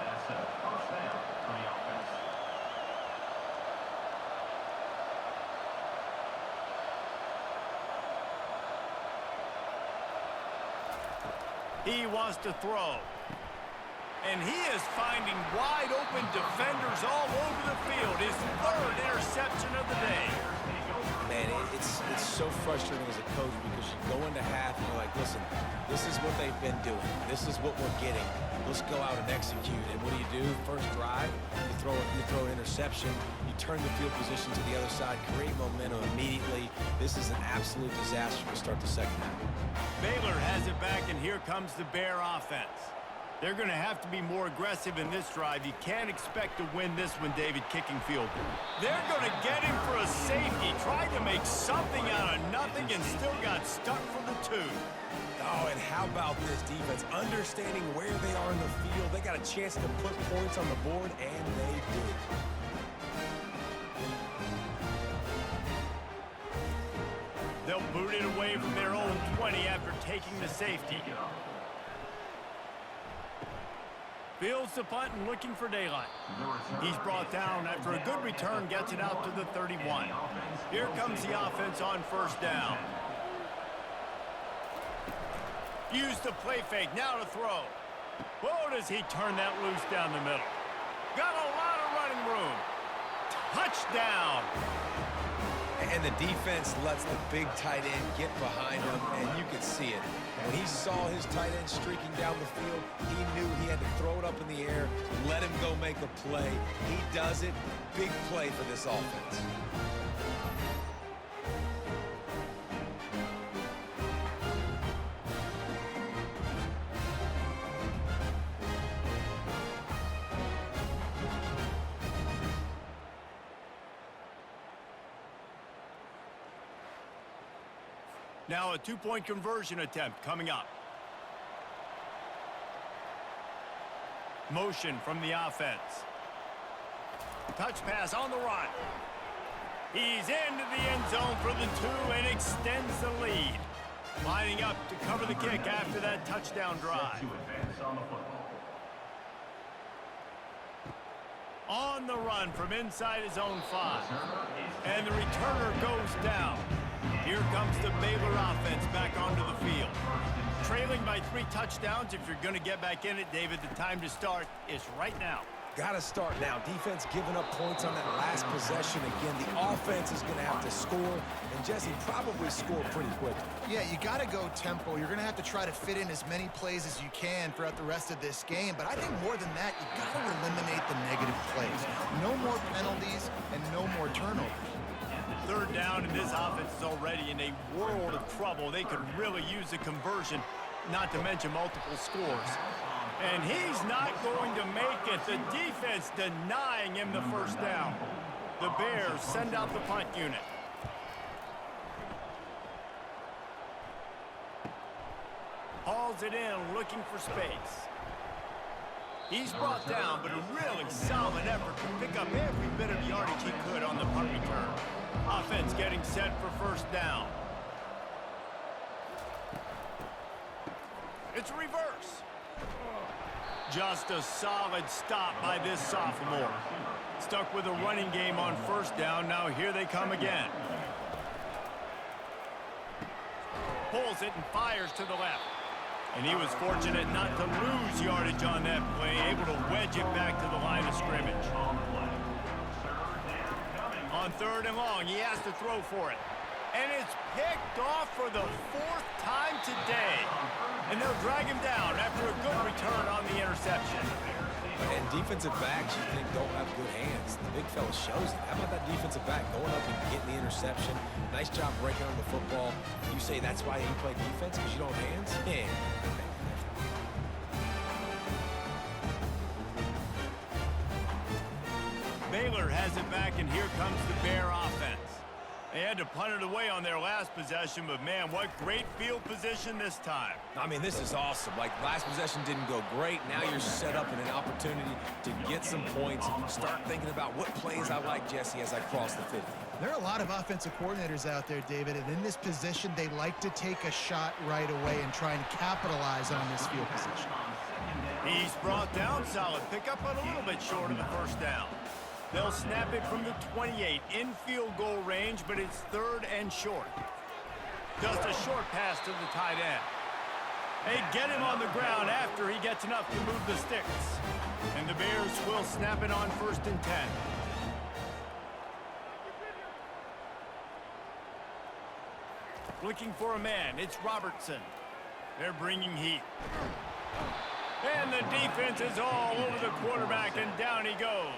He wants to throw. And he is finding wide open defenders all over the field. His third interception of the day. Man, it's so frustrating as a coach because you go into half and you're like, listen, this is what they've been doing. This is what we're getting. Let's go out and execute. And what do? First drive, you throw an interception. You turn the field position to the other side, create momentum immediately. This is an absolute disaster to start the second half. Baylor has it back, and here comes the Bear offense. They're going to have to be more aggressive in this drive. You can't expect to win this one, David, kicking field goal. They're going to get him for a safety. Tried to make something out of nothing and still got stuck for the two. Oh, and how about this defense? Understanding where they are in the field. They got a chance to put points on the board, and they did. They'll boot it away from their own 20 after taking the safety. Fields the punt and looking for daylight. He's brought down after a good return, gets it out to the 31. Here comes the offense on first down. Use the play fake, now to throw. Whoa, does he turn that loose down the middle. Got a lot of running room. Touchdown. And the defense lets the big tight end get behind him, and you could see it. When he saw his tight end streaking down the field, he knew he had to throw it up in the air, let him go make a play. He does it. Big play for this offense. Now a two-point conversion attempt coming up. Motion from the offense. Touch pass on the run. He's into the end zone for the two and extends the lead. Lining up to cover the kick after that touchdown drive. To advance on the football. On the run from inside his own 5. And the returner goes down. Here comes the Baylor offense back onto the field. Trailing by 3 touchdowns. If you're going to get back in it, David, the time to start is right now. Got to start now. Defense giving up points on that last possession. Again, the offense is going to have to score, and Jesse probably score pretty quickly. Yeah, you got to go tempo. You're going to have to try to fit in as many plays as you can throughout the rest of this game. But I think more than that, you got to eliminate the negative plays. No more penalties and no more turnovers. Third down, and this offense is already in a world of trouble. They could really use a conversion, not to mention multiple scores. And he's not going to make it. The defense denying him the first down. The Bears send out the punt unit. Hauls it in, looking for space. He's brought down, but a really solid effort to pick up every bit of yardage he could on the punt return. Offense getting set for first down. It's reverse. Just a solid stop by this sophomore. Stuck with a running game on first down. Now here they come again. Pulls it and fires to the left. And he was fortunate not to lose yardage on that play, able to wedge it back to the line of scrimmage. On third and long, he has to throw for it. And it's picked off for the 4th time today. And they'll drag him down after a good return on the interception. And defensive backs, you think, don't have good hands. The big fella shows it. How about that defensive back going up and getting the interception? Nice job breaking on the football. You say that's why you play defense, because you don't have hands? Yeah. Baylor has it back, and here comes the Bear offense. They had to punt it away on their last possession, but man, what great field position this time. I mean, this is awesome. Like, last possession didn't go great. Now you're set up in an opportunity to get some points. Start thinking about what plays I like, Jesse, as I cross the 50. There are a lot of offensive coordinators out there, David, and in this position, they like to take a shot right away and try and capitalize on this field position. He's brought down solid. Pick up a little bit short of the first down. They'll snap it from the 28 in field goal range, but it's third and short. Just a short pass to the tight end. They get him on the ground after he gets enough to move the sticks. And the Bears will snap it on 1st and 10. Looking for a man, it's Robertson. They're bringing heat. And the defense is all over the quarterback, and down he goes.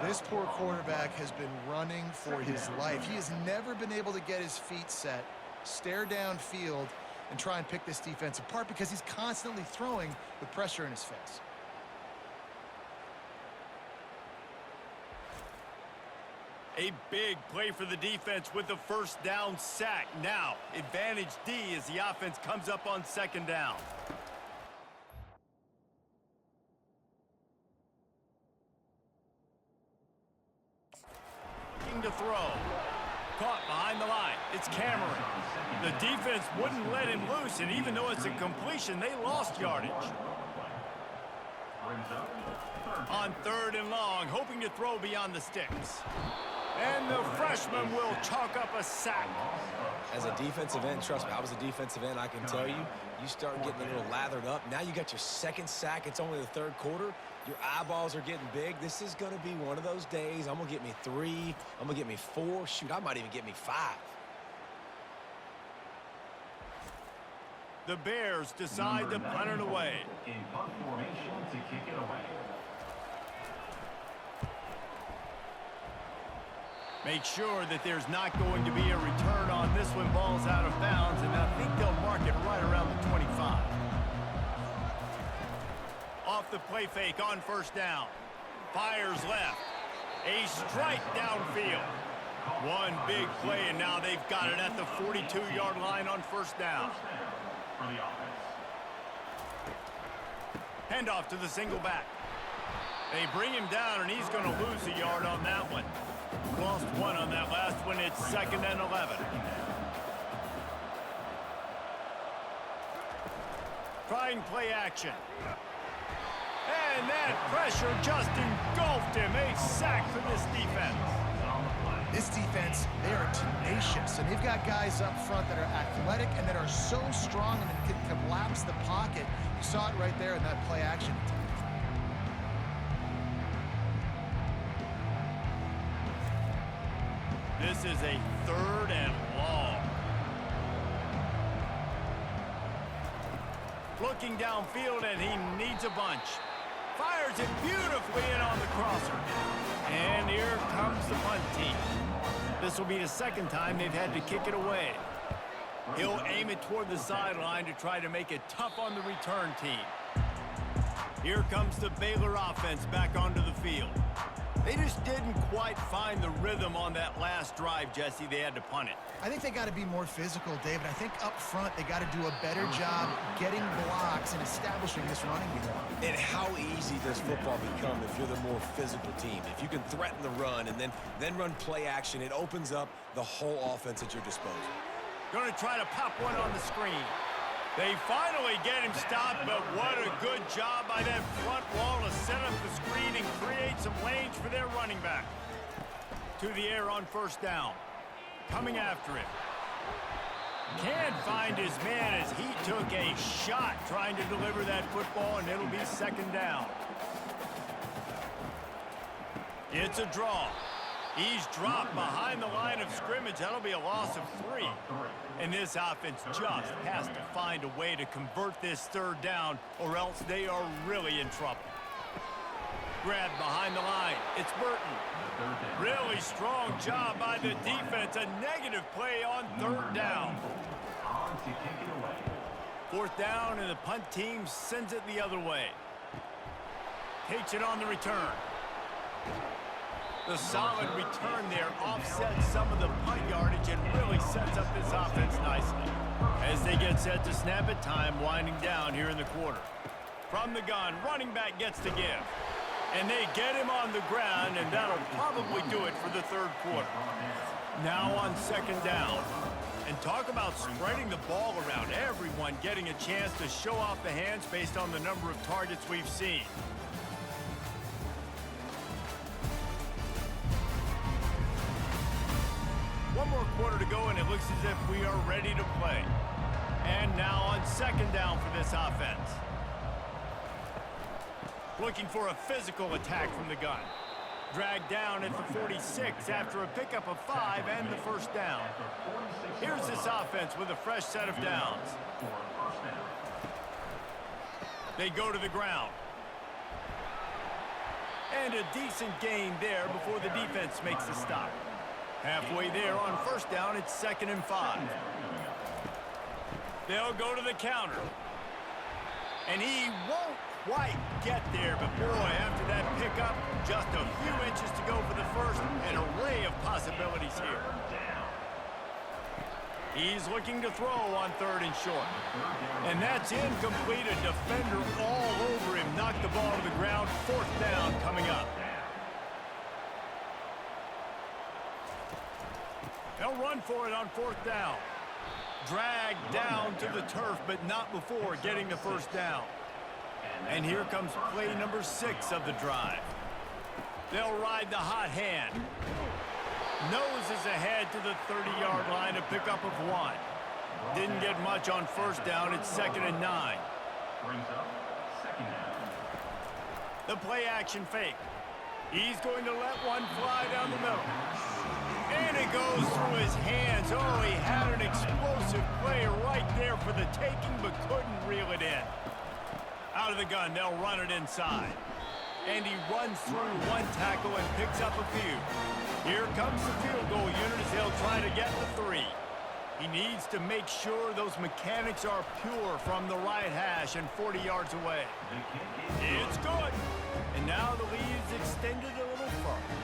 This poor quarterback has been running for his life. He has never been able to get his feet set, stare downfield, and try and pick this defense apart because he's constantly throwing with pressure in his face. A big play for the defense with the first down sack. Now, advantage D as the offense comes up on second down. Looking to throw. Caught behind the line. It's Cameron. The defense wouldn't let him loose, and even though it's a completion, they lost yardage. On third and long, hoping to throw beyond the sticks. And the freshman will chalk up a sack. As a defensive end, trust me, I was a defensive end, I can tell you, you start getting a little lathered up. Now you got your second sack. It's only the third quarter. Your eyeballs are getting big. This is going to be one of those days. I'm going to get me 3. I'm going to get me 4. Shoot, I might even get me 5. The Bears decide to punt it away. In punt formation to kick it away. Make sure that there's not going to be a return on this when ball's out of bounds, and I think they'll mark it right around the 25. Off the play fake on first down. Fires left. A strike downfield. One big play, and now they've got it at the 42-yard line on first down. For the offense. Handoff to the single back. They bring him down, and he's going to lose a yard on that one. Lost 1 on that last one. It's 2nd and 11. Trying play action. And that pressure just engulfed him. A sack for this defense. This defense, they are tenacious, and they've got guys up front that are athletic and that are so strong and can collapse the pocket. You saw it right there in that play action. This is a 3rd and long. Looking downfield, and he needs a bunch. Fires it beautifully in on the crosser. And here comes the punt team. This will be the second time they've had to kick it away. He'll aim it toward the sideline to try to make it tough on the return team. Here comes the Baylor offense back onto the field. They just didn't quite find the rhythm on that last drive, Jesse. They had to punt it. I think they got to be more physical, David. I think up front they got to do a better job getting blocks and establishing this running game. And how easy does football become if you're the more physical team? If you can threaten the run and then run play action, it opens up the whole offense at your disposal. Going to try to pop one on the screen. They finally get him stopped, but what a good job by that front wall to set up the screen and create some lanes for their running back. To the air on first down. Coming after it. Can't find his man as he took a shot trying to deliver that football, and it'll be 2nd down. It's a draw. He's dropped behind the line of scrimmage. That'll be a loss of 3. And this offense just has to find a way to convert this 3rd down, or else they are really in trouble. Grabbed behind the line. It's Burton. Really strong job by the defense. A negative play on 3rd down. 4th down, and the punt team sends it the other way. Takes it on the return. The solid return there offsets some of the punt yardage and really sets up this offense nicely. As they get set to snap it, time winding down here in the quarter. From the gun, running back gets to give. And they get him on the ground, and that'll probably do it for the 3rd quarter. Now on 2nd down. And talk about spreading the ball around. Everyone getting a chance to show off the hands based on the number of targets we've seen. One more quarter to go, and it looks as if we are ready to play. And now on 2nd down for this offense. Looking for a physical attack from the gun. Dragged down at the 46 after a pickup of 5 and the 1st down. Here's this offense with a fresh set of downs. They go to the ground. And a decent gain there before the defense makes the stop. Halfway there on 1st down, it's 2nd and 5. They'll go to the counter. And he won't quite get there, but boy, after that pickup, just a few inches to go for the first. An array of possibilities here. He's looking to throw on 3rd and short. And that's incomplete. A defender all over him. Knocked the ball to the ground. 4th down coming up. They'll run for it on 4th down. Dragged down to the turf, but not before getting the 1st down. And here comes play number 6 of the drive. They'll ride the hot hand. Noses ahead to the 30-yard line, a pickup of 1. Didn't get much on 1st down. It's 2nd and 9. Brings up 2nd down. The play action fake. He's going to let one fly down the middle. And it goes through his hands. Oh, he had an explosive play right there for the taking, but couldn't reel it in. Out of the gun, they'll run it inside. And he runs through one tackle and picks up a few. Here comes the field goal unit as they'll try to get the 3. He needs to make sure those mechanics are pure from the right hash and 40 yards away. It's good. And now the lead is extended a little further.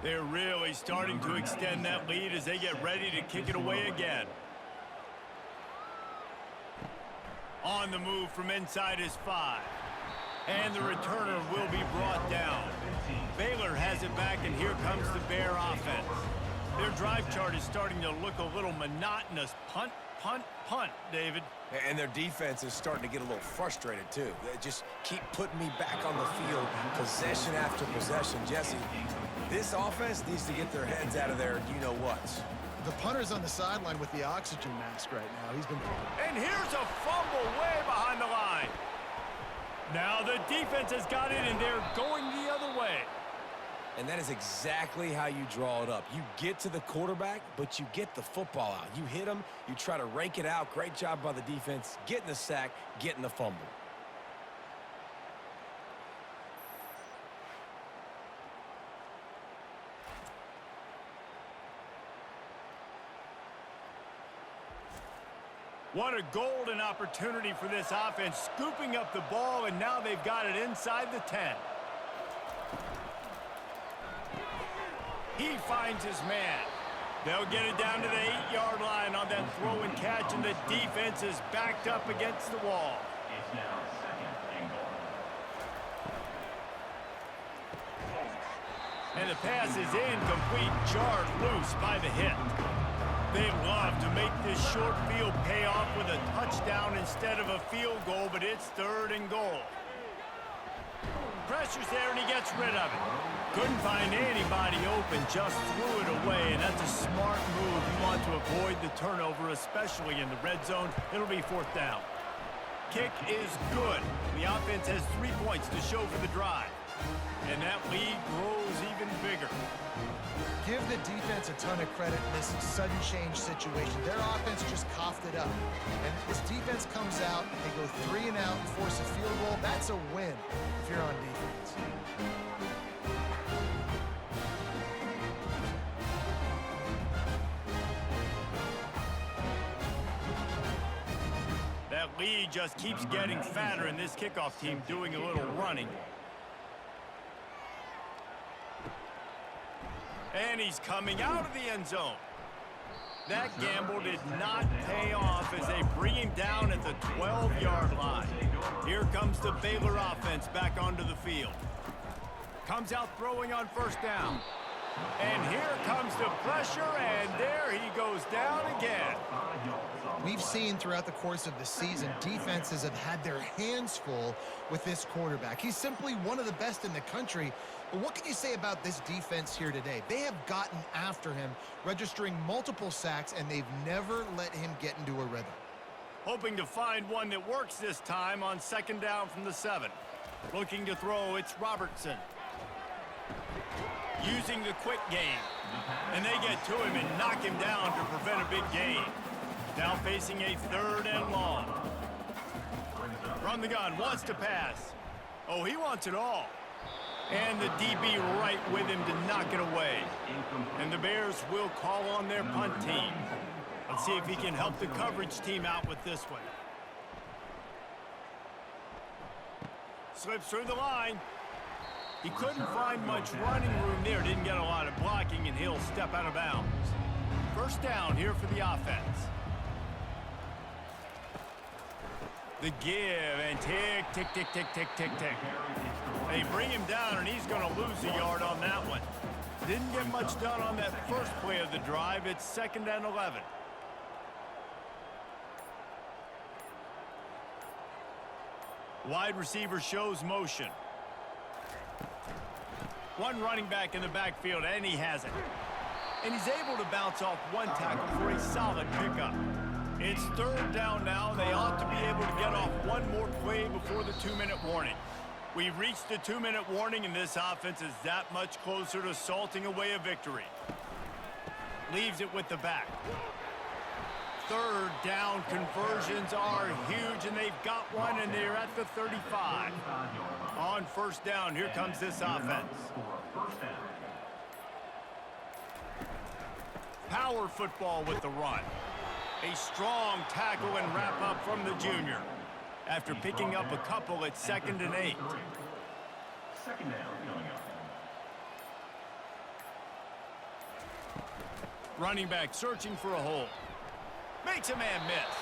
They're really starting to extend that lead as they get ready to kick it away again. On the move from inside his 5. And the returner will be brought down. Baylor has it back, and here comes the Bear offense. Their drive chart is starting to look a little monotonous. Punt, punt, punt, David. And their defense is starting to get a little frustrated, too. They just keep putting me back on the field, possession after possession. Jesse, this offense needs to get their heads out of their you-know-whats. The punter's on the sideline with the oxygen mask right now. He's been... And here's a fumble way behind the line. Now the defense has got it, and they're going the other way. And that is exactly how you draw it up. You get to the quarterback, but you get the football out. You hit him, you try to rake it out. Great job by the defense, getting the sack, getting the fumble. What a golden opportunity for this offense, scooping up the ball, and now they've got it inside the 10. He finds his man. They'll get it down to the 8-yard line on that throw and catch, and the defense is backed up against the wall. It's now 2nd and goal. And the pass is incomplete, jarred loose by the hit. They love to make this short field pay off with a touchdown instead of a field goal, but it's 3rd and goal. Pressure's there, and he gets rid of it. Couldn't find anybody open, just threw it away, and that's a smart move. You want to avoid the turnover, especially in the red zone. It'll be 4th down. Kick is good. The offense has 3 points to show for the drive. And that lead grows even bigger. Give the defense a ton of credit in this sudden change situation. Their offense just coughed it up. And this defense comes out, they go 3 and out and force a field goal. That's a win if you're on defense. That lead just keeps getting fatter, and this kickoff team doing a little running. And he's coming out of the end zone. That gamble did not pay off as they bring him down at the 12-yard line. Here comes the Baylor offense back onto the field. Comes out throwing on 1st down. And here comes the pressure, and there he goes down again. We've seen throughout the course of the season, defenses have had their hands full with this quarterback. He's simply one of the best in the country. But what can you say about this defense here today? They have gotten after him, registering multiple sacks, and they've never let him get into a rhythm. Hoping to find one that works this time on 2nd down from the 7. Looking to throw, it's Robertson. using the quick game. And they get to him and knock him down to prevent a big gain. Now facing a 3rd and long. From the gun, wants to pass. Oh, he wants it all. And the DB right with him to knock it away. And the Bears will call on their punt team. Let's see if he can help the coverage team out with this one. Slips through the line. He couldn't find much running room there. Didn't get a lot of blocking, and he'll step out of bounds. 1st down here for the offense. The give, and tick, tick, tick, tick, tick, tick, tick. They bring him down, and he's going to lose a yard on that one. Didn't get much done on that first play of the drive. It's 2nd and 11. Wide receiver shows motion. One running back in the backfield, and he has it. And he's able to bounce off one tackle for a solid pickup. It's 3rd down now. They ought to be able to get off one more play before the 2-minute warning. We've reached the 2-minute warning, and this offense is that much closer to salting away a victory. Leaves it with the back. 3rd down conversions are huge, and they've got one, and they're at the 35. On 1st down, here comes this offense. Power football with the run. A strong tackle and wrap up from the junior. After picking up a couple, it's 2nd and 8. 2nd down coming up. Running back searching for a hole. Makes a man miss.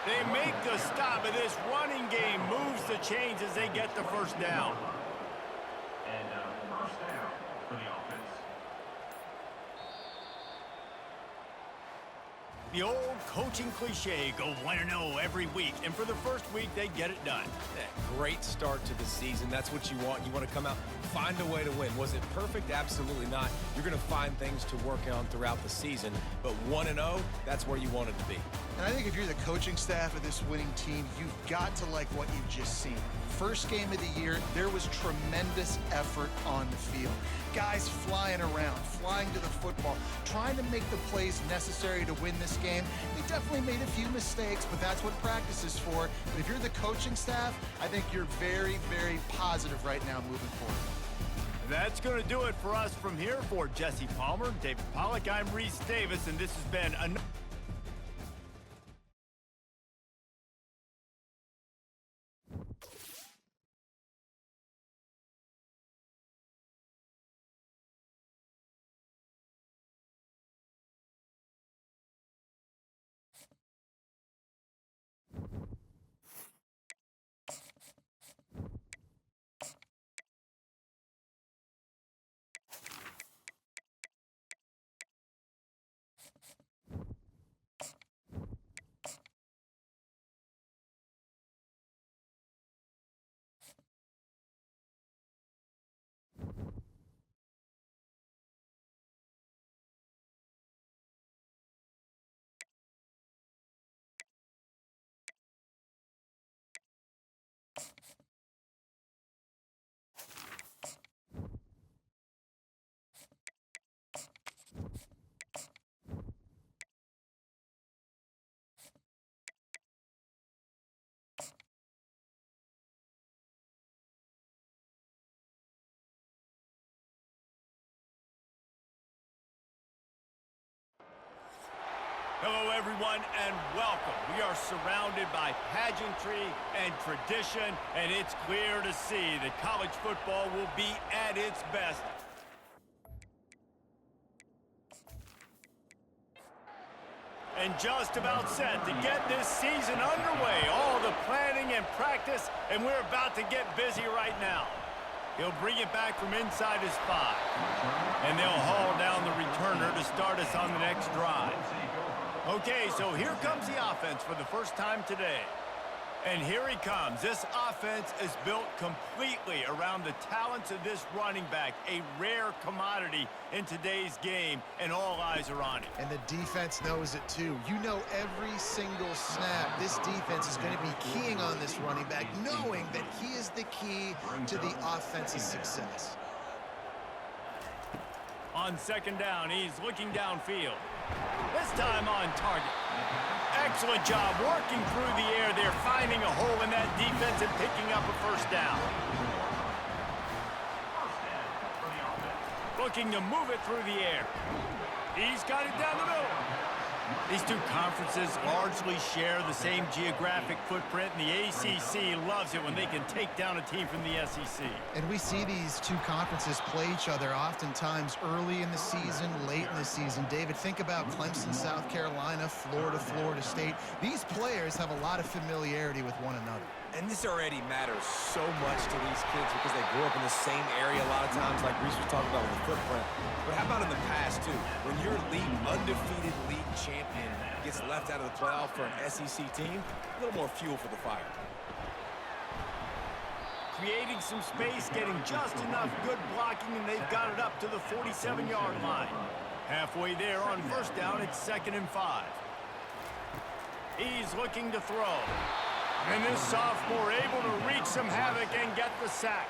They make the stop, and this running game moves the chains as they get the 1st down. And 1st down for the offense. The old coaching cliche, go 1-0 every week, and for the 1st week, they get it done. Great start to the season. That's what you want. You want to come out, find a way to win. Was it perfect? Absolutely not. You're going to find things to work on throughout the season, but 1-0, that's where you want it to be. And I think if you're the coaching staff of this winning team, you've got to like what you've just seen. First game of the year, there was tremendous effort on the field. Guys flying around, flying to the football, trying to make the plays necessary to win this game. They definitely made a few mistakes, but that's what practice is for. But if you're the coaching staff, I think you're very, very positive right now moving forward. That's going to do it for us from here. For Jesse Palmer, David Pollack, I'm Reese Davis, and this has been another... Hello, everyone, and welcome. We are surrounded by pageantry and tradition, and it's clear to see that college football will be at its best. And just about set to get this season underway. All the planning and practice, and we're about to get busy right now. He'll bring it back from inside his 5. And they'll haul down the returner to start us on the next drive. Okay, so here comes the offense for the first time today. And here he comes. This offense is built completely around the talents of this running back, a rare commodity in today's game, and all eyes are on him. And the defense knows it too. You know every single snap, this defense is going to be keying on this running back, knowing that he is the key to the offense's success. On second down, he's looking downfield. This time on target. Excellent job working through the air there, finding a hole in that defense and picking up a first down. Looking to move it through the air. He's got it down the middle. These two conferences largely share the same geographic footprint, and the ACC loves it when they can take down a team from the SEC. And we see these two conferences play each other oftentimes early in the season, late in the season. David, think about Clemson, South Carolina, Florida, Florida State. These players have a lot of familiarity with one another. And this already matters so much to these kids because they grew up in the same area a lot of times, like Reese was talking about with the footprint. But how about in the past, too? When your undefeated league champion gets left out of the playoff for an SEC team, a little more fuel for the fire. Creating some space, getting just enough good blocking, and they've got it up to the 47-yard line. Halfway there on first down, it's 2nd and 5. He's looking to throw. And this sophomore able to wreak some havoc and get the sack.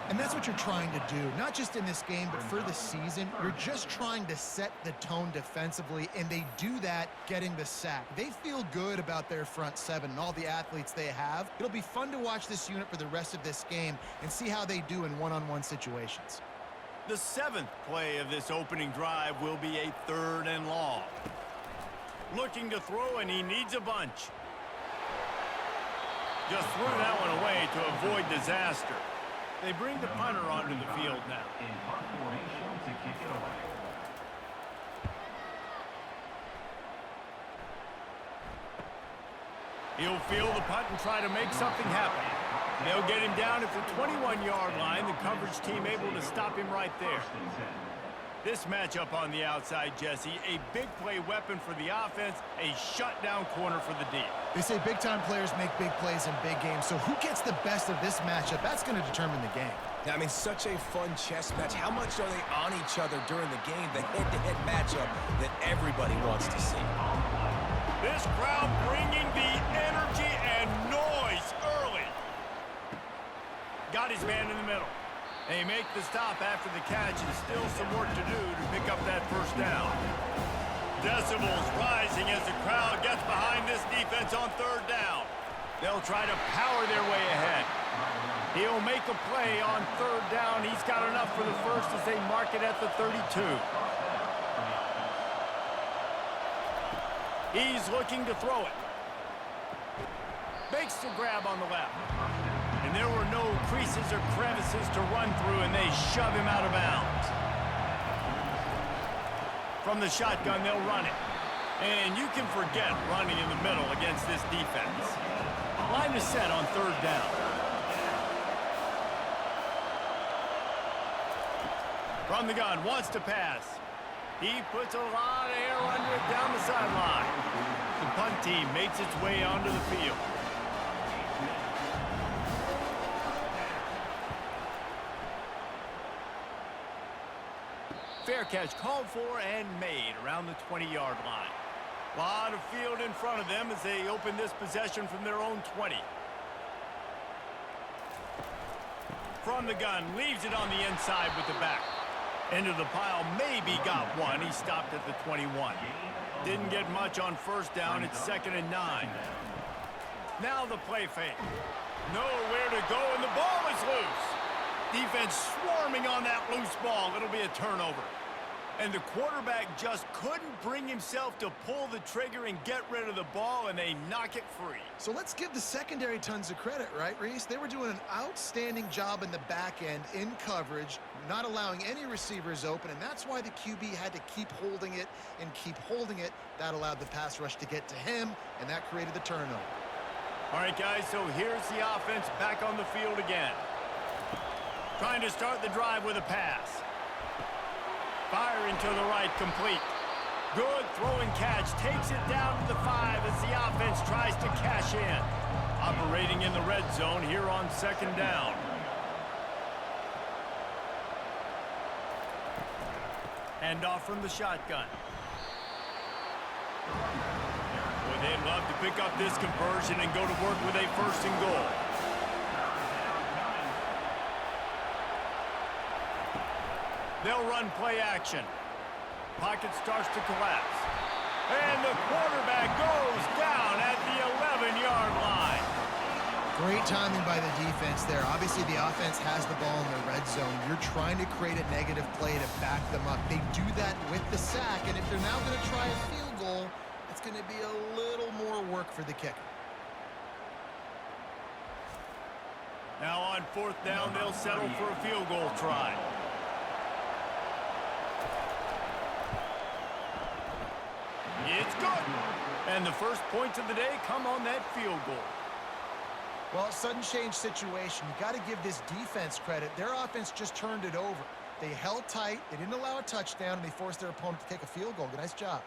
And that's what you're trying to do, not just in this game, but for the season. You're just trying to set the tone defensively, and they do that getting the sack. They feel good about their front seven and all the athletes they have. It'll be fun to watch this unit for the rest of this game and see how they do in one-on-one situations. The 7th play of this opening drive will be a 3rd and long. Looking to throw, and he needs a bunch. Just threw that one away to avoid disaster. They bring the punter onto the field now. In punt formation to kick it away. He'll field the punt and try to make something happen. They'll get him down at the 21-yard line. The coverage team able to stop him right there. This matchup on the outside, Jesse, a big play weapon for the offense, a shutdown corner for the D. They say big-time players make big plays in big games, so who gets the best of this matchup? That's going to determine the game. Yeah, I mean, such a fun chess match. How much are they on each other during the game? The head-to-head matchup that everybody wants to see. This crowd bringing the energy and noise early. Got his man in the middle. They make the stop after the catch, and still some work to do to pick up that first down. Decibels rising as the crowd gets behind this defense on 3rd down. They'll try to power their way ahead. He'll make a play on 3rd down. He's got enough for the first as they mark it at the 32. He's looking to throw it. Makes the grab on the left. And there were no creases or crevices to run through, and they shove him out of bounds. From the shotgun, they'll run it. And you can forget running in the middle against this defense. Line is set on 3rd down. From the gun, wants to pass. He puts a lot of air under it down the sideline. The punt team makes its way onto the field. Fair catch called for and made around the 20-yard line. A lot of field in front of them as they open this possession from their own 20. From the gun, leaves it on the inside with the back. Into the pile, maybe got one. He stopped at the 21. Didn't get much on first down. It's 2nd and 9. Now the play fake. Nowhere to go, and the ball is loose. Defense swarming on that loose ball. It'll be a turnover. And the quarterback just couldn't bring himself to pull the trigger and get rid of the ball, and they knock it free. So let's give the secondary tons of credit, right, Reese? They were doing an outstanding job in the back end, in coverage, not allowing any receivers open, and that's why the QB had to keep holding it and keep holding it. That allowed the pass rush to get to him, and that created the turnover. All right, guys, so here's the offense back on the field again. Trying to start the drive with a pass. Firing to the right, complete. Good throw and catch. Takes it down to the 5 as the offense tries to cash in. Operating in the red zone here on 2nd down. Handoff from the shotgun. Boy, they'd love to pick up this conversion and go to work with a 1st and goal. They'll run play action. Pocket starts to collapse. And the quarterback goes down at the 11-yard line. Great timing by the defense there. Obviously, the offense has the ball in the red zone. You're trying to create a negative play to back them up. They do that with the sack, and if they're now going to try a field goal, it's going to be a little more work for the kicker. Now on 4th down, they'll settle for a field goal try. It's good. And the first points of the day come on that field goal. Well, sudden change situation. You got to give this defense credit. Their offense just turned it over. They held tight. They didn't allow a touchdown, and they forced their opponent to take a field goal. Nice job.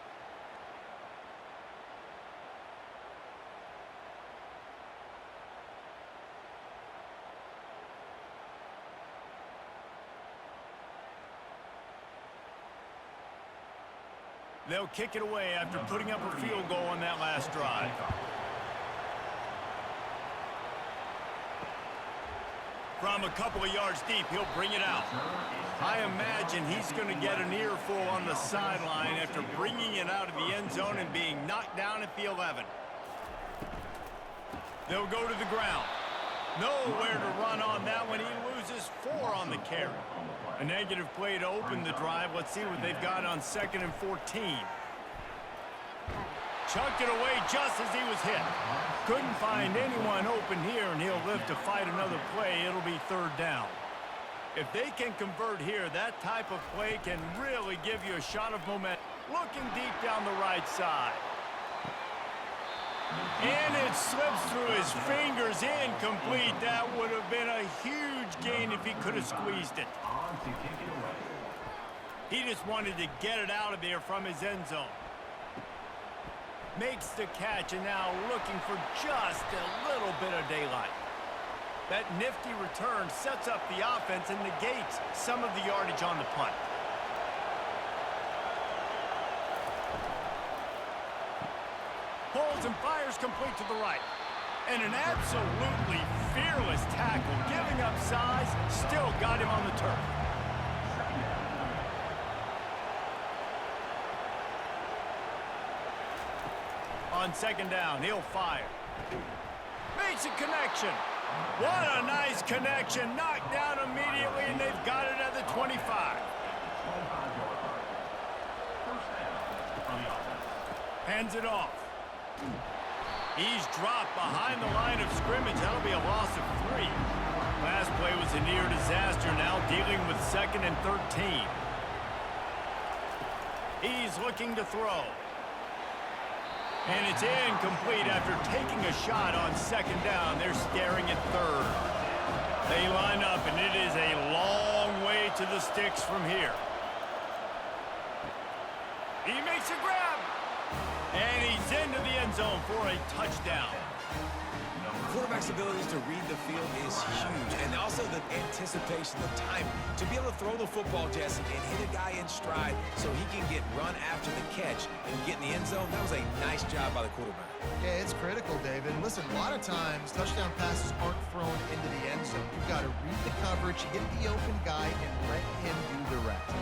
They'll kick it away after putting up a field goal on that last drive. From a couple of yards deep, he'll bring it out. I imagine he's going to get an earful on the sideline after bringing it out of the end zone and being knocked down at the 11. They'll go to the ground. Nowhere to run on that one. He loses 4 on the carry. A negative play to open the drive. Let's see what they've got on 2nd and 14. Chucked it away just as he was hit. Couldn't find anyone open here, and he'll live to fight another play. It'll be 3rd down. If they can convert here, that type of play can really give you a shot of momentum. Looking deep down the right side. And it slips through his fingers, incomplete. That would have been a huge gain if he could have squeezed it. He just wanted to get it out of there from his end zone. Makes the catch, and now looking for just a little bit of daylight. That nifty return sets up the offense and negates some of the yardage on the punt. Pulls and fires complete to the right. And an absolutely fearless tackle, giving up size, still got him on the turf. On 2nd down, he'll fire. Makes a connection. What a nice connection. Knocked down immediately, and they've got it at the 25. Hands it off. He's dropped behind the line of scrimmage. That'll be a loss of 3. Last play was a near disaster. Now dealing with 2nd and 13. He's looking to throw. And it's incomplete after taking a shot on 2nd down. They're staring at 3rd. They line up, and it is a long way to the sticks from here. He makes a grab. And he's into the end zone for a touchdown. Quarterback's abilities to read the field is huge, and also the anticipation, the timing. To be able to throw the football, Jesse, and hit a guy in stride so he can get run after the catch and get in the end zone, that was a nice job by the quarterback. Yeah, it's critical, David. Listen, a lot of times, touchdown passes aren't thrown into the end zone. You've got to read the coverage, get the open guy, and let him do the rest.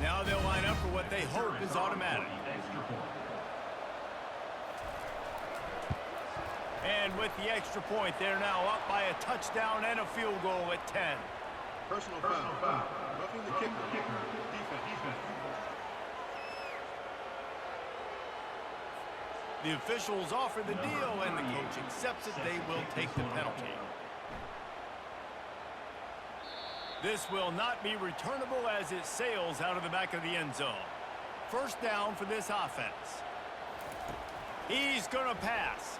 Now they'll line up for what they hope is automatic. And with the extra point, they're now up by a touchdown and a field goal at 10. Personal foul. Roughing the kicker. Defense. The officials offer the deal, and the coach accepts it. They will take the penalty. This will not be returnable as it sails out of the back of the end zone. 1st down for this offense. He's going to pass.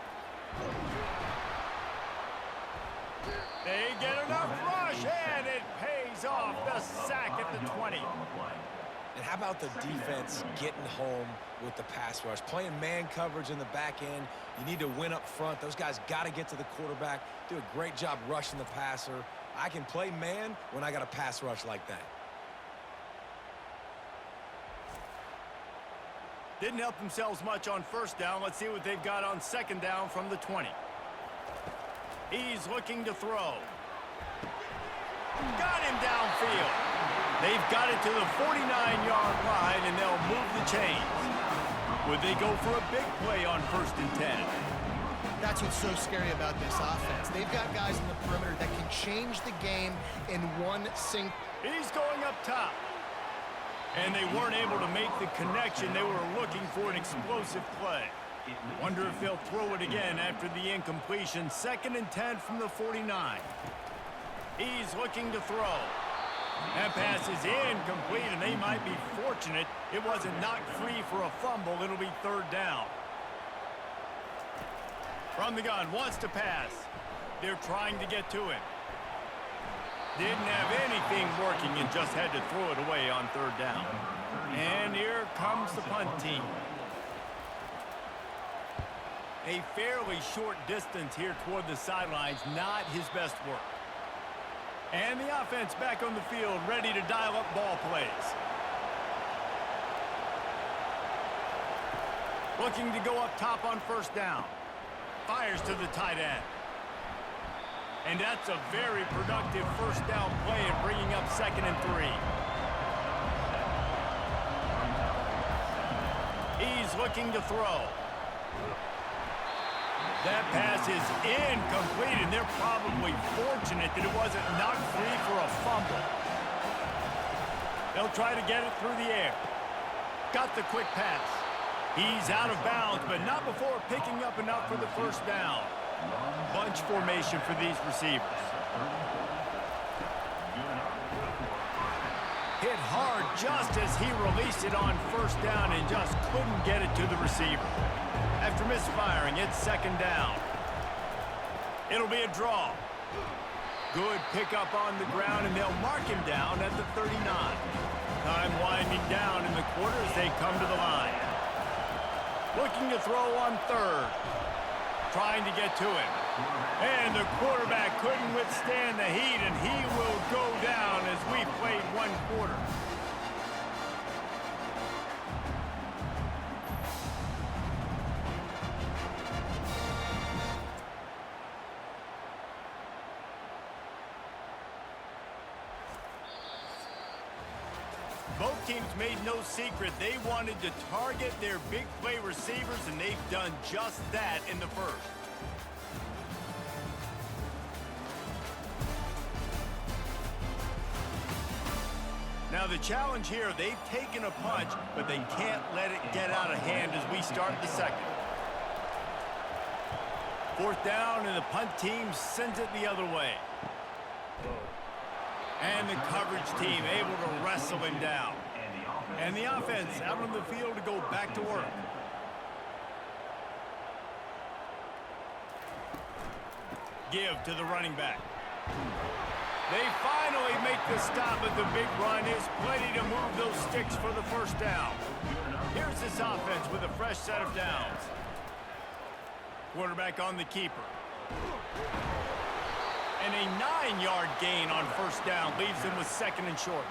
They get enough rush, and it pays off. The sack at the 20. And how about the defense getting home with the pass rush? Playing man coverage in the back end. You need to win up front. Those guys got to get to the quarterback. Do a great job rushing the passer. I can play man when I got a pass rush like that. Didn't help themselves much on 1st down. Let's see what they've got on 2nd down from the 20. He's looking to throw. Got him downfield. They've got it to the 49-yard line, and they'll move the chains. Would they go for a big play on 1st and 10? That's what's so scary about this offense. They've got guys in the perimeter that can change the game in one single. He's going up top. And they weren't able to make the connection. They were looking for an explosive play. Wonder if they'll throw it again after the incompletion. 2nd and 10 from the 49. He's looking to throw. That pass is incomplete, and they might be fortunate it wasn't knocked free for a fumble. It'll be 3rd down. From the gun, wants to pass. They're trying to get to him. Didn't have anything working and just had to throw it away on 3rd down. And here comes the punt team. A fairly short distance here toward the sidelines, not his best work. And the offense back on the field, ready to dial up ball plays. Looking to go up top on 1st down. Fires to the tight end. And that's a very productive 1st down play and bringing up 2nd and 3. He's looking to throw. That pass is incomplete, and they're probably fortunate that it wasn't knocked free for a fumble. They'll try to get it through the air. Got the quick pass. He's out of bounds, but not before picking up enough for the 1st down. Bunch formation for these receivers. Hit hard just as he released it on 1st down and just couldn't get it to the receiver. After misfiring, it's 2nd down. It'll be a draw. Good pickup on the ground, and they'll mark him down at the 39. Time winding down in the quarter as they come to the line. Looking to throw on 3rd. Trying to get to him. And the quarterback couldn't withstand the heat, and he will go down as we played 1 quarter. Both teams made no secret they wanted to target their big play receivers, and they've done just that in the 1st. Now the challenge here, they've taken a punch, but they can't let it get out of hand as we start the 2nd. 4th down, and the punt team sends it the other way. And the coverage team able to wrestle him down. And the offense out on the field to go back to work. Give to the running back. They finally make the stop, but the big run is plenty to move those sticks for the 1st down. Here's this offense with a fresh set of downs. Quarterback on the keeper. And a 9-yard gain on 1st down leaves them with 2nd and short.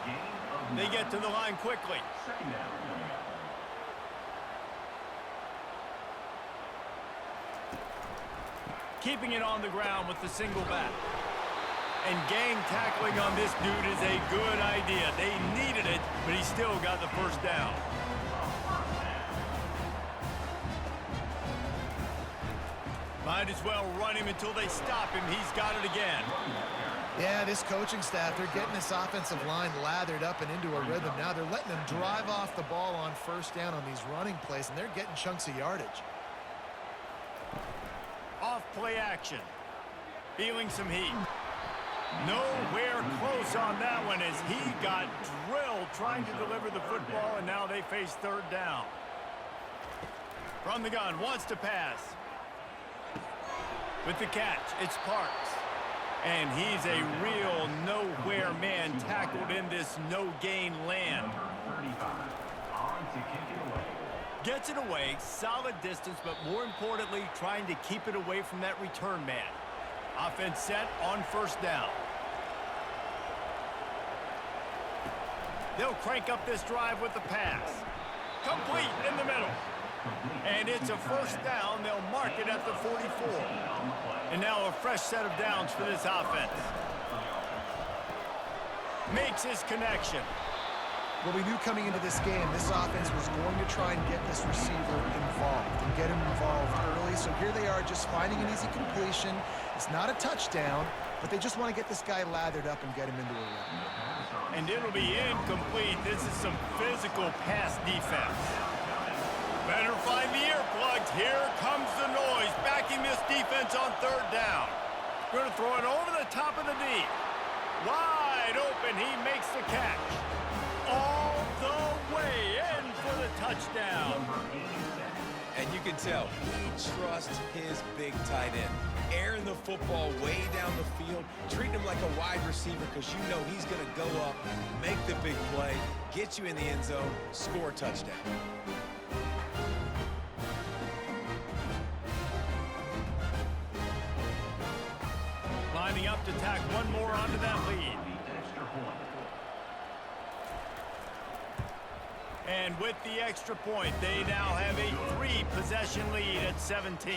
They get to the line quickly. Keeping it on the ground with the single back. And gang tackling on this dude is a good idea. They needed it, but he still got the 1st down. Might as well run him until they stop him. He's got it again. Yeah, this coaching staff, they're getting this offensive line lathered up and into a rhythm. Now they're letting them drive off the ball on 1st down on these running plays, and they're getting chunks of yardage. Off play action. Feeling some heat. Nowhere close on that one as he got drilled trying to deliver the football, and now they face 3rd down. From the gun, wants to pass. With the catch, it's Parks. And he's a real nowhere man tackled in this no-gain land. Gets it away, solid distance, but more importantly, trying to keep it away from that return man. Offense set on 1st down. They'll crank up this drive with the pass. Complete in the middle. And it's a 1st down. They'll mark it at the 44. And now a fresh set of downs for this offense. makes his connection. Well, we knew coming into this game, this offense was going to try and get this receiver involved and get him involved early. So here they are just finding an easy completion. It's not a touchdown, but they just want to get this guy lathered up and get him into a run. And it'll be incomplete. This is some physical pass defense. Better find the earplugs. Here comes the noise, backing this defense on third down. Going to throw it over the top of the knee. Wide open, he makes the catch. All the way in for the touchdown. And you can tell he trusts his big tight end. Airing the football way down the field, treating him like a wide receiver because you know he's going to go up, make the big play, get you in the end zone, score a touchdown. Lining up to tack one more onto that lead. And with the extra point, they now have a 3-possession lead at 17.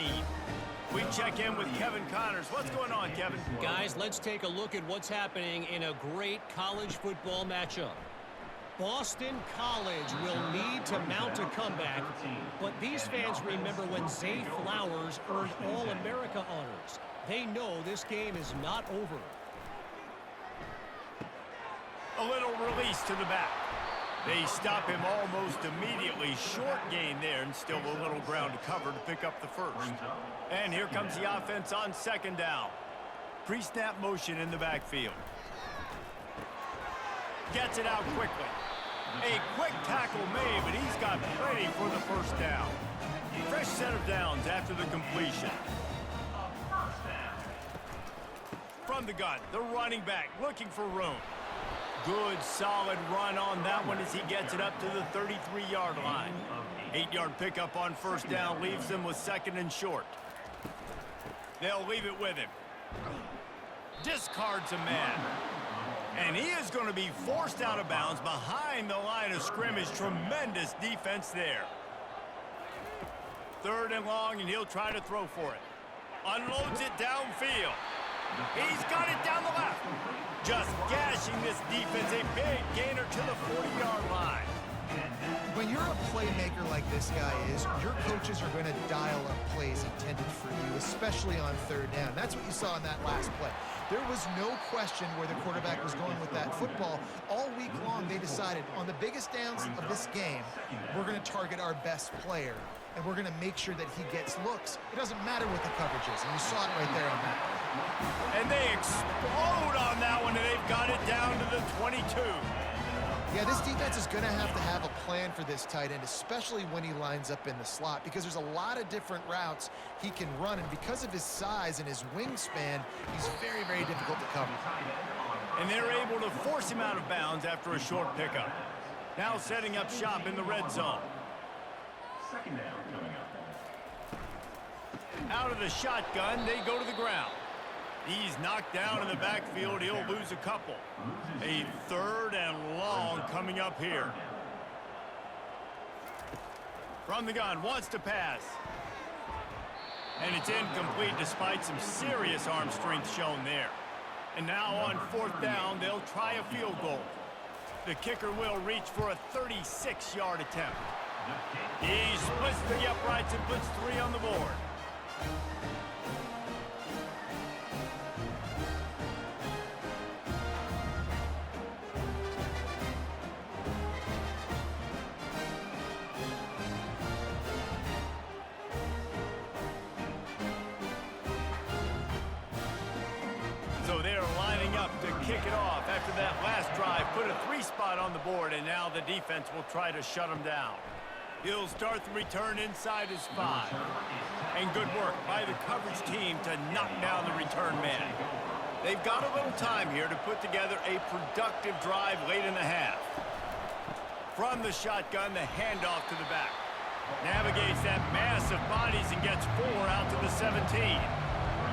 We check in with Kevin Connors. What's going on, Kevin? Guys, let's take a look at what's happening in a great college football matchup. Boston College will need to mount a comeback, but these fans remember when Zay Flowers earned All-America honors. They know this game is not over. A little release to the back. They stop him almost immediately. Short gain there, and still a little ground to cover to pick up the first. And here comes the offense on second down. Pre-snap motion in the backfield. Gets it out quickly. A quick tackle made, but he's got plenty for the first down. Fresh set of downs after the completion. From the gun, the running back looking for room. Good, solid run on that one as he gets it up to the 33-yard line. 8-yard pickup on first down leaves them with second and short. They'll leave it with him. Discards a man. And he is going to be forced out of bounds behind the line of scrimmage. Tremendous defense there. Third and long, and he'll try to throw for it. Unloads it downfield. He's got it down the left. Just gashing this defense, a big gainer to the 40-yard line. When you're a playmaker like this guy is, your coaches are going to dial up plays intended for you, especially on third down. That's what you saw in that last play. There was no question where the quarterback was going with that football. All week long, they decided on the biggest downs of this game, we're going to target our best player, and we're going to make sure that he gets looks. It doesn't matter what the coverage is, and you saw it right there on that. And they explode on that one, and they've got it down to the 22. Yeah, this defense is going to have a plan for this tight end, especially when he lines up in the slot, because there's a lot of different routes he can run, and because of his size and his wingspan, he's very, very difficult to cover. And they're able to force him out of bounds after a short pickup. Now setting up shop in the red zone. Second down coming up. Out of the shotgun, they go to the ground. He's knocked down in the backfield. He'll lose a couple. A third and long coming up here. From the gun, wants to pass. And it's incomplete despite some serious arm strength shown there. And now on fourth down, they'll try a field goal. The kicker will reach for a 36-yard attempt. He splits the uprights and puts 3 on the board. So they're lining up to kick it off after that last drive. Put a 3 spot on the board, and now the defense will try to shut them down. He'll start the return inside his 5. And good work by the coverage team to knock down the return man. They've got a little time here to put together a productive drive late in the half. From the shotgun, the handoff to the back. Navigates that mass of bodies and gets 4 out to the 17.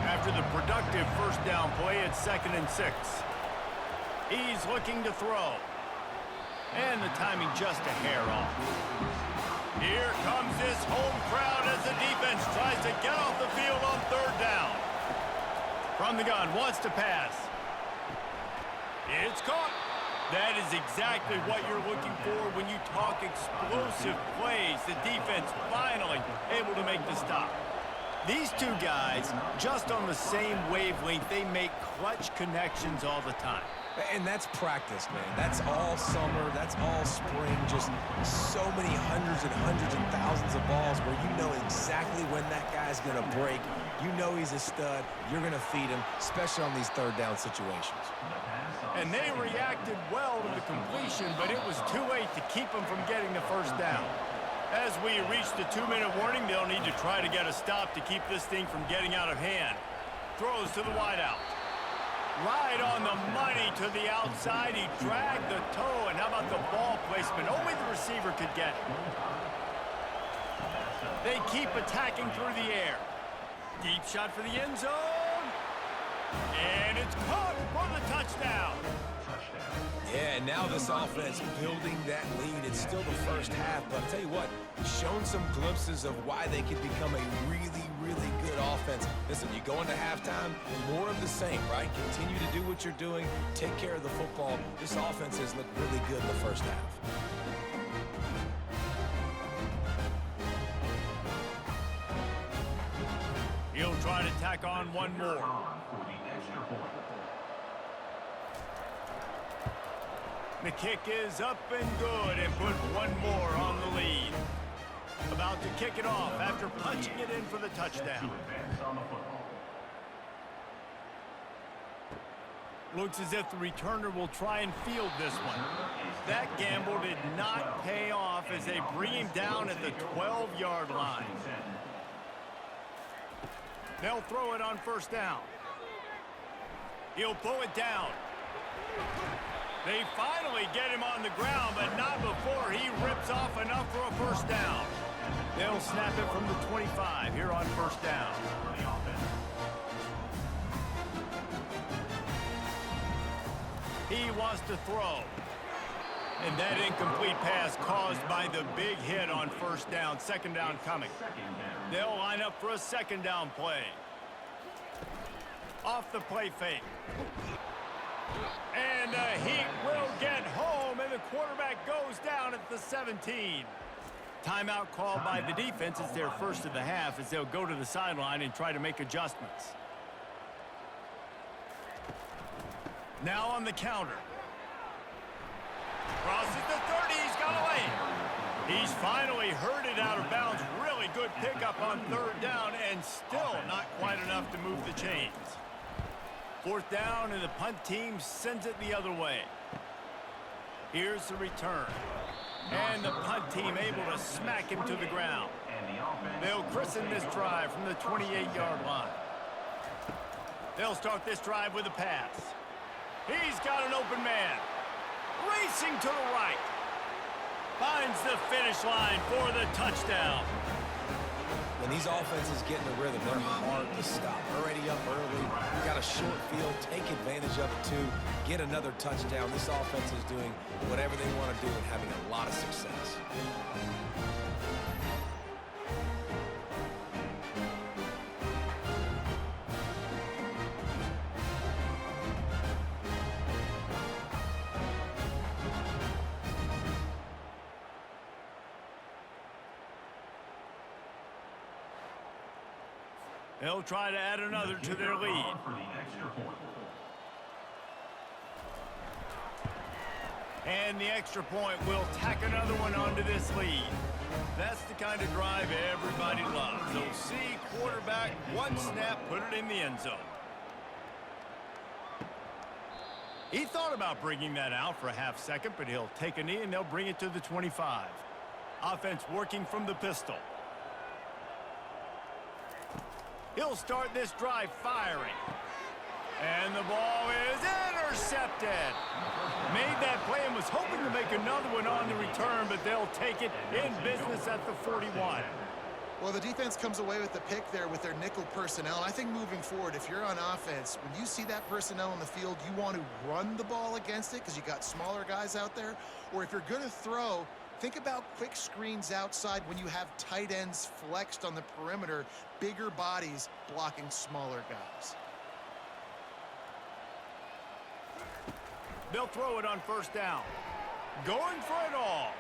After the productive first down play, it's 2nd and 6. He's looking to throw. And the timing just a hair off. Here comes this home crowd as the defense tries to get off the field on third down. From the gun, wants to pass. It's caught. That is exactly what you're looking for when you talk explosive plays. The defense finally able to make the stop. These two guys, just on the same wavelength, they make clutch connections all the time. And that's practice, man. That's all summer. That's all spring. Just so many hundreds and thousands of balls where you know exactly when that guy's going to break. You know he's a stud. You're going to feed him, especially on these third down situations. And they reacted well to the completion, but it was too late to keep them from getting the first down. As we reach the 2-minute warning, they'll need to try to get a stop to keep this thing from getting out of hand. Throws to the wideout. Right on the money to the outside. He dragged the toe, and how about the ball placement? Only the receiver could get it. They keep attacking through the air. Deep shot for the end zone. And it's caught for the touchdown. Yeah, and now this offense building that lead. It's still the first half, but I'll tell you what, shown some glimpses of why they could become a really, really good offense. Listen, you go into halftime, more of the same, right? Continue to do what you're doing, take care of the football. This offense has looked really good in the first half. He'll try to tack on one more. The kick is up and good and put one more on the lead. About to kick it off after punching it in for the touchdown. Looks as if the returner will try and field this one. That gamble did not pay off as they bring him down at the 12-yard line. They'll throw it on first down. He'll pull it down. They finally get him on the ground, but not before he rips off enough for a first down. They'll snap it from the 25 here on first down. He wants to throw. And that incomplete pass caused by the big hit on first down. Second down coming. They'll line up for a second down play. Off the play fake. And the Heat will get home, and the quarterback goes down at the 17. Timeout called by the defense. It's their first of the half as they'll go to the sideline and try to make adjustments. Now on the counter. Crosses the 30. He's got away. He's finally herded out of bounds. Really good pickup on third down, and still not quite enough to move the chains. Fourth down, and the punt team sends it the other way. Here's the return. And the punt team able to smack him to the ground. They'll christen this drive from the 28-yard line. They'll start this drive with a pass. He's got an open man. Racing to the right. Finds the finish line for the touchdown. When these offenses get in the rhythm, they're hard to stop. Already up early, got a short field, take advantage of it too, get another touchdown. This offense is doing whatever they want to do and having a lot of success. They'll try to add another to their lead. And the extra point will tack another one onto this lead. That's the kind of drive everybody loves. They'll see quarterback, one snap, put it in the end zone. He thought about bringing that out for a half second, but he'll take a knee and they'll bring it to the 25. Offense working from the pistol. He'll start this drive firing. And the ball is intercepted. Made that play and was hoping to make another one on the return, but they'll take it in business at the 41. Well, the defense comes away with the pick there with their nickel personnel. I think moving forward, if you're on offense, when you see that personnel on the field, you want to run the ball against it because you got smaller guys out there. Or if you're going to throw, think about quick screens outside when you have tight ends flexed on the perimeter, bigger bodies blocking smaller guys. They'll throw it on first down. Going for it all.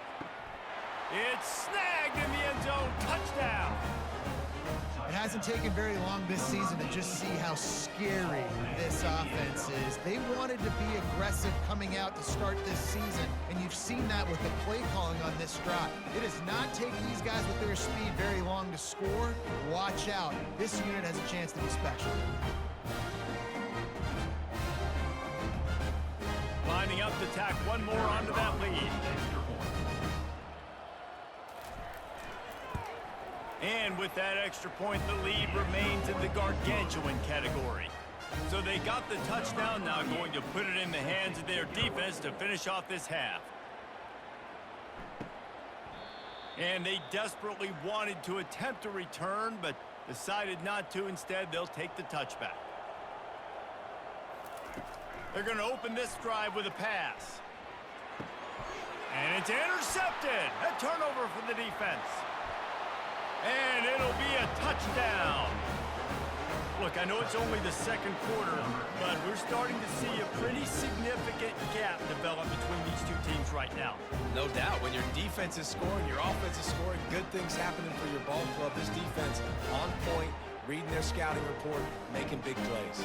It's snagged in the end zone. Touchdown. It hasn't taken very long this season to just see how scary this offense is. They wanted to be aggressive coming out to start this season, and you've seen that with the play calling on this drive. It does not take these guys with their speed very long to score. Watch out. This unit has a chance to be special. Lining up to tack one more onto that lead. And with that extra point, the lead remains in the gargantuan category. So they got the touchdown, now going to put it in the hands of their defense to finish off this half. And they desperately wanted to attempt a return, but decided not to. Instead, they'll take the touchback. They're going to open this drive with a pass. And it's intercepted. A turnover for the defense. And it'll be a touchdown. Look, I know it's only the second quarter, but we're starting to see a pretty significant gap develop between these two teams right now. No doubt. When your defense is scoring, your offense is scoring, good things happening for your ball club. This defense on point, reading their scouting report, making big plays.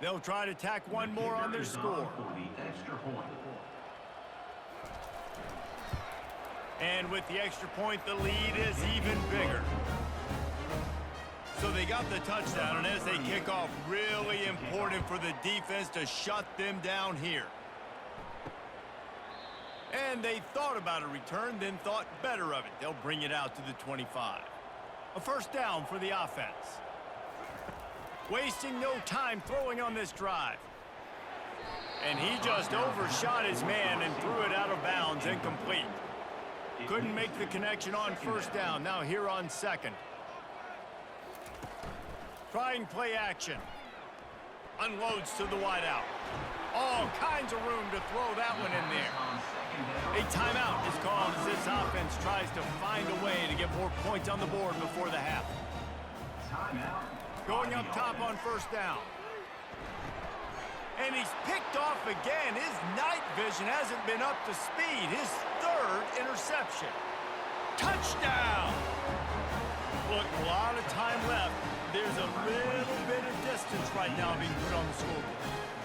They'll try to tack one more on their score. And with the extra point, the lead is even bigger. So they got the touchdown, and as they kick off, really important for the defense to shut them down here. And they thought about a return, then thought better of it. They'll bring it out to the 25. A first down for the offense. Wasting no time throwing on this drive. And he just overshot his man and threw it out of bounds, incomplete. Couldn't make the connection on first down. Now here on second. Trying play action. Unloads to the wideout. All kinds of room to throw that one in there. A timeout is called as this offense tries to find a way to get more points on the board before the half. Timeout. Going up top on first down. And he's picked off again. His night vision hasn't been up to speed. His third interception. Touchdown! Look, a lot of time left. There's a little bit of distance right now being put on the scoreboard.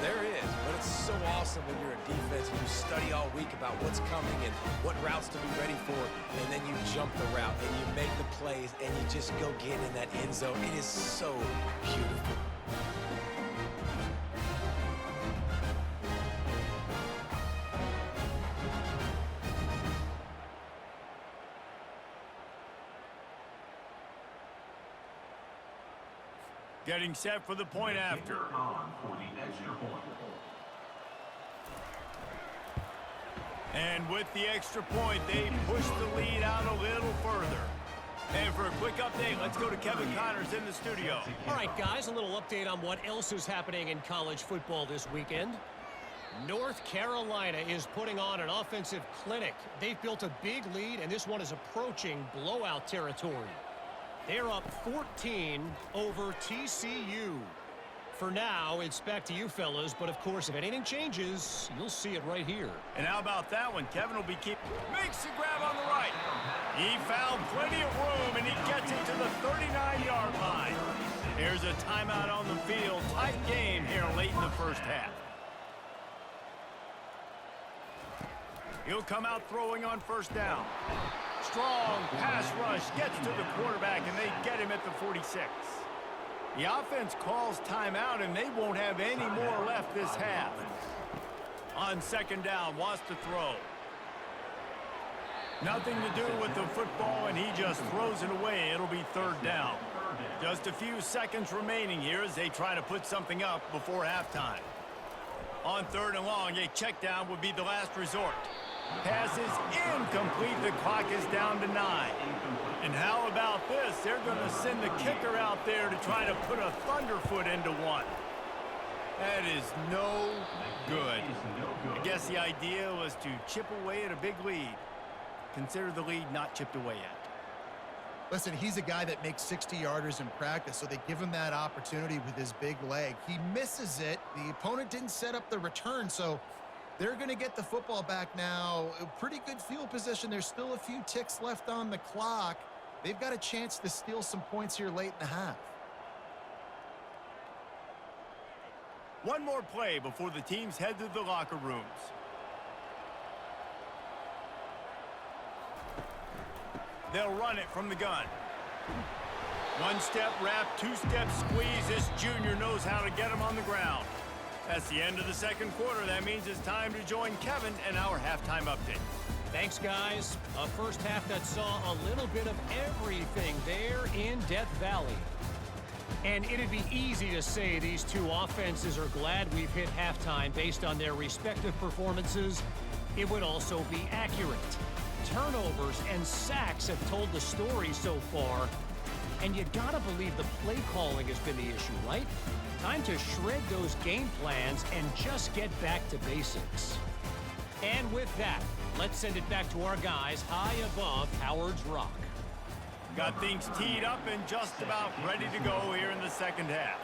There is, but it's so awesome when you're a defense and you study all week about what's coming and what routes to be ready for, and then you jump the route and you make the plays and you just go get in that end zone. It is so beautiful. Getting set for the point after. On for the extra point. And with the extra point, they push the lead out a little further. And for a quick update, let's go to Kevin Connors in the studio. All right, guys, a little update on what else is happening in college football this weekend. North Carolina is putting on an offensive clinic. They've built a big lead, and this one is approaching blowout territory. They're up 14 over TCU. For now, it's back to you fellas, but of course, if anything changes, you'll see it right here. And how about that one? Kevin will be makes the grab on the right. He found plenty of room, and he gets it to the 39-yard line. Here's a timeout on the field. Tight game here late in the first half. He'll come out throwing on first down. Strong pass rush gets to the quarterback, and they get him at the 46. The offense calls timeout, and they won't have any more left this half. On second down, wants to throw. Nothing to do with the football, and he just throws it away. It'll be third down. Just a few seconds remaining here as they try to put something up before halftime. On third and long, a check down would be the last resort. Pass is incomplete. The clock is down to 9. And how about this? They're going to send the kicker out there to try to put a thunderfoot into one. That is no good. Is no good. I guess the idea was to chip away at a big lead. Consider the lead not chipped away yet. Listen, he's a guy that makes 60-yarders in practice, so they give him that opportunity with his big leg. He misses it. The opponent didn't set up the return, so they're going to get the football back now. A pretty good field position. There's still a few ticks left on the clock. They've got a chance to steal some points here late in the half. One more play before the teams head to the locker rooms. They'll run it from the gun. One-step wrap, two-step squeeze. This junior knows how to get him on the ground. That's the end of the second quarter. That means it's time to join Kevin and our halftime update. Thanks, guys. A first half that saw a little bit of everything there in Death Valley. And it'd be easy to say these two offenses are glad we've hit halftime based on their respective performances. It would also be accurate. Turnovers and sacks have told the story so far. And you gotta believe the play calling has been the issue, right? Time to shred those game plans and just get back to basics. And with that, let's send it back to our guys high above Howard's Rock. Got things teed up and just about ready to go here in the second half.